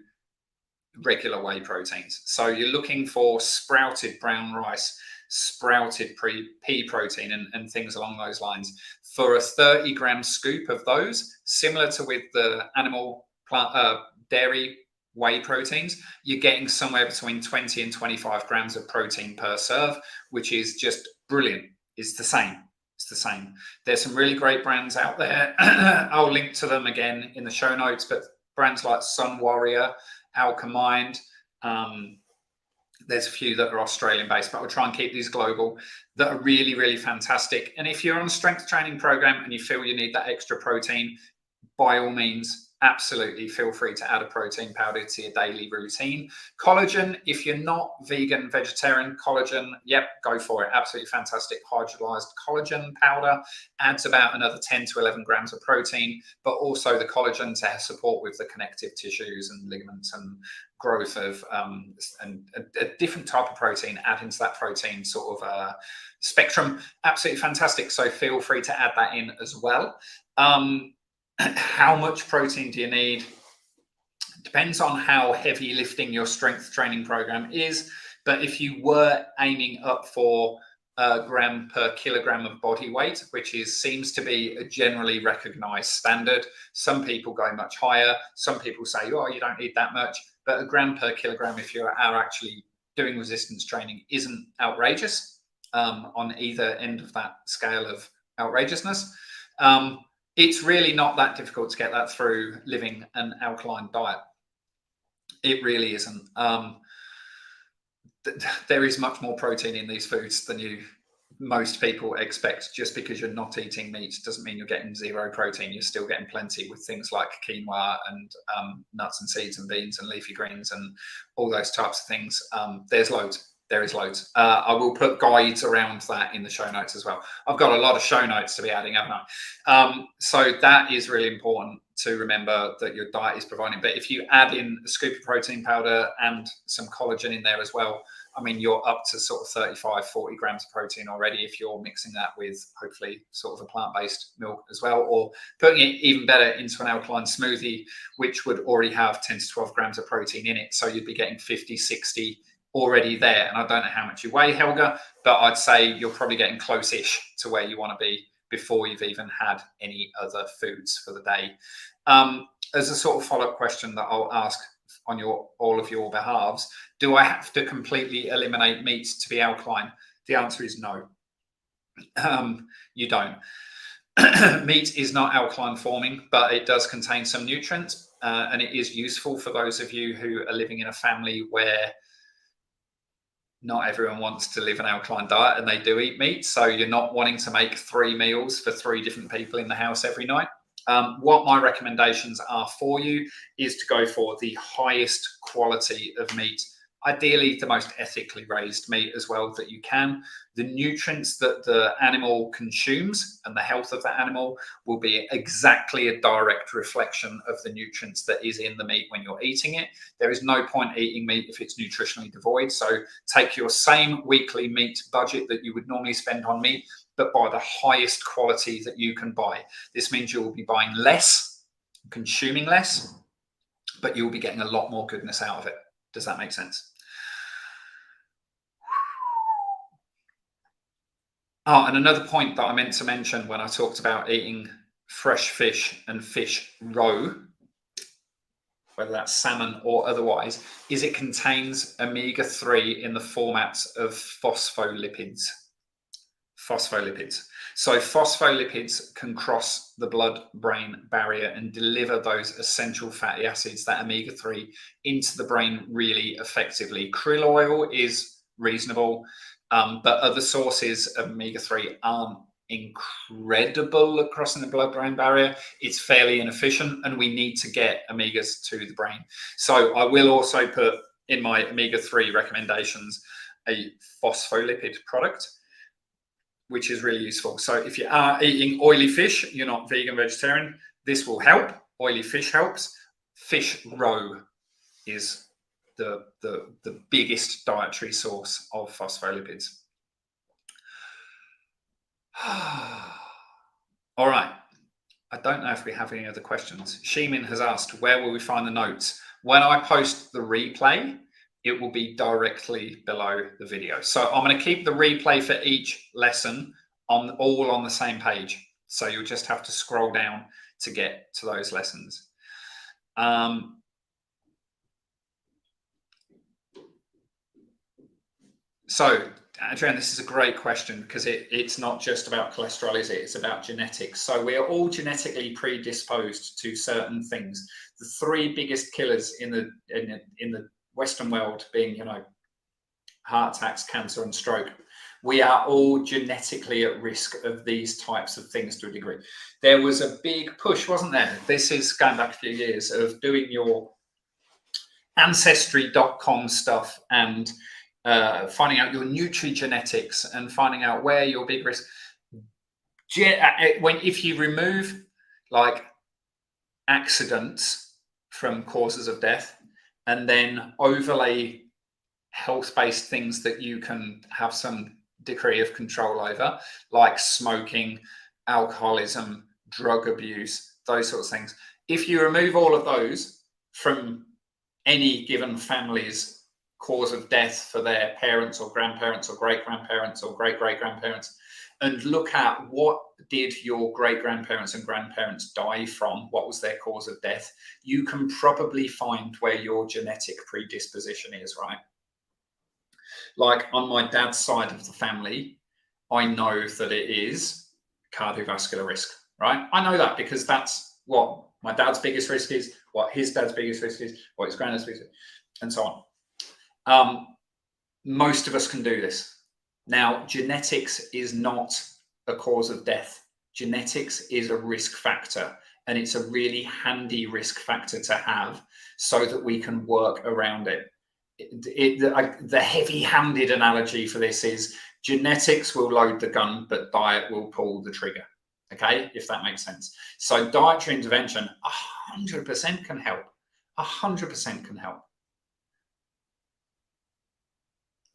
regular whey proteins. So you're looking for sprouted brown rice, sprouted pea protein, and things along those lines. For a 30-gram scoop of those, similar to with the animal dairy whey proteins, you're getting somewhere between 20 and 25 grams of protein per serve, which is just brilliant. It's the same. It's the same. There's some really great brands out there. I'll link to them again in the show notes, but brands like Sun Warrior, Alkaline, there's a few that are Australian based, but I'll try and keep these global, that are really, really fantastic. And if you're on a strength training program and you feel you need that extra protein, by all means, absolutely feel free to add a protein powder to your daily routine. Collagen, if you're not vegan, vegetarian, collagen, yep, go for it. Absolutely fantastic. Hydrolyzed collagen powder adds about another 10 to 11 grams of protein, but also the collagen to support with the connective tissues and ligaments and growth of and a different type of protein, add into that protein sort of spectrum. Absolutely fantastic. So feel free to add that in as well. How much protein do you need? Depends on how heavy lifting your strength training program is. But if you were aiming up for gram per kilogram of body weight, which seems to be a generally recognized standard. Some people go much higher. Some people say, oh, you don't need that much. But a gram per kilogram, if you are actually doing resistance training, isn't outrageous on either end of that scale of outrageousness. It's really not that difficult to get that through living an alkaline diet. It really isn't. There is much more protein in these foods than most people expect. Just because you're not eating meat doesn't mean you're getting zero protein. You're still getting plenty with things like quinoa and nuts and seeds and beans and leafy greens and all those types of things. There's loads. There is loads. I will put guides around that in the show notes as well. I've got a lot of show notes to be adding, haven't I? So that is really important to remember, that your diet is providing. But if you add in a scoop of protein powder and some collagen in there as well, I mean, you're up to sort of 35, 40 grams of protein already if you're mixing that with hopefully sort of a plant-based milk as well, or putting it even better into an alkaline smoothie, which would already have 10 to 12 grams of protein in it. So you'd be getting 50, 60 already there. And I don't know how much you weigh, Helga, but I'd say you're probably getting close-ish to where you want to be before you've even had any other foods for the day. As a sort of follow-up question that I'll ask on all of your behalves, do I have to completely eliminate meat to be alkaline? The answer is no. You don't. Meat is not alkaline forming, but it does contain some nutrients, and it is useful for those of you who are living in a family where not everyone wants to live an alkaline diet and they do eat meat. So you're not wanting to make 3 meals for 3 different people in the house every night. What my recommendations are for you is to go for the highest quality of meat, ideally the most ethically raised meat as well that you can. The nutrients that the animal consumes and the health of the animal will be exactly a direct reflection of the nutrients that is in the meat when you're eating it. There is no point eating meat if it's nutritionally devoid. So take your same weekly meat budget that you would normally spend on meat, but buy the highest quality that you can buy. This means you will be buying less, consuming less, but you will be getting a lot more goodness out of it. Does that make sense? Oh, and another point that I meant to mention when I talked about eating fresh fish and fish roe, whether that's salmon or otherwise, is it contains omega-3 in the formats of phospholipids. Phospholipids. So phospholipids can cross the blood-brain barrier and deliver those essential fatty acids, that omega-3, into the brain really effectively. Krill oil is reasonable, but other sources of omega-3 aren't incredible at crossing the blood-brain barrier. It's fairly inefficient, and we need to get omegas to the brain. So I will also put in my omega-3 recommendations a phospholipid product, which is really useful. So if you are eating oily fish, you're not vegan, vegetarian, this will help. Oily fish helps. Fish roe is the biggest dietary source of phospholipids. All right. I don't know if we have any other questions. Sheemin has asked, where will we find the notes? When I post the replay, it will be directly below the video. So I'm going to keep the replay for each lesson all on the same page. So you'll just have to scroll down to get to those lessons. So, Adrian, this is a great question because it's not just about cholesterol, is it? It's about genetics. So we are all genetically predisposed to certain things. The 3 biggest killers in the Western world being, heart attacks, cancer, and stroke. We are all genetically at risk of these types of things to a degree. There was a big push, wasn't there? This is going back a few years, of doing your ancestry.com stuff and finding out your nutrigenetics and finding out where your big risk. If you remove like accidents from causes of death and then overlay health-based things that you can have some degree of control over, like smoking, alcoholism, drug abuse, those sorts of things. If you remove all of those from any given family's cause of death for their parents or grandparents or great-grandparents or great-great-grandparents, and look at what did your great-grandparents and grandparents die from, what was their cause of death, you can probably find where your genetic predisposition is, right? Like on my dad's side of the family, I know that it is cardiovascular risk, right? I know that because that's what my dad's biggest risk is, what his dad's biggest risk is, what his granddad's biggest risk is, and so on. Most of us can do this. Now, genetics is not a cause of death. Genetics is a risk factor, and it's a really handy risk factor to have so that we can work around it. The heavy-handed analogy for this is genetics will load the gun, but diet will pull the trigger. Okay, if that makes sense. So dietary intervention 100% can help. 100% can help.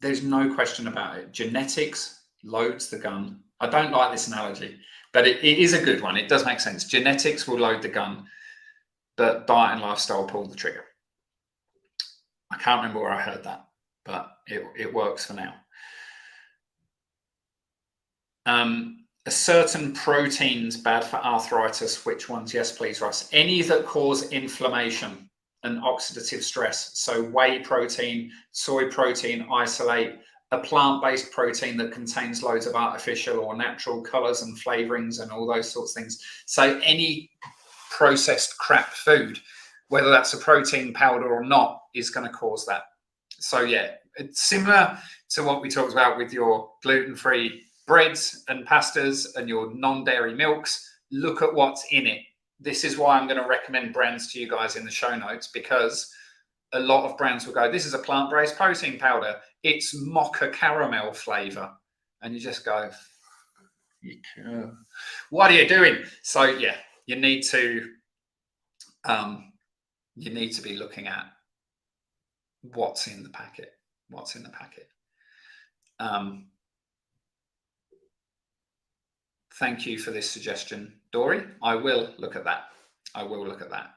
There's no question about it. Genetics loads the gun. I don't like this analogy, but it is a good one. It does make sense. Genetics will load the gun, but diet and lifestyle pull the trigger. I can't remember where I heard that, but it works for now. A certain proteins bad for arthritis. Which ones? Yes, please, Russ. Any that cause inflammation and oxidative stress. So whey protein, soy protein, isolate, a plant-based protein that contains loads of artificial or natural colors and flavorings and all those sorts of things. So any processed crap food, whether that's a protein powder or not, is going to cause that. So yeah, it's similar to what we talked about with your gluten-free breads and pastas and your non-dairy milks. Look at what's in it. This is why I'm going to recommend brands to you guys in the show notes, because a lot of brands will go, this is a plant-based protein powder. It's mocha caramel flavor. And you just go, what are you doing? So yeah, you need to be looking at what's in the packet. What's in the packet. Thank you for this suggestion, Dory. I will look at that. I will look at that.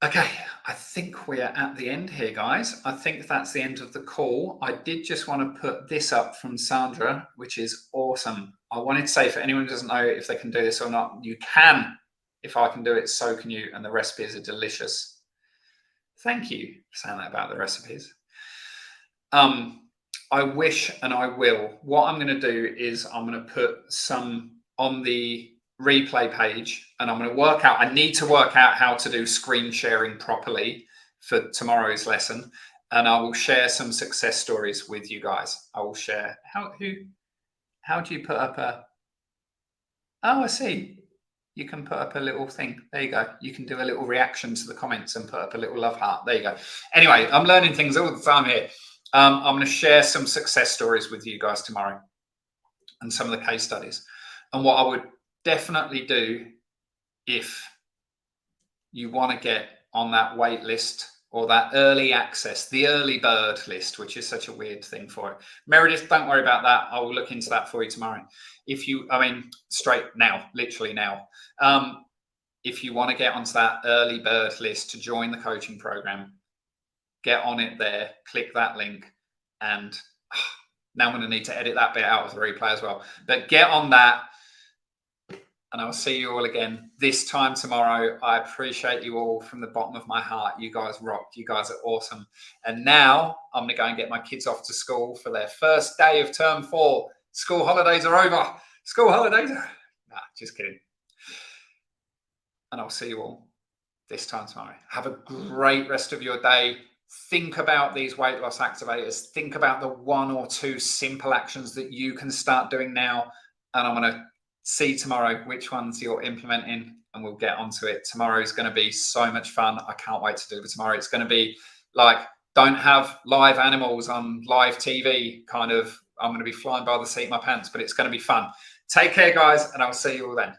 Okay, I think we are at the end here, guys. I think that's the end of the call. I did just want to put this up from Sandra, which is awesome. I wanted to say, for anyone who doesn't know if they can do this or not, you can. If I can do it, so can you. And the recipes are delicious. Thank you for saying that about the recipes. I wish and I will. What I'm going to do is I'm going to put some on the replay page, and I'm going to work out, I need to work out how to do screen sharing properly for tomorrow's lesson. And I will share some success stories with you guys. I will share how do you put up a, oh, I see. You can put up a little thing. There you go. You can do a little reaction to the comments and put up a little love heart. There you go. Anyway, I'm learning things all the time here. I'm going to share some success stories with you guys tomorrow and some of the case studies. And what I would definitely do, if you want to get on that wait list or that early access, the early bird list, which is such a weird thing for it. Meredith, don't worry about that. I will look into that for you tomorrow. If you, I mean, straight now, literally now. If you want to get onto that early bird list to join the coaching program, get on it there, click that link, and now I'm going to need to edit that bit out of the replay as well. But get on that, and I'll see you all again this time tomorrow. I appreciate you all from the bottom of my heart. You guys rocked. You guys are awesome. And now I'm going to go and get my kids off to school for their first day of term 4. School holidays are over. School holidays are... Nah, just kidding. And I'll see you all this time tomorrow. Have a great rest of your day. Think about these weight loss activators. Think about the 1 or 2 simple actions that you can start doing now. And I'm going to see tomorrow which ones you're implementing, and we'll get onto it. Tomorrow is going to be so much fun. I can't wait to deliver tomorrow. It's going to be like, don't have live animals on live TV kind of. I'm going to be flying by the seat of my pants, but it's going to be fun. Take care, guys, and I'll see you all then.